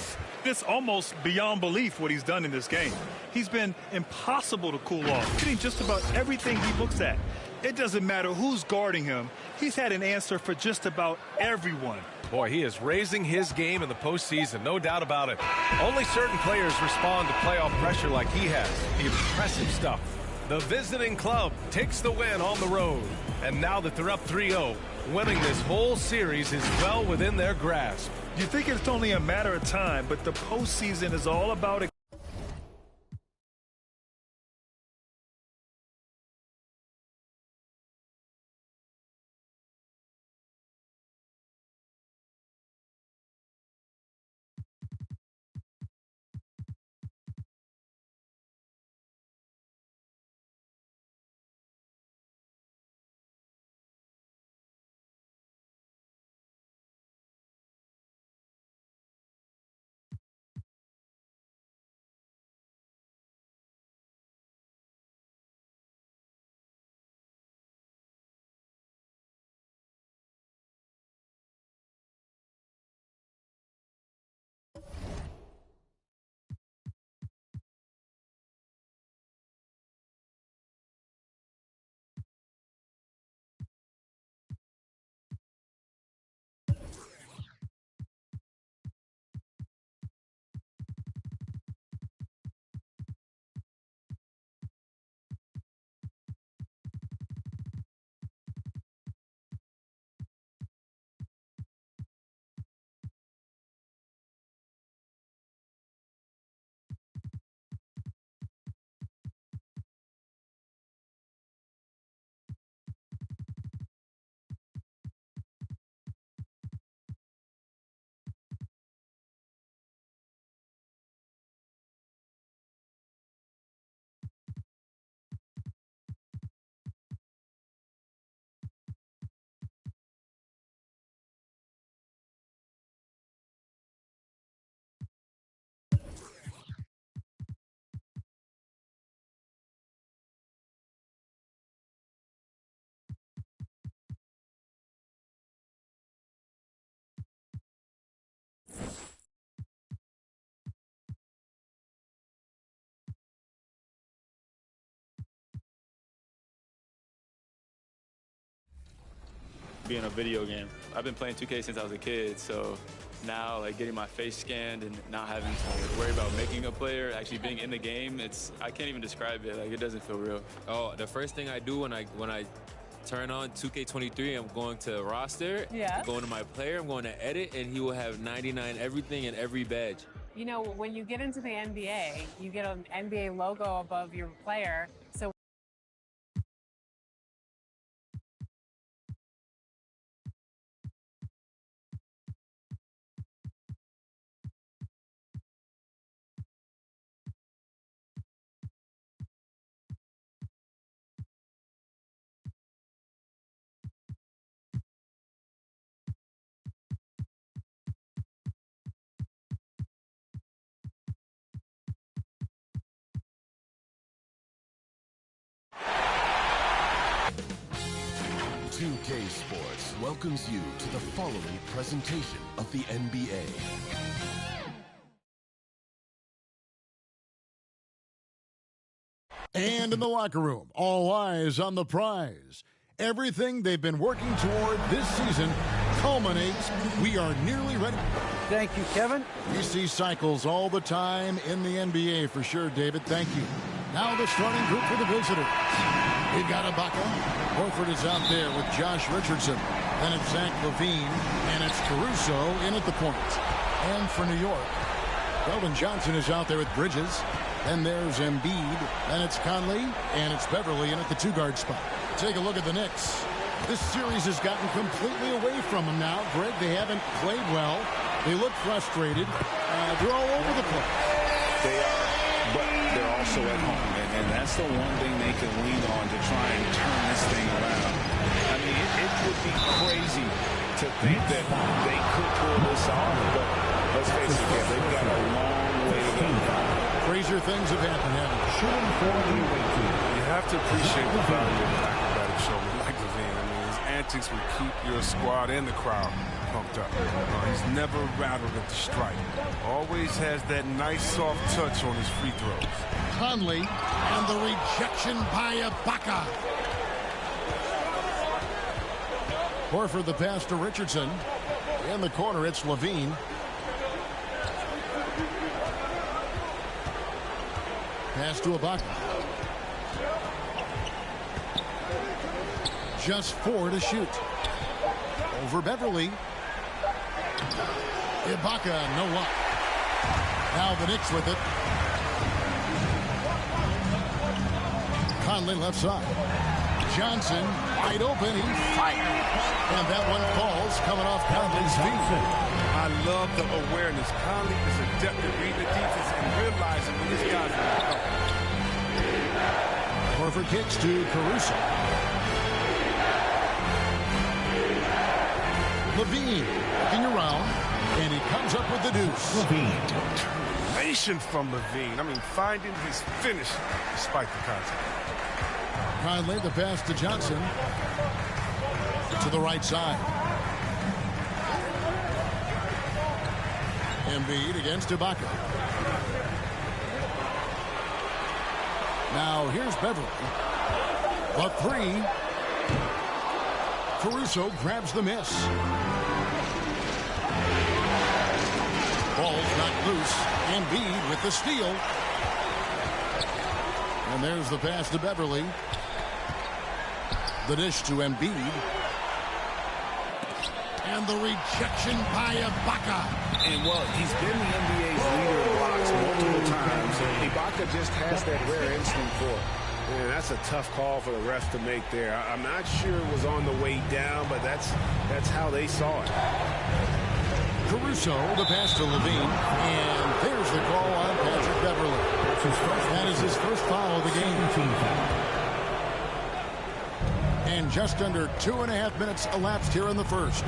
F: It's almost beyond belief what he's done in this game. He's been impossible to cool off, hitting just about everything he looks at. It doesn't matter who's guarding him. He's had an answer for just about everyone.
D: Boy, he is raising his game in the postseason, no doubt about it. Only certain players respond to playoff pressure like he has. Impressive stuff. The visiting club takes the win on the road. And now that they're up 3-0, winning this whole series is well within their grasp.
F: You think it's only a matter of time, but the postseason is all about
S: being a video game. I've been playing 2K since I was a kid, so now like getting my face scanned and not having to worry about making a player, actually being in the game, I can't even describe it. Like, it doesn't feel real.
T: Oh, the first thing I do when I turn on 2K23, I'm going to roster,
U: Yeah.
T: going to my player, I'm going to edit, and he will have 99 everything and every badge.
U: You know, when you get into the NBA, you get an NBA logo above your player. So
C: K Sports welcomes you to the following presentation of the NBA.
I: And in the locker room, all eyes on the prize. Everything they've been working toward this season culminates. We are nearly ready.
L: Thank you, Kevin.
I: We see cycles all the time in the NBA for sure, David. Thank you. Now the starting group for the visitors. We've got Ibaka. Horford is out there with Josh Richardson. Then it's Zach LaVine, and it's Caruso in at the point. And for New York, Keldon Johnson is out there with Bridges. Then there's Embiid. Then it's Conley, and it's Beverly in at the two-guard spot. Take a look at the Knicks. This series has gotten completely away from them now. Greg, they haven't played well. They look frustrated. They're all over the place.
M: They are, but they're also at home. And that's the one thing they can lean on to try and turn this thing around. I mean, it would be crazy to think that they could pull this off, but let's face it, they've got a long way to go.
I: Crazier things have happened, haven't they?
L: Shooting for the away team.
D: You have to appreciate the value of acrobatic showman like LaVine. I mean, his antics will keep your squad and the crowd pumped up. He's never rattled at the strike. Always has that nice soft touch on his free throws.
I: Conley and the rejection by Ibaka. Horford the pass to Richardson. In the corner, it's LaVine. Pass to Ibaka. Just 4 to shoot. Over Beverly. Ibaka, no luck. Now the Knicks with it. Conley left side. Johnson wide open. He fires. And that one falls coming off Conley's feet.
D: I love the awareness. Conley is adept at reading the defense and realizing when his guys are out.
I: Horford kicks to Caruso. LaVine looking around, and he comes up with the deuce.
D: LaVine. Determination from LaVine. I mean, finding his finish despite the contact.
I: Conley, the pass to Johnson. To the right side. Embiid against Ibaka. Now here's Beverly. The three. Caruso grabs the miss. Ball's knocked loose. Embiid with the steal. And there's the pass to Beverly. The dish to Embiid. And the rejection by Ibaka.
M: And, well, he's been the NBA's leader in blocks multiple times. And Ibaka just has that rare instinct for it.
V: Man, that's a tough call for the refs to make there. I'm not sure it was on the way down, but that's how they saw it.
I: Caruso, the pass to LaVine. And there's the call on Patrick Beverly. That is his first foul of the game. And just under 2.5 minutes elapsed here in the first.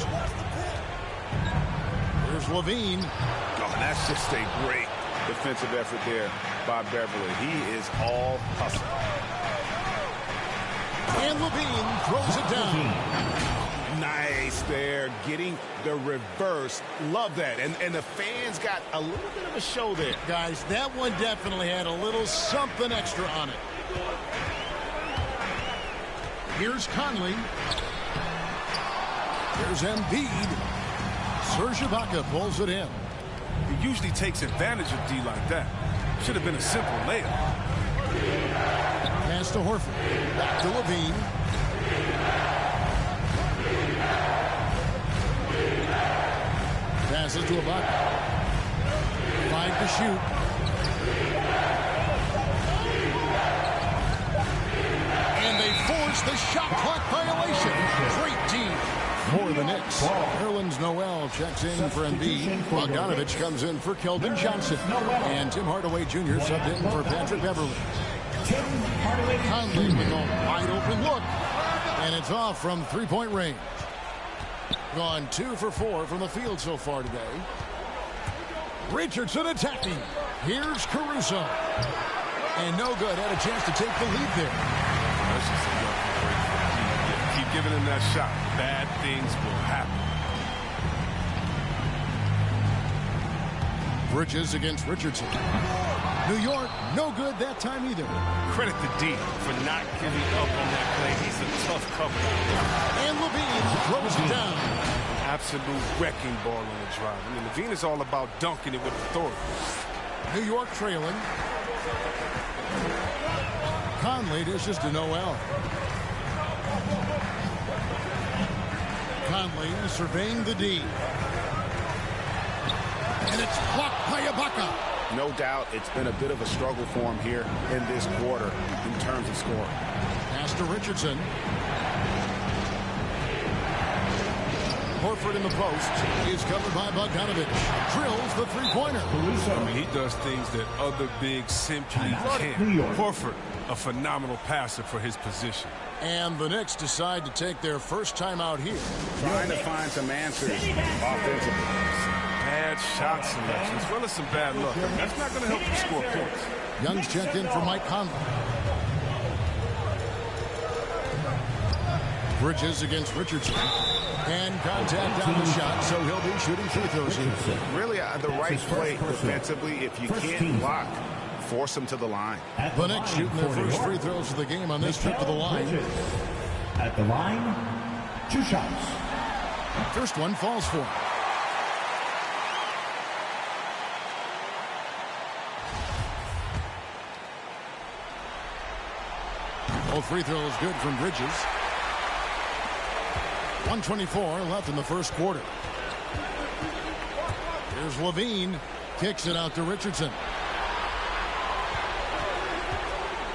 I: Here's LaVine.
V: Oh, that's just a great defensive effort there by Beverly. He is all hustle.
I: And LaVine throws it down.
V: Nice there, getting the reverse. Love that. And the fans got a little bit of a show there.
I: Guys, that one definitely had a little something extra on it. Here's Conley. Here's Embiid. Serge Ibaka pulls it in.
D: He usually takes advantage of D like that. Should have been a simple layup.
I: Pass to Horford. Back to Levine. Passes to Ibaka. 5 to shoot. And they force the shot clock violation. Great team. For the Knicks, Nerlens Noel checks in for Embiid. Bogdanovich comes in for Keldon Johnson. And Tim Hardaway Jr. subbed in for Patrick Beverly. Conley with a wide open look. And it's off from three-point range. Gone 2 for 4 from the field so far today. Richardson attacking. Here's Caruso. And no good. Had a chance to take the lead there.
D: That's just a lucky break for D. Keep giving him that shot. Bad things will happen.
I: Bridges against Richardson. New York, no good that time either.
D: Credit to D for not giving up on that play. He's a tough cover.
I: And Levine throws it down.
D: Absolute wrecking ball on the drive. I mean, Levine is all about dunking it with authority.
I: New York trailing. Conley dishes to Noel. Conley surveying the D. And it's blocked by Ibaka.
V: No doubt it's been a bit of a struggle for him here in this quarter in terms of scoring.
I: Pass to Richardson. Horford in the post is covered by Bogdanovich. Drills the three-pointer.
D: I mean, he does things that other bigs simply can't. Horford, a phenomenal passer for his position.
I: And the Knicks decide to take their first time out here.
V: Trying to find some answers offensively.
D: Bad shot selection as well as some bad luck. I mean, that's not going to help you score points.
I: Young's checked in for Mike Conley. Bridges against Richardson. And contact on the shot, so he'll be shooting free throws here.
V: Really the right play defensively. If you can't block, force them to the line.
I: The Knicks shooting their first free throws of the game on this trip to the line.
E: At the line, 2 shots.
I: First one falls for him. Both free throws good from Bridges. 1:24 left in the first quarter. Here's Levine. Kicks it out to Richardson.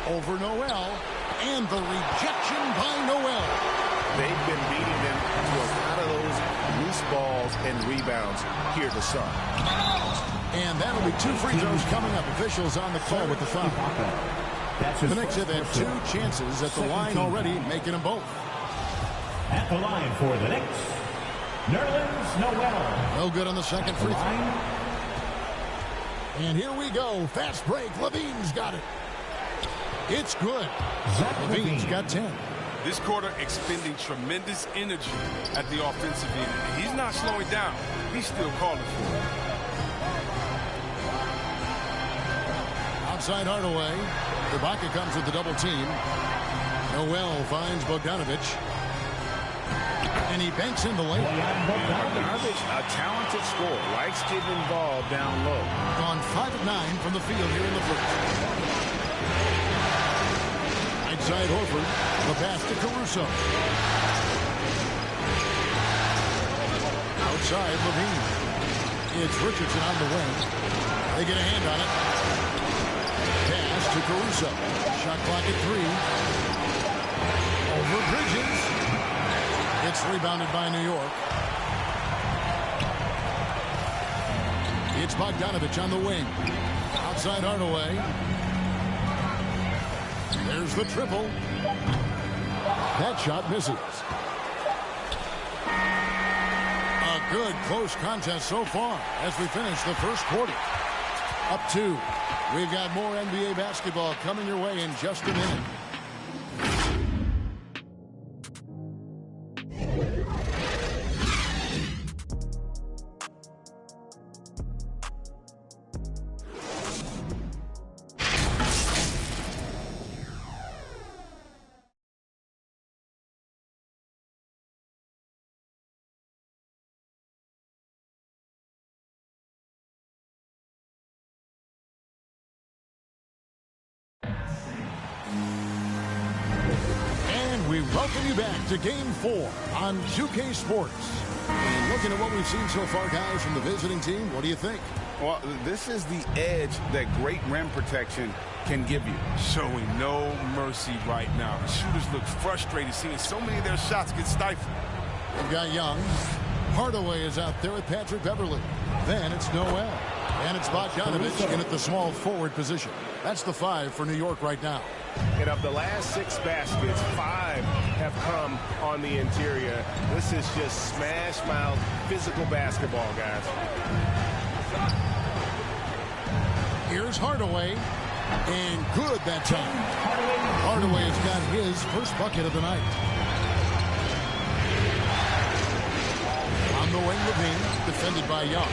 I: Over Noel. And the rejection by Noel.
V: They've been beating them to a lot of those loose balls and rebounds here to start.
I: And that'll be 2 free throws coming up. Officials on the call with the foul. The Knicks have had 2 chances at the line already, making them both.
E: At the line for the Knicks, Nerlens Noel.
I: No good on the second free throw. And here we go. Fast break. Levine's got it. It's good. Levine's got 10.
D: This quarter expending tremendous energy at the offensive end. He's not slowing down. He's still calling for it.
I: Outside Hardaway. Ibaka comes with the double team. Noel finds Bogdanovich. And he banks in the lane.
V: Bogdanovich, a talented scorer, likes getting involved down low.
I: Gone 5 of 9 from the field here in the first. Right side Horford. The pass to Caruso. Outside Levine. It's Richardson on the wing. They get a hand on it. Pass to Caruso. Shot clock at 3. Over Bridges. It's rebounded by New York. It's Bogdanovich on the wing. Outside Hardaway. There's the triple. That shot misses. A good close contest so far as we finish the first quarter. Up 2. We've got more NBA basketball coming your way in just a minute. welcome you back to Game 4 on 2K Sports. And looking at what we've seen so far, guys, from the visiting team, what do you think?
V: Well, this is the edge that great rim protection can give you.
A: Showing no mercy right now. The shooters look frustrated seeing so many of their shots get stifled.
I: We've got Young. Hardaway is out there with Patrick Beverly. Then it's Noel. And it's Bogdanovich in at the small forward position. That's the 5 for New York right now.
V: And of the last 6 baskets, 5 have come on the interior. This is just smash mouth physical basketball, guys.
I: Here's Hardaway. And good that time. Hardaway has got his first bucket of the night. On the wing, Levine, defended by Young.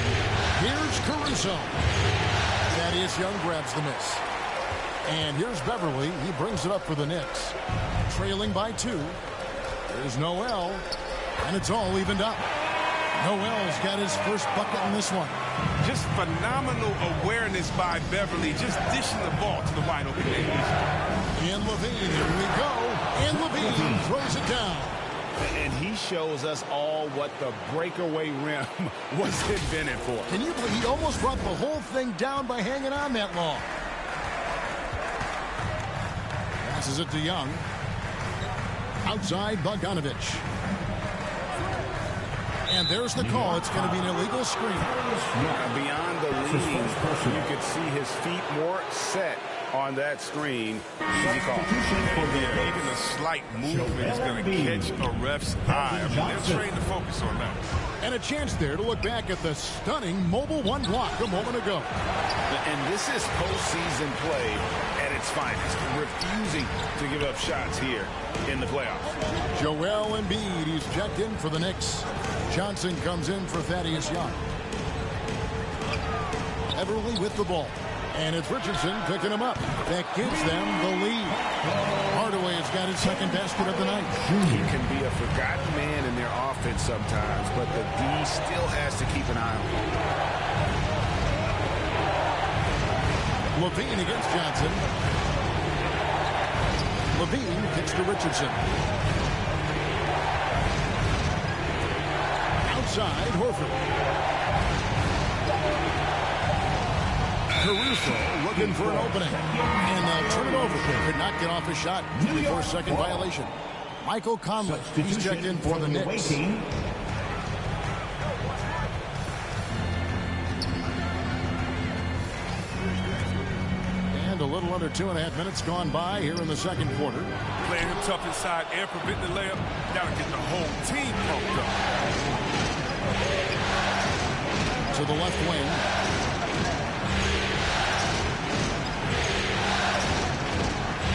I: Here's Caruso. Thaddeus Young grabs the miss. And here's Beverly. He brings it up for the Knicks. Trailing by 2. There's Noel. And it's all evened up. Noel's got his first bucket in this one.
A: Just phenomenal awareness by Beverly, just dishing the ball to the wide open man.
I: And Levine, here we go. And Levine throws it down.
V: And he shows us all what the breakaway rim was invented for.
I: Can you believe he almost brought the whole thing down by hanging on that long? Passes it to Young. Outside, Bogdanovich. And there's the call. It's going to be an illegal screen.
V: Beyond the leading, you could see his feet more set on that screen. Easy call.
A: Even a slight movement is going to catch a ref's eye. I mean, they're trained to focus on that.
I: And a chance there to look back at the stunning mobile 1 block a moment ago.
V: And this is postseason play at its finest. Refusing to give up shots here in the playoffs.
I: Joel Embiid, he's checked in for the Knicks. Johnson comes in for Thaddeus Young. Beverly with the ball. And it's Richardson picking him up. That gives them the lead. Hardaway has got his second basket of the night.
V: He can be a forgotten man in their offense sometimes, but the D still has to keep an eye on him.
I: Levine against Johnson. Levine kicks to Richardson. Outside, Horford. Caruso looking for an opening. And they'll turn it over. Could not get off his shot. 24-second violation. Michael Conley, he's checked in for the Knicks. And a little under 2.5 minutes gone by here in the second quarter.
A: Playing him tough inside and preventing the layup. Now to get the whole team pumped up.
I: To the left wing.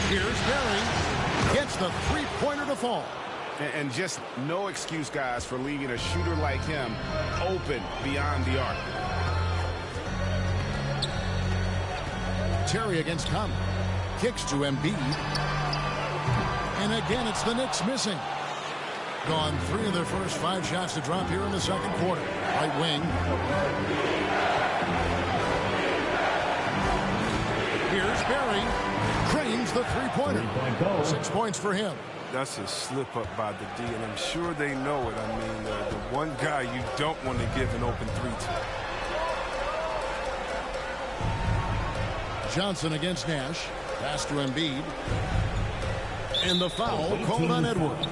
I: Here's Barry. Gets the three-pointer to fall.
V: And just no excuse, guys, for leaving a shooter like him open beyond the arc.
I: Terry against Conley. Kicks to Embiid. And again, it's the Knicks missing. Gone 3 of their first 5 shots to drop here in the second quarter. Right wing. Here's Barry. Cranes the three-pointer. 6 points for him.
A: That's a slip up by the D, and I'm sure they know it. I mean, the one guy you don't want to give an open 3 to.
I: Johnson against Nash. Pass to Embiid. And the foul called on Edwards.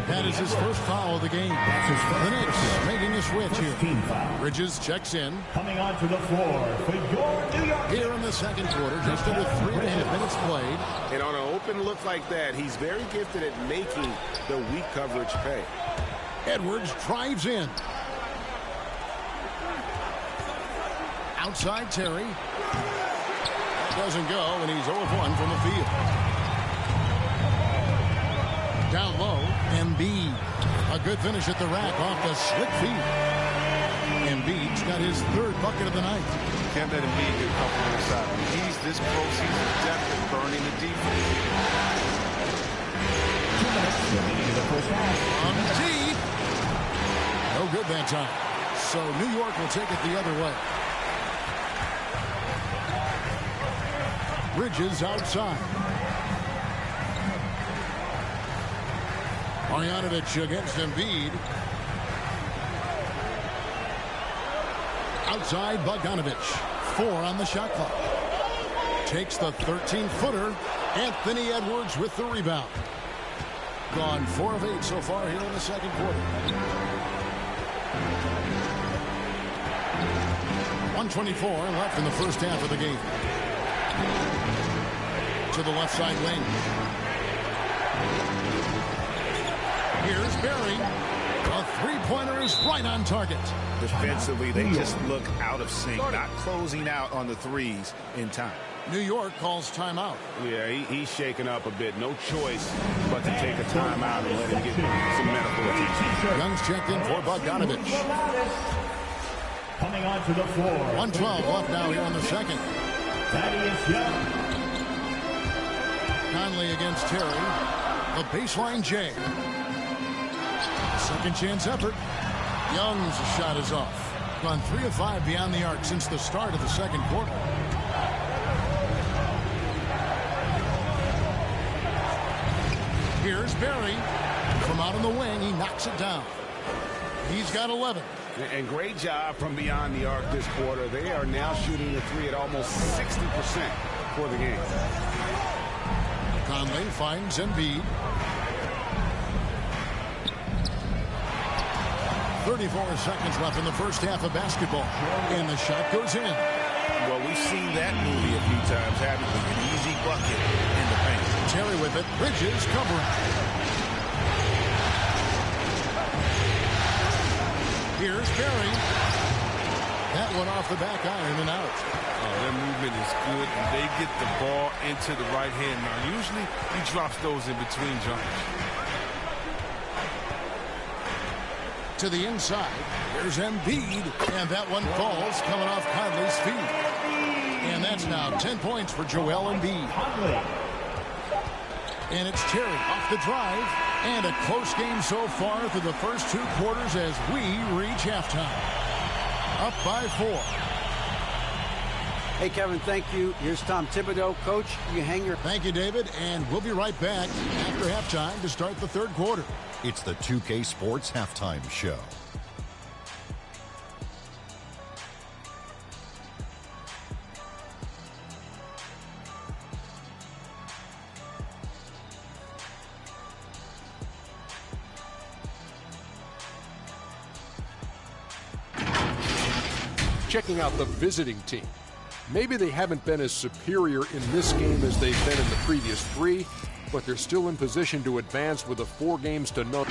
I: That is his first foul of the game. The Knicks making a switch here. Bridges checks in.
E: Coming onto the floor for your New York.
I: Here in the second quarter, just under 3.5 minutes played.
V: And on an open look like that, he's very gifted at making the weak coverage pay.
I: Edwards drives in. Outside Terry. That doesn't go, and he's 0 of 1 from the field. Down low, Embiid. A good finish at the rack off the slick feet. Embiid's got his 3rd bucket of the night.
A: Can't let Embiid get comfortable inside. He's this postseason depth at burning the defense.
E: 2 minutes remaining in the first half.
I: On deep. No good that time. So New York will take it the other way. Bridges outside. Marjanovic against Embiid. Outside Bogdanovic. 4 on the shot clock. Takes the 13-footer. Anthony Edwards with the rebound. Gone 4 of 8 so far here in the second quarter. 1:24 left in the first half of the game. To the left side wing. Here's Barry. A three-pointer is right on target.
M: Defensively, they just look out of sync, not closing out on the threes in time.
I: New York calls timeout.
V: Yeah, he's shaking up a bit. No choice but to take a timeout and let him get some medical attention.
I: Young's checked in for Bogdanovic.
E: Coming onto the floor.
I: 1:12 left now here in the second.
E: Thaddeus Young.
I: Conley against Terry. The baseline J. Second chance effort. Young's shot is off. Gone 3 of 5 beyond the arc since the start of the second quarter. Here's Barry. From out on the wing, he knocks it down. He's got 11.
V: And great job from beyond the arc this quarter. They are now shooting the three at almost 60% for the game.
I: Conley finds Embiid. 34 seconds left in the first half of basketball. And the shot goes in.
M: Well, we've seen that movie a few times, haven't we? An easy bucket in the paint.
I: Terry with it. Bridges covering. Here's Barry. That one off the back iron and out.
A: Their movement is good, and they get the ball into the right hand. Now, usually he drops those in between jumpers.
I: To the inside. There's Embiid. And that one falls coming off Conley's feet. And that's now 10 points for Joel Embiid. And it's Terry off the drive. And a close game so far through the first 2 quarters as we reach halftime. Up by 4.
L: Hey, Kevin, thank you. Here's Tom Thibodeau. Coach, you hang your...
I: Thank you, David. And we'll be right back after halftime to start the third quarter.
R: It's the 2K Sports Halftime Show.
J: Checking out the visiting team. Maybe they haven't been as superior in this game as they've been in the previous 3, but they're still in position to advance with a 4 games to none.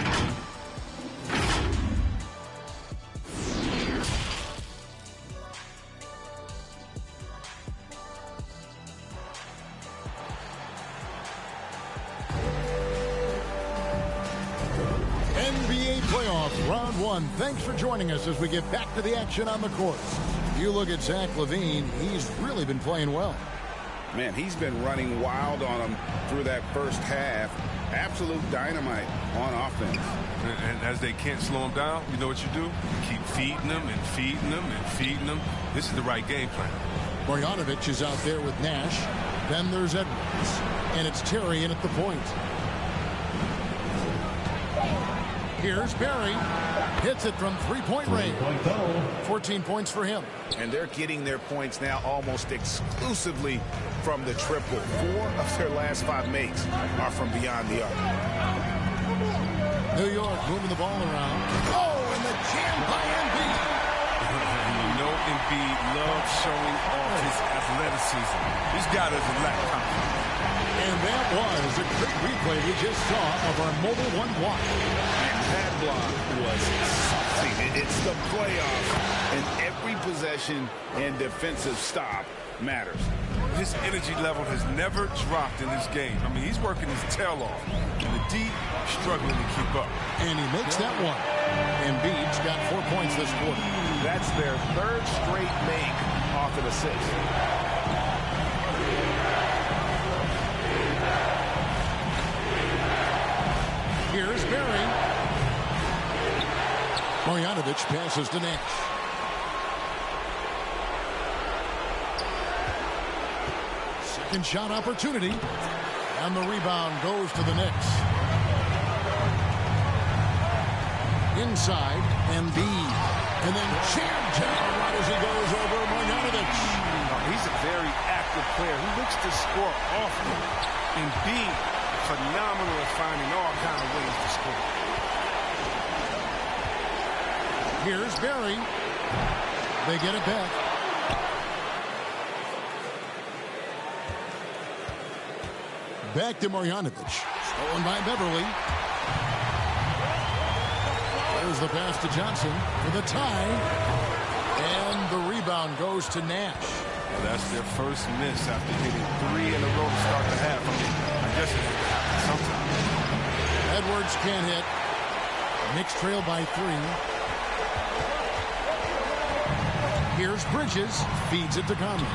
I: NBA playoff round 1. Thanks for joining us as we get back to the action on the courts. You look at Zach LaVine, he's really been playing well.
M: Man, he's been running wild on them through that first half. Absolute dynamite on offense.
A: And as they can't slow him down, you know what you do? Keep feeding them and feeding them and feeding them. This is the right game plan.
I: Marjanovic is out there with Nash. Then there's Edwards. And it's Terry in at the point. Here's Barry. Hits it from three-point range. 14 points for him.
M: And they're getting their points now almost exclusively from the triple. 4 of their last 5 makes are from beyond the arc.
I: New York moving the ball around. Oh, and the jam by Embiid.
A: You know Embiid loves showing off his athleticism. This guy doesn't lack confidence.
I: And that was a great replay we just saw of our Mobile One block.
M: And that block was something. It's the playoffs, and every possession and defensive stop matters.
A: His energy level has never dropped in this game. I mean, he's working his tail off. And the D struggling to keep up.
I: And he makes that one. Embiid's got 4 points this quarter.
V: That's their 3rd straight make off an assist.
I: Here's Barry. Marjanovic passes to Nash. Second shot opportunity. And the rebound goes to the Knicks. Inside, Embiid. And then jammed down right as he goes over Marjanovic.
V: He's a very active player. He looks to score often. Embiid, phenomenal at finding all kinds of ways to score.
I: Here's Barry. They get it back. Back to Marjanovic. Stolen by Beverly. There's the pass to Johnson for the tie. And the rebound goes to Nash.
A: Well, that's their first miss after hitting 3 in a row to start the half. I mean, I guess it happens sometimes.
I: Edwards can't hit. Knicks trail by 3. Here's Bridges. Feeds it to Conley.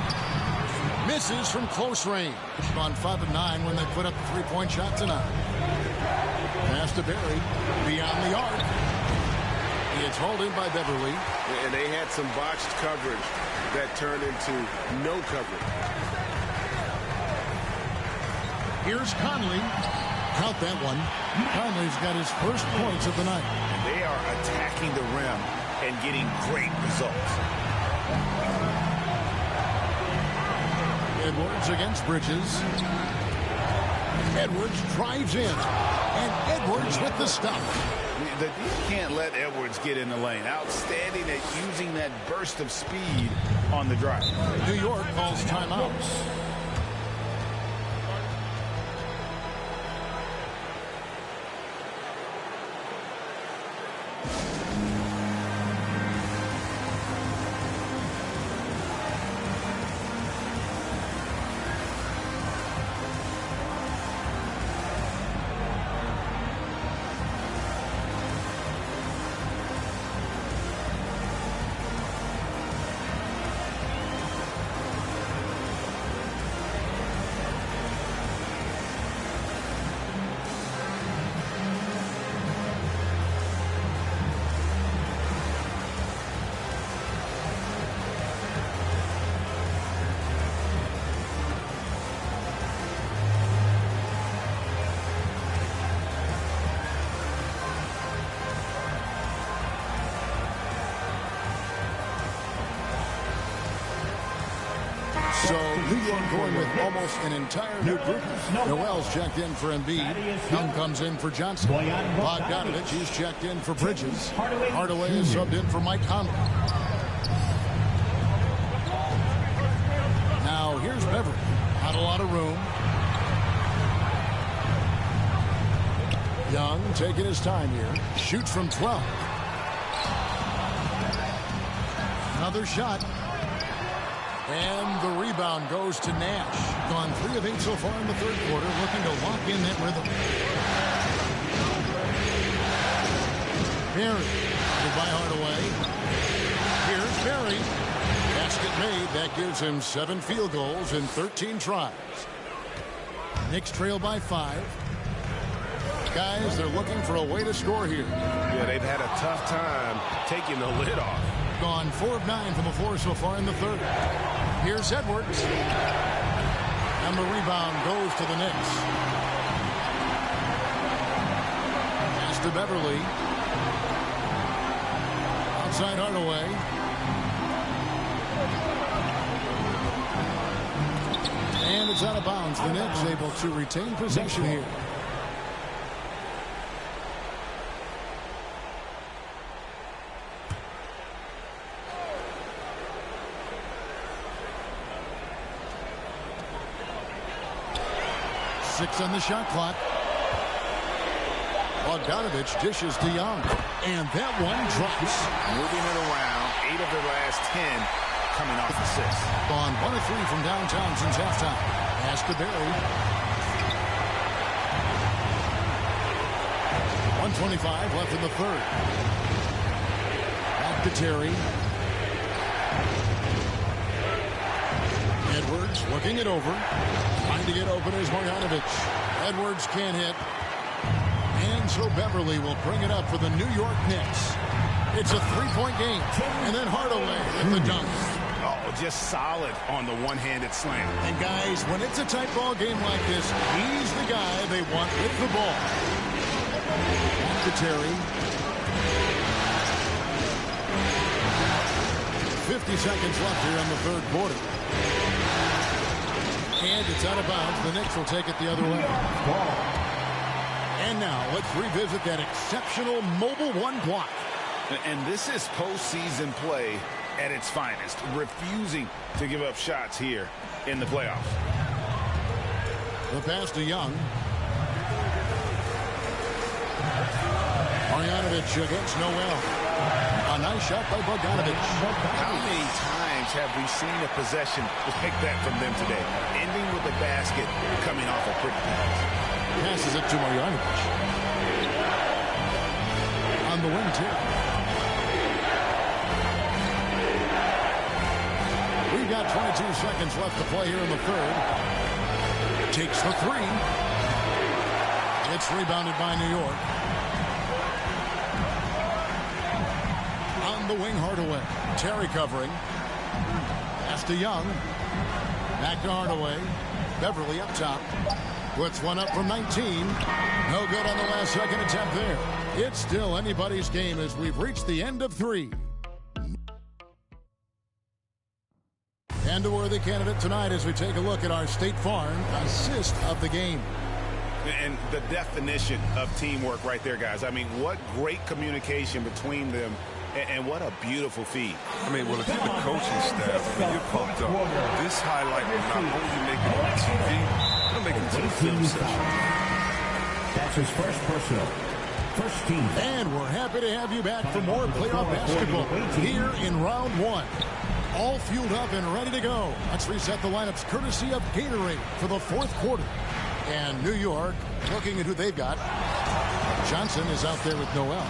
I: Misses from close range. On 5 of 9 when they put up the three-point shot tonight. Pass to Barry. Beyond the arc. It's hauled in by Beverly.
V: And they had some botched coverage that turned into no coverage.
I: Here's Conley. Count that one. Conley's got his first points of the night.
M: They are attacking the rim and getting great results.
I: Edwards against Bridges. Edwards drives in. And Edwards with the stop.
M: You can't let Edwards get in the lane. Outstanding at using that burst of speed on the drive.
I: New York calls timeouts. So New York going with almost an entire new group. Noel's checked in for Embiid. Young comes in for Johnson. Bogdanovich, he's checked in for Bridges. Hardaway is subbed in for Mike Conley. Now here's Beverly. Not a lot of room. Young taking his time here. Shoots from 12. Another shot. And the rebound goes to Nash. Gone 3 of 8 so far in the third quarter, looking to lock in that rhythm. Barry, by Hardaway. Here's Barry. Basket made. That gives him 7 field goals in 13 tries. Knicks trail by 5. Guys, they're looking for a way to score here.
V: Yeah, they've had a tough time taking the lid off.
I: Gone 4 of 9 from the floor so far in the third. Here's Edwards. And the rebound goes to the Knicks. Pass to Beverly. Outside Hardaway. And it's out of bounds. The Knicks able to retain possession here. On the shot clock. Bogdanovich dishes to Young. And that one drops.
M: Moving it around. 8 of their last 10 coming off assists.
I: Gone 1 of 3 from downtown since halftime. Pass to Barry. 1:25 left in the third. Back to Terry. Edwards working it over. Trying to get open is Marjanovic. Edwards can't hit. And so Beverly will bring it up for the New York Knicks. It's a 3-point game. And then Hardaway with the dunk.
M: Oh, just solid on the one-handed slam.
I: And guys, when it's a tight ball game like this, he's the guy they want with the ball. Back to Terry. 50 seconds left here in the third quarter. And it's out of bounds. The Knicks will take it the other way. And now let's revisit that exceptional mobile one block.
M: And this is postseason play at its finest, refusing to give up shots here in the playoffs.
I: The pass to Young. Marjanovic against Noel. A nice shot by Bogdanovic.
M: How many times have we seen a possession like that from them today? Ending with a basket coming off a quick pass.
I: Passes it to Marjanovic. On the wing, too. We've got 22 seconds left to play here in the third. Takes the three. It's rebounded by New York. On the wing, Hardaway. Terry covering. Pass to Young. Back to Hardaway. Beverly up top. Puts one up from 19. No good on the last second attempt there. It's still anybody's game as we've reached the end of three. And a worthy candidate tonight as we take a look at our State Farm assist of the game.
M: And the definition of teamwork right there, guys. I mean, what great communication between them, and what a beautiful feed.
A: I mean, well, if you're the coaching staff, I mean, you're pumped up. This highlight will not only make it on TV, it'll make it to the film session.
E: That's his first personal. First team.
I: And we're happy to have you back for more playoff basketball here in round one. All fueled up and ready to go. Let's reset the lineups courtesy of Gatorade for the fourth quarter. And New York looking at who they've got. Johnson is out there with Noel.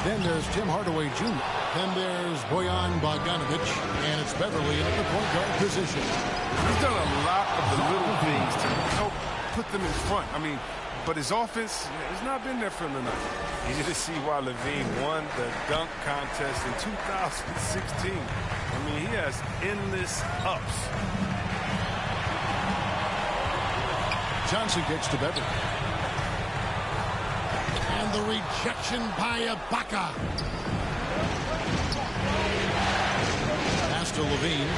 I: Then there's Tim Hardaway Jr. Then there's Bojan Bogdanovic. And it's Beverly in the point guard position.
A: He's done a lot of the little things to help put them in front. I mean, but his offense has not been there for him tonight. Easy to see why Levine won the dunk contest in 2016. I mean, he has endless ups.
I: Johnson gets to Beverly. And the rejection by Ibaka. Pass to Levine.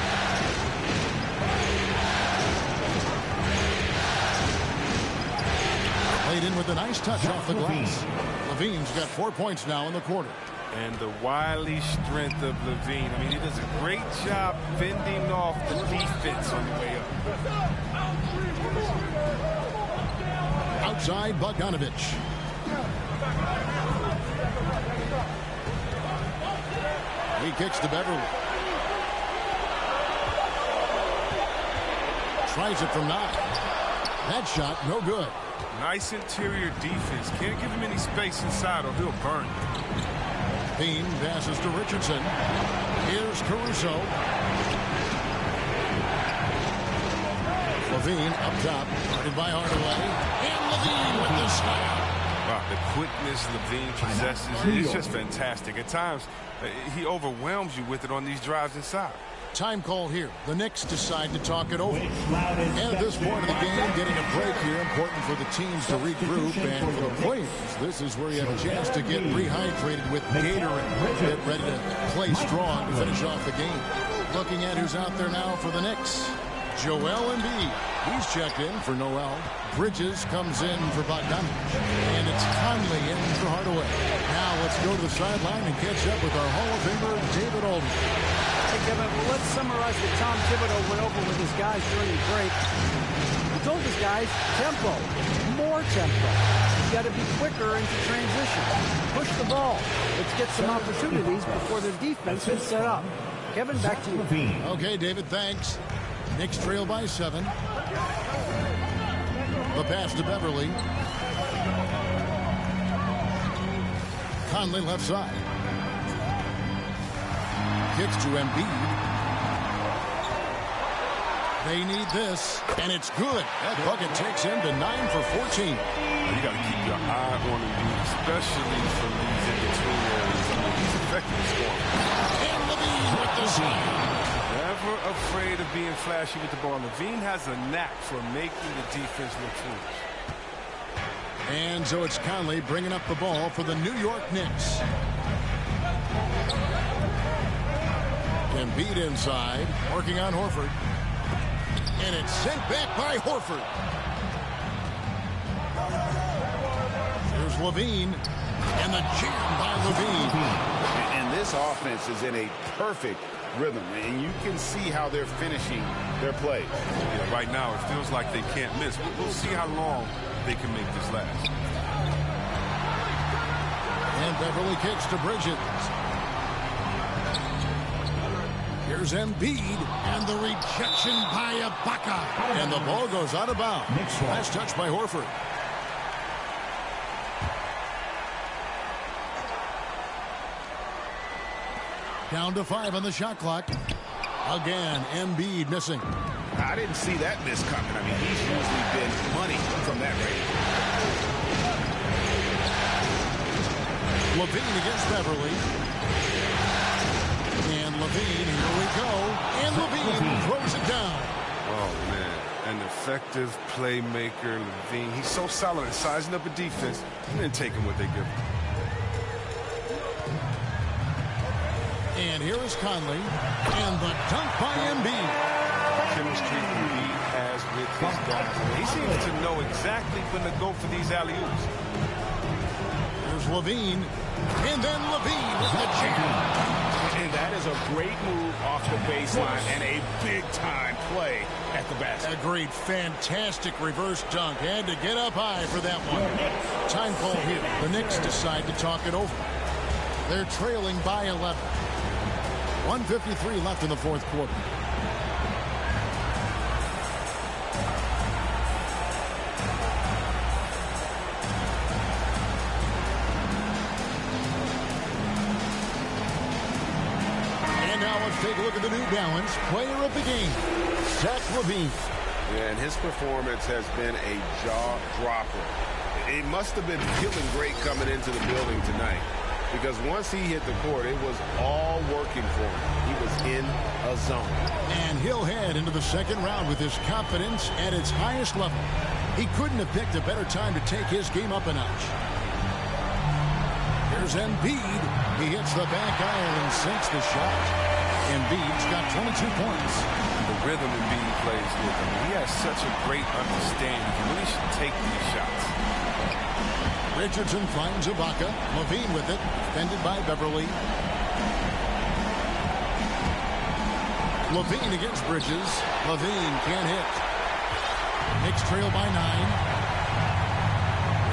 I: Played in with a nice touch off the glass. Levine's got 4 points now in the quarter.
A: And the wily strength of Levine. I mean, he does a great job fending off the defense on the way up.
I: Outside, Bogdanovic. He kicks to Beverly. Tries it from 9. That shot, no good.
A: Nice interior defense. Can't give him any space inside or he'll burn.
I: Bean passes to Richardson. Here's Caruso. Levine up top. Guarded by Hardaway. And Levine with the slam.
A: Wow, the quickness Levine possesses is just fantastic. At times, he overwhelms you with it on these drives inside.
I: Time call here. The Knicks decide to talk it over. And at this point of the game, getting a break here, important for the teams to regroup. And for the players, this is where you have a chance to get rehydrated with Gatorade. Get ready to play strong to finish off the game. Looking at who's out there now for the Knicks. Joel Embiid. He's checked in for Noel. Bridges comes in for Bogdanovic. And it's Conley in for Hardaway. Now let's go to the sideline and catch up with our Hall of Famer, David Aldridge.
L: Hey, Kevin, well, let's summarize what Tom Thibodeau went over with his guys during the break. He told his guys, tempo, more tempo. You've got to be quicker into transition. Push the ball. Let's get some opportunities before the defense is set up. Kevin, back to you.
I: Okay, David, thanks. Knicks trail by 7. The pass to Beverly. Conley left side. Kicks to Embiid. They need this, and it's good. That bucket takes him to 9 for 14.
A: You got to keep your eye on Embiid, especially from these in-between areas. I mean, he's effective at scoring.
I: And Levine with the slam.
A: Never afraid of being flashy with the ball. Levine has a knack for making the defense look foolish.
I: And so it's Conley bringing up the ball for the New York Knicks. Embiid inside, working on Horford. And it's sent back by Horford. Here's Levine. And the jam by Levine.
M: And this offense is in a perfect rhythm, and you can see how they're finishing their plays.
A: Yeah, right now, it feels like they can't miss. We'll see how long they can make this last.
I: And Beverly kicks to Bridges. Here's Embiid, and the rejection by Ibaka. And the ball goes out of bounds. Last touch by Horford. Down to 5 on the shot clock. Again, Embiid missing.
M: I didn't see that miss coming. I mean, he's usually been money from that range.
I: Levine against Beverly. And Levine, here we go. And Levine throws it down.
A: Oh, man. An effective playmaker, Levine. He's so solid at sizing up a defense and then taking what they give him.
I: And here is Conley. And the dunk by Embiid.
A: Chemistry Embiid has with his guys. He seems to know exactly when to go for these alley-oops.
I: Here's Levine. And then Levine with the jam.
M: And that is a great move off the baseline and a big-time play at the basket.
I: Agreed. Fantastic reverse dunk. Had to get up high for that one. Time call here. The Knicks decide to talk it over. They're trailing by 11. 1:53 left in the fourth quarter. And now let's take a look at the New Balance player of the game, Zach LaVine.
V: Yeah, and his performance has been a jaw-dropper. It must have been feeling great coming into the building tonight, because once he hit the court, it was all working for him. He was in a zone.
I: And he'll head into the second round with his confidence at its highest level. He couldn't have picked a better time to take his game up a notch. Here's Embiid. He hits the back iron and sinks the shot. Embiid's got 22 points.
A: The rhythm Embiid plays with him. He has such a great understanding. He really should take these shots.
I: Richardson finds Ibaka. Levine with it. Defended by Beverly. Levine against Bridges. Levine can't hit. Knicks trail by 9.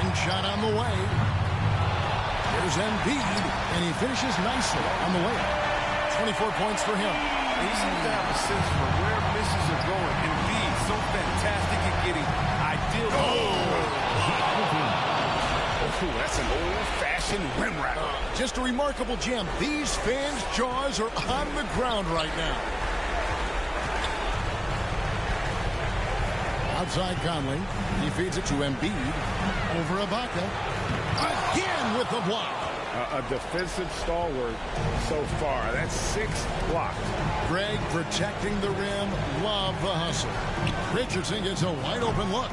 I: Ring shot on the way. There's Embiid, and he finishes nicely on the way. 24 points for him.
A: He seems to have a sense for where misses are going. Embiid, so fantastic at getting ideal.
M: That's an old-fashioned rim wrap.
I: Just a remarkable jam. These fans' jaws are on the ground right now. Outside Conley. He feeds it to Embiid. Over Ibaka. Again with the block.
M: A defensive stalwart so far. That's 6 blocked.
I: Greg protecting the rim. Love the hustle. Richardson gets a wide open look.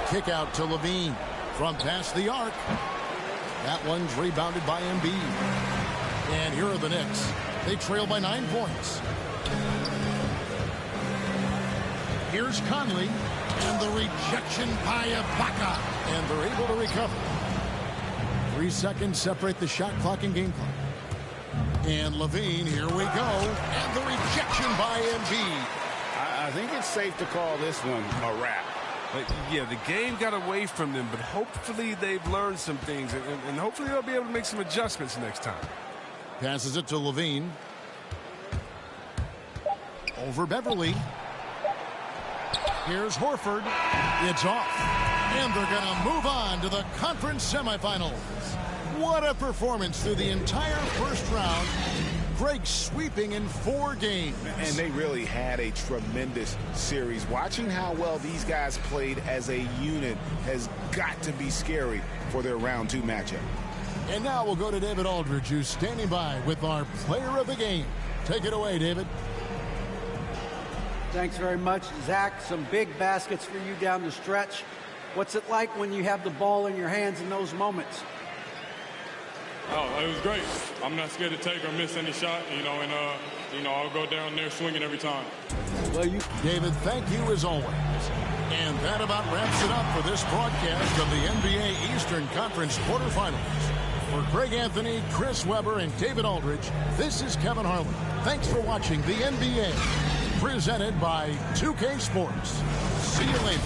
I: Kick out to Levine. From past the arc. That one's rebounded by Embiid. And here are the Knicks. They trail by 9 points. Here's Conley. And the rejection by Ibaka. And they're able to recover. 3 seconds separate the shot clock and game clock. And Levine, here we go. And the rejection by Embiid.
M: I think it's safe to call this one a wrap.
A: Yeah, the game got away from them, but hopefully they've learned some things, and hopefully they'll be able to make some adjustments next time.
I: Passes it to Levine. Over Beverly. Here's Horford. It's off. And they're going to move on to the conference semifinals. What a performance through the entire first round. Greg sweeping in 4 games.
M: And they really had a tremendous series. Watching how well these guys played as a unit has got to be scary for their round 2 matchup.
I: And now we'll go to David Aldridge, who's standing by with our player of the game. Take it away, David.
L: Thanks very much, Zach. Some big baskets for you down the stretch. What's it like when you have the ball in your hands in those moments?
B: Oh, it was great. I'm not scared to take or miss any shot, and I'll go down there swinging every time.
I: Well, David, thank you as always. And that about wraps it up for this broadcast of the NBA Eastern Conference quarterfinals. For Greg Anthony, Chris Webber, and David Aldridge, this is Kevin Harlan. Thanks for watching the NBA, presented by 2K Sports. See you later.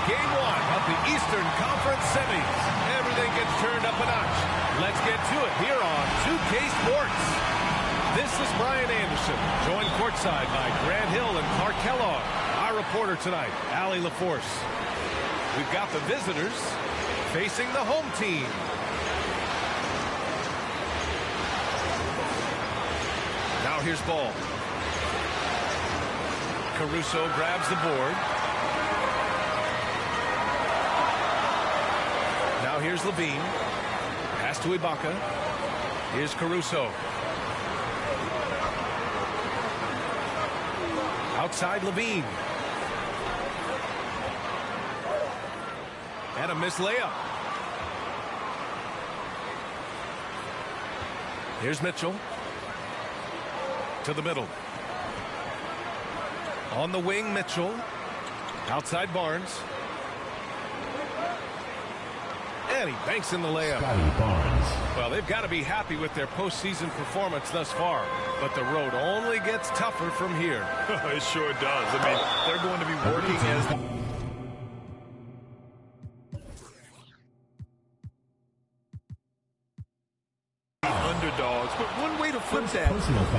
D: game one of the Eastern Conference Semis. Everything gets turned up a notch. Let's get to it here on 2K Sports. This is Brian Anderson, joined courtside by Grant Hill and Clark Kellogg. Our reporter tonight, Allie LaForce. We've got the visitors facing the home team. Now here's ball. Caruso grabs the board. Now here's Levine. Pass to Ibaka. Here's Caruso. Outside Levine. And a missed layup. Here's Mitchell. To the middle. On the wing, Mitchell. Outside Barnes. And he banks in the layup. Well, they've got to be happy with their postseason performance thus far. But the road only gets tougher from here.
F: It sure does. I mean, they're going to be working as underdogs. But one way to flip that,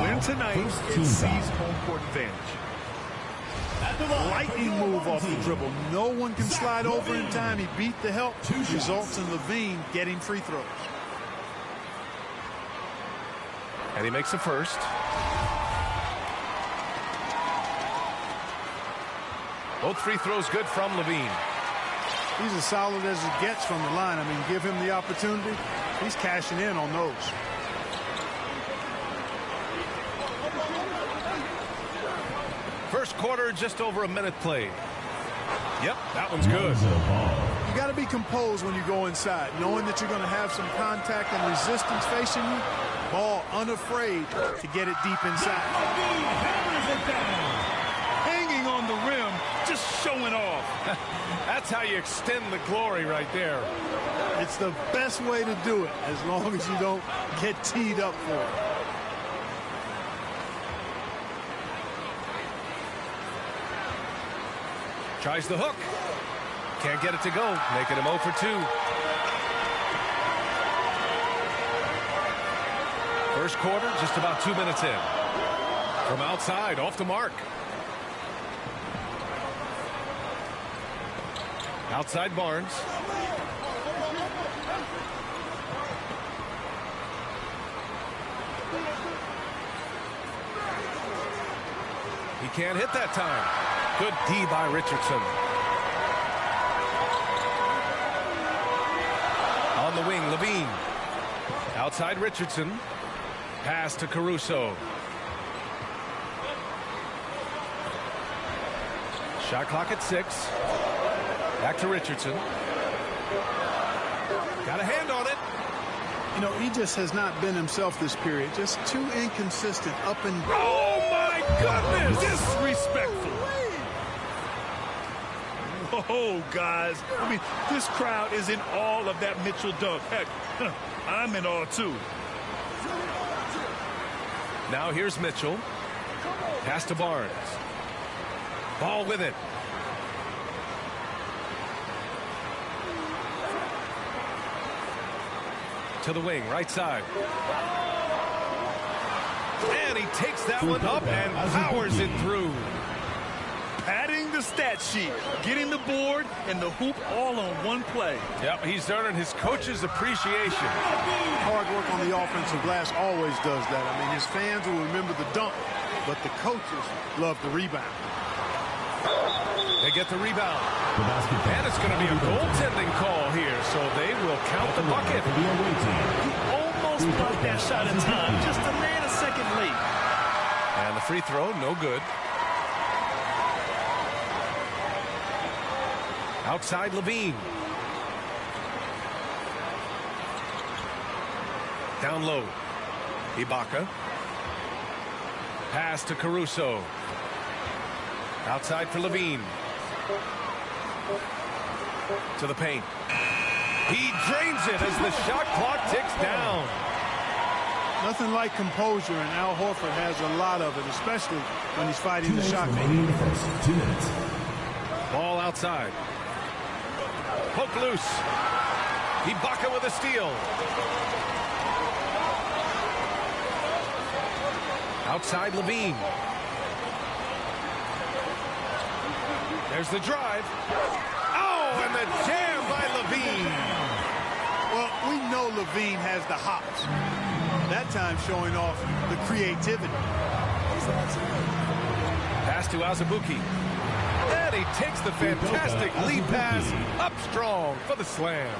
F: win tonight and seize home court advantage. Lightning move off the dribble. No one can slide over in time. He beat the help. Results in Levine getting free throws.
D: And he makes the first. Both free throws good from Levine.
F: He's as solid as it gets from the line. I mean, give him the opportunity. He's cashing in on those.
D: First quarter, just over a minute played. Yep, that one's good.
F: You got to be composed when you go inside, knowing that you're going to have some contact and resistance facing you. Ball unafraid to get it deep inside. Hanging on the rim, just showing off.
D: That's how you extend the glory right there.
F: It's the best way to do it, as long as you don't get teed up for it.
D: Tries the hook. Can't get it to go. Making him 0 for 2. First quarter, just about 2 minutes in. From outside, off the mark. Outside Barnes. He can't hit that time. Good D by Richardson. On the wing, Levine. Outside Richardson. Pass to Caruso. Shot clock at 6. Back to Richardson. Got a hand on it.
F: You know, he just has not been himself this period. Just too inconsistent up and down.
D: Oh, my goodness!
F: Disrespectful. Oh, guys. I mean, this crowd is in awe of that Mitchell dunk. Heck, I'm in awe, too.
D: Now here's Mitchell. Pass to Barnes. Ball with it. To the wing, right side. And he takes that one up and powers it through.
F: Padding the stat sheet, getting the board and the hoop all on one play.
D: Yep, he's earning his coach's appreciation.
F: Hard work on the offensive glass always does that. I mean, his fans will remember the dunk, but the coaches love the rebound.
D: They get the rebound. And it's going to be a goaltending call here, so they will count the bucket.
F: He almost got that shot in time, just a nanosecond late.
D: And the free throw, no good. Outside Levine. Down low. Ibaka. Pass to Caruso. Outside for Levine. To the paint. He drains it as the shot clock ticks down.
F: Nothing like composure, and Al Horford has a lot of it, especially when he's fighting the shot making.
D: Ball outside. poke loose. Ibaka with a steal. Outside Levine. There's the drive. Oh, and the jam by Levine.
F: Well, we know Levine has the hops. That time showing off the creativity.
D: Pass to Azubuike. And he takes the fantastic lead pass up strong for the slam.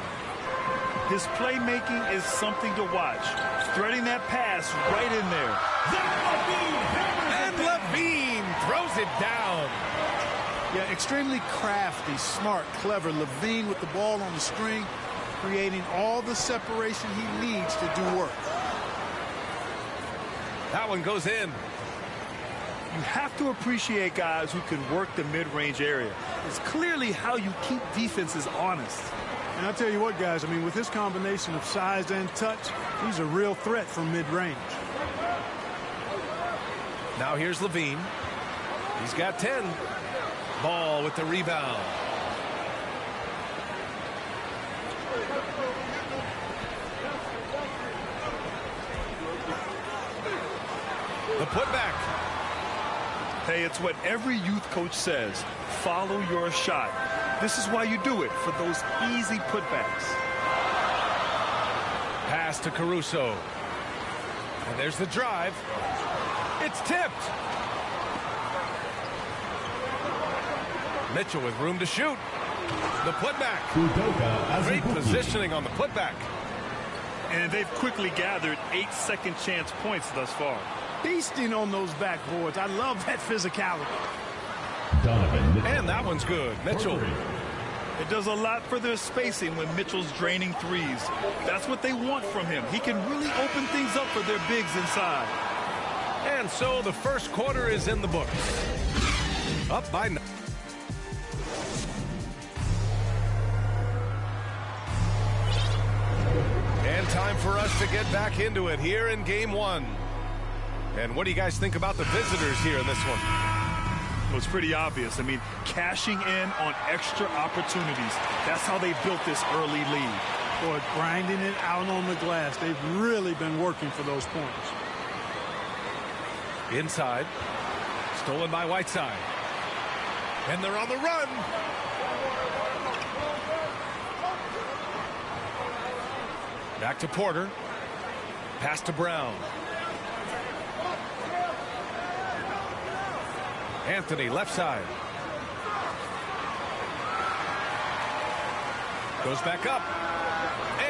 F: His playmaking is something to watch. Threading that pass right in there.
D: And Levine throws it down.
F: Yeah, extremely crafty, smart, clever. Levine with the ball on the string, creating all the separation he needs to do work.
D: That one goes in.
F: You have to appreciate guys who can work the mid-range area. It's clearly how you keep defenses honest.
L: And I'll tell you what, guys, I mean, with this combination of size and touch, he's a real threat from mid-range.
D: Now here's Levine. He's got 10. Ball with the rebound. The putback.
F: Hey, it's what every youth coach says. Follow your shot. This is why you do it, for those easy putbacks.
D: Pass to Caruso. And there's the drive. It's tipped. Mitchell with room to shoot. The putback. Great positioning on the putback.
F: And they've quickly gathered 8 second chance points thus far.
L: Feasting on those backboards. I love that physicality.
D: And that one's good. Mitchell.
F: It does a lot for their spacing when Mitchell's draining threes. That's what they want from him. He can really open things up for their bigs inside.
D: And so the first quarter is in the books. Up by 9. And time for us to get back into it here in game 1. And what do you guys think about the visitors here in this one?
F: Well, it's pretty obvious. I mean, cashing in on extra opportunities. That's how they built this early lead.
L: Boy, grinding it out on the glass. They've really been working for those points.
D: Inside. Stolen by Whiteside. And they're on the run. Back to Porter. Pass to Brown. Anthony, left side. Goes back up.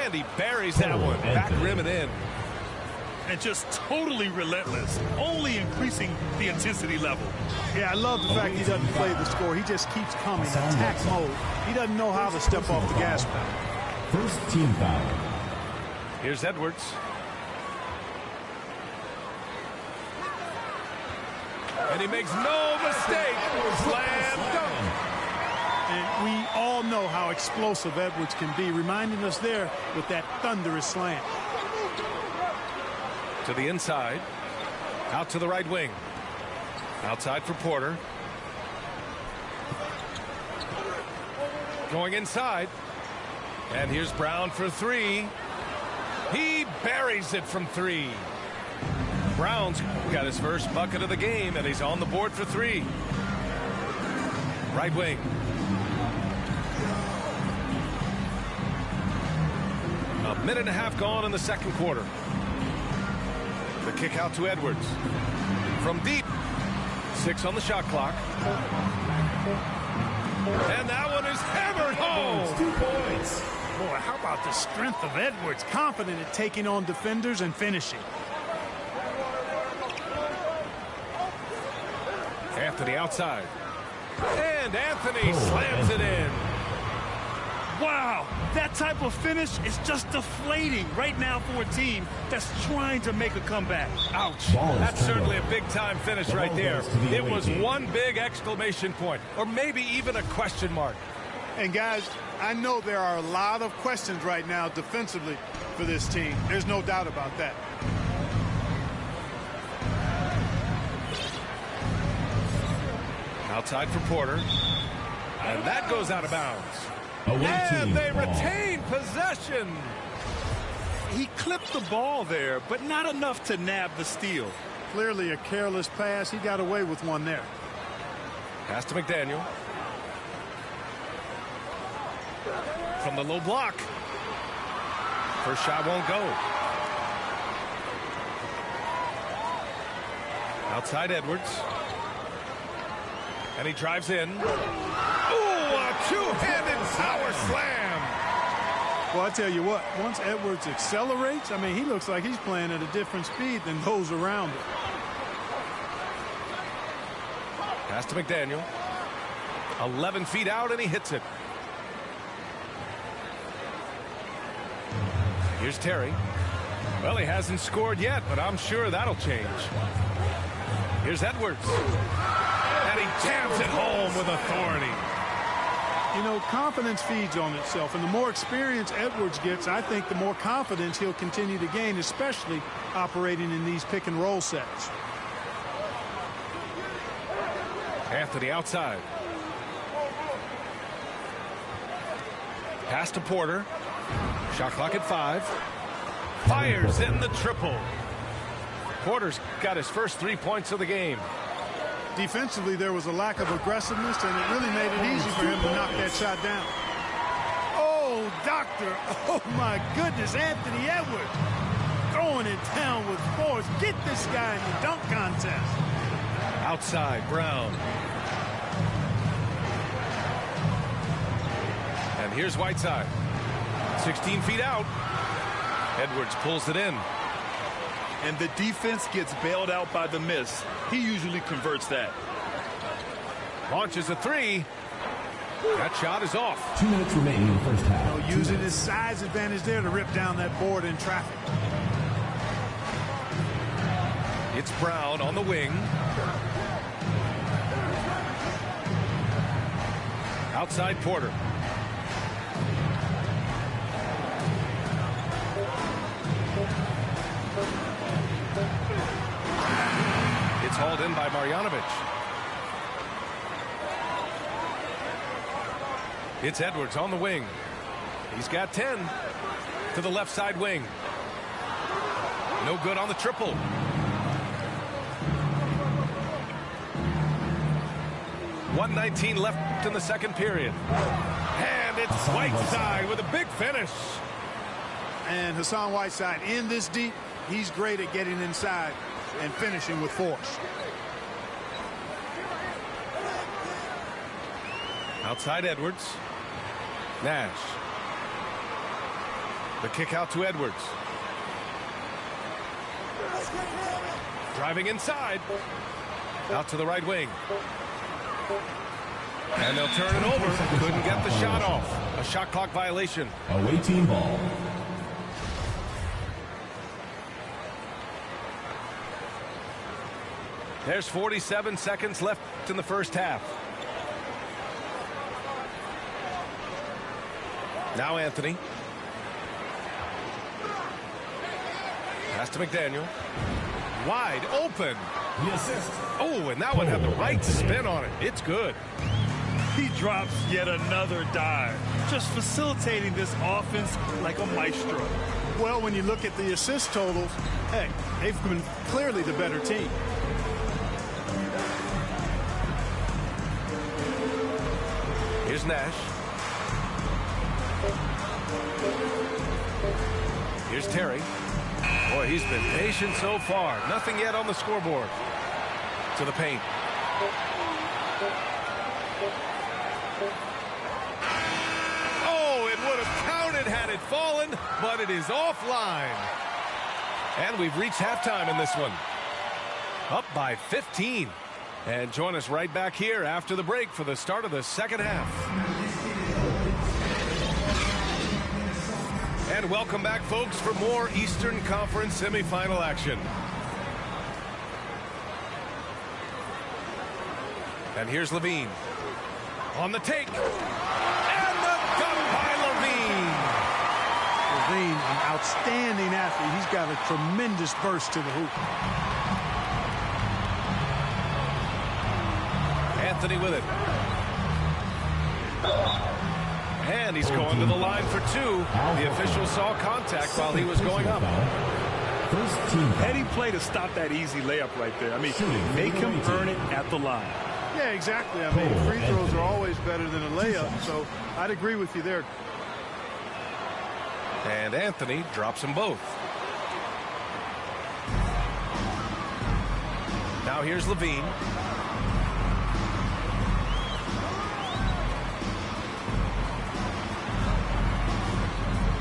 D: And he buries that one. Back rim and in.
F: And just totally relentless. Only increasing the intensity level.
L: Yeah, I love the fact he doesn't play the score. He just keeps coming. Attack mode. He doesn't know how to step off the gas pedal.
E: First team foul.
D: Here's Edwards. And he makes no mistake. Slam dunk.
L: And we all know how explosive Edwards can be, reminding us there with that thunderous slam.
D: To the inside. Out to the right wing. Outside for Porter. Going inside. And here's Brown for 3. He buries it from 3. Brown's got his first bucket of the game, and he's on the board for 3. Right wing. A minute and a half gone in the second quarter. The kick out to Edwards. From deep. 6 on the shot clock. And that one is hammered home.
E: 2 points.
L: Boy, how about the strength of Edwards? Confident at taking on defenders and finishing.
D: Anthony outside. And Anthony slams it in.
F: Wow, that type of finish is just deflating right now for a team that's trying to make a comeback.
D: Ouch. That's certainly a big-time finish right there. It was one big exclamation point, or maybe even a question mark.
L: And guys, I know there are a lot of questions right now defensively for this team. There's no doubt about that.
D: Outside for Porter. And that goes out of bounds. And they retain possession.
F: He clipped the ball there, but not enough to nab the steal. Clearly a careless pass. He got away with one there.
D: Pass to McDaniel. From the low block. First shot won't go. Outside Edwards. And he drives in. Ooh, a two-handed power slam.
F: Well, I tell you what, once Edwards accelerates, I mean, he looks like he's playing at a different speed than those around him.
D: Pass to McDaniel. 11 feet out, and he hits it. Here's Terry. Well, he hasn't scored yet, but I'm sure that'll change. Here's Edwards. And he jams it home with authority.
F: You know, confidence feeds on itself, and the more experience Edwards gets, I think the more confidence he'll continue to gain, especially operating in these pick-and-roll sets.
D: Anthony outside. Pass to Porter. Shot clock at 5. Fires in the triple. Porter's got his first 3 points of the game.
F: Defensively, there was a lack of aggressiveness, and it really made it easy for him to knock that shot down. Oh, doctor. Oh, my goodness. Anthony Edwards throwing it down with force. Get this guy in the dunk contest.
D: Outside, Brown. And here's Whiteside. 16 feet out. Edwards pulls it in.
F: And the defense gets bailed out by the miss. He usually converts that.
D: Launches a 3. That shot is off.
E: 2 minutes remaining in the first half.
F: You know, using his size advantage there to rip down that board in traffic.
D: It's Brown on the wing. Outside Porter. It's hauled in by Marjanovic. It's Edwards on the wing. He's got 10 to the left side wing. No good on the triple. .119 left in the second period. And it's Whiteside with a big finish.
F: And Hassan Whiteside in this deep, he's great at getting inside and finishing with force.
D: Outside Edwards. Nash. The kick out to Edwards. Driving inside. Out to the right wing. And they'll turn it over. Couldn't get the shot off. A shot clock violation.
E: Away team ball.
D: There's 47 seconds left in the first half. Now Anthony. Pass to McDaniel. Wide open. Oh, and that one had the right spin on it. It's good.
F: He drops yet another dive, just facilitating this offense like a maestro. Well, when you look at the assist totals, hey, they've been clearly the better team.
D: Here's Nash. Here's Terry. Boy, he's been patient so far. Nothing yet on the scoreboard. To the paint. Oh, it would have counted had it fallen, but it is offline. And we've reached halftime in this one. Up by 15. And join us right back here after the break for the start of the second half. And welcome back, folks, for more Eastern Conference semifinal action. And here's Levine. On the take. And the dunk by Levine.
F: Levine, an outstanding athlete. He's got a tremendous burst to the hoop. Anthony with it.
D: And he's going to the line for two. The official saw contact while he was going up.
F: Heady play to stop that easy layup right there. I mean, make him earn it at the line.
G: Yeah, exactly. I mean, free throws are always better than a layup, so I'd agree with you there.
D: And Anthony drops them both. Now here's Levine.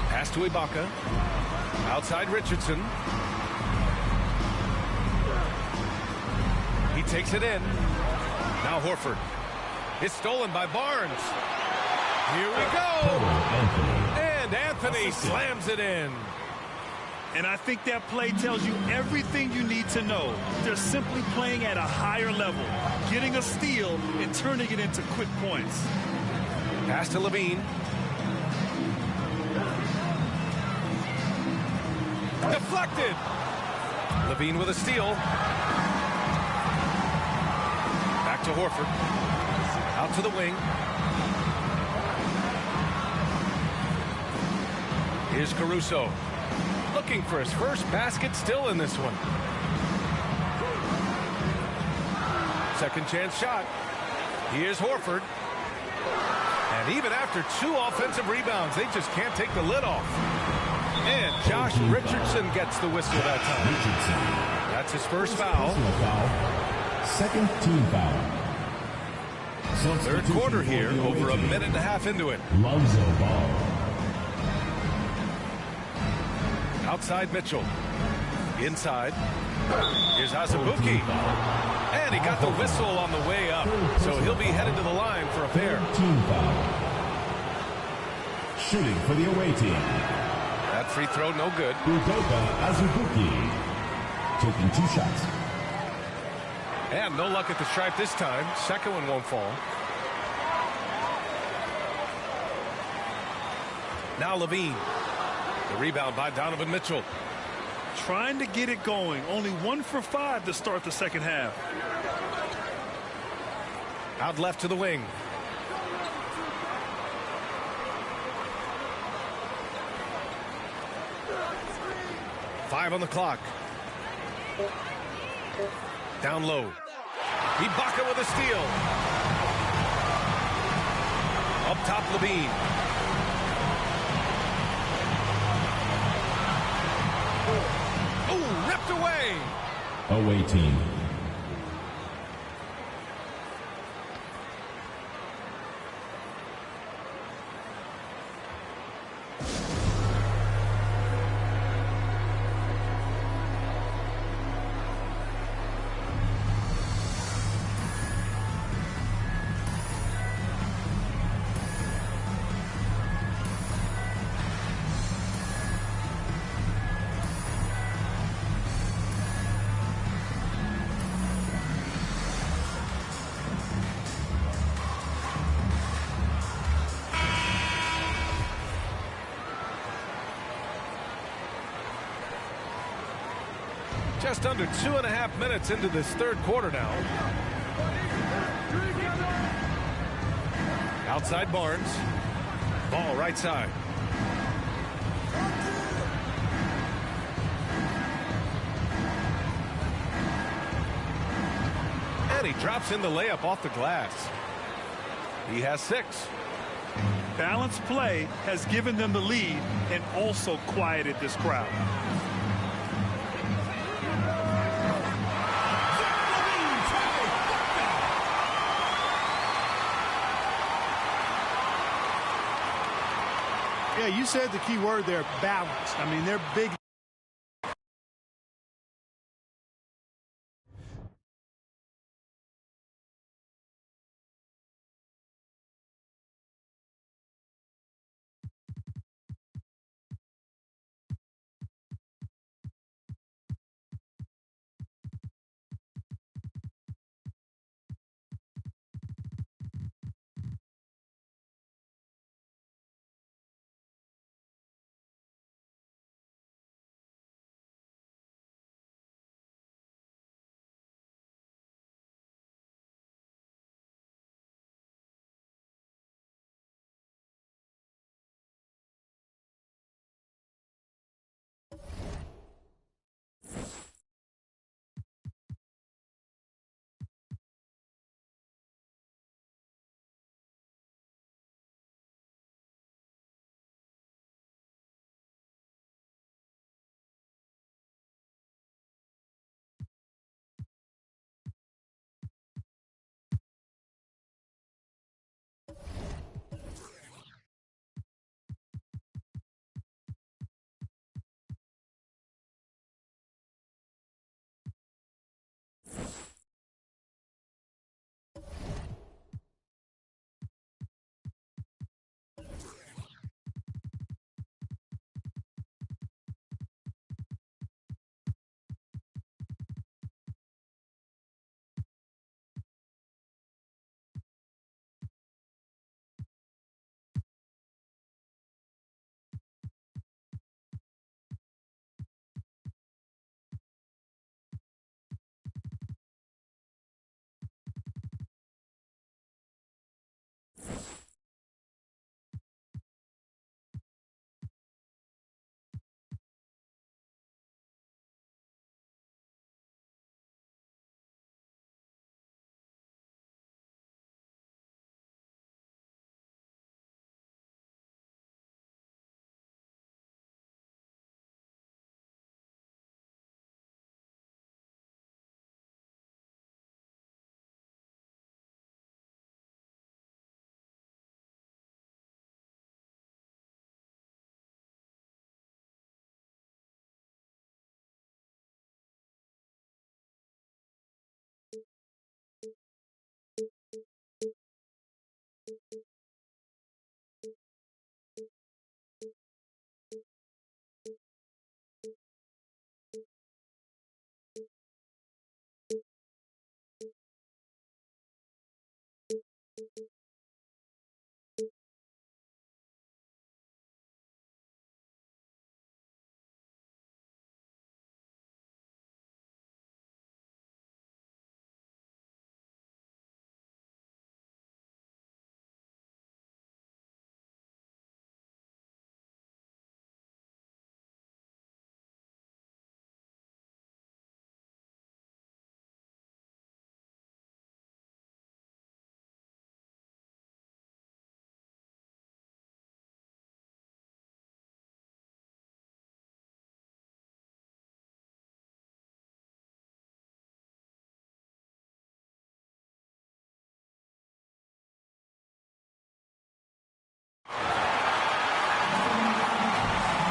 D: Pass to Ibaka. Outside Richardson. He takes it in. Now Horford. It's stolen by Barnes. Here we go. And Anthony slams it in.
F: And I think that play tells you everything you need to know. They're simply playing at a higher level, getting a steal and turning it into quick points.
D: Pass to Levine. Deflected. Levine with a steal. Back to Horford. Out to the wing. Here's Caruso. Looking for his first basket still in this one. Second chance shot. Here's Horford. And even after two offensive rebounds, they just can't take the lid off. And Josh Richardson gets the whistle that time. That's his first foul.
E: Second team foul.
D: Third quarter here, over a minute and a half into it.
E: Lonzo Ball.
D: Outside Mitchell. Inside. Here's Azubuike. And he got the whistle on the way up. So he'll be headed to the line for a pair.
E: Team foul. Shooting for the away team.
D: That free throw no good.
E: Udoka Azubuike. Taking two shots.
D: And no luck at the stripe this time. Second one won't fall. Now Levine. The rebound by Donovan Mitchell.
F: Trying to get it going. Only 1 for 5 to start the second half.
D: Out left to the wing. Five on the clock. Down low. Ibaka with a steal. Up top, Levine. Oh, ripped away.
E: Away team.
D: Just under 2.5 minutes into this third quarter now. Outside Barnes. Ball right side. And he drops in the layup off the glass. He has 6.
F: Balanced play has given them the lead and also quieted this crowd.
G: Yeah, you said the key word there, balanced. I mean, they're big.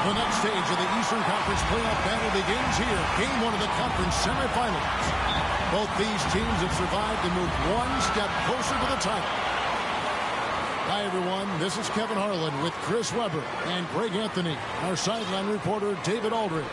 I: The next stage of the Eastern Conference playoff battle begins here. Game 1 of the conference semifinals. Both these teams have survived and moved one step closer to the title. Hi, everyone. This is Kevin Harlan with Chris Webber and Greg Anthony. Our sideline reporter, David Aldridge.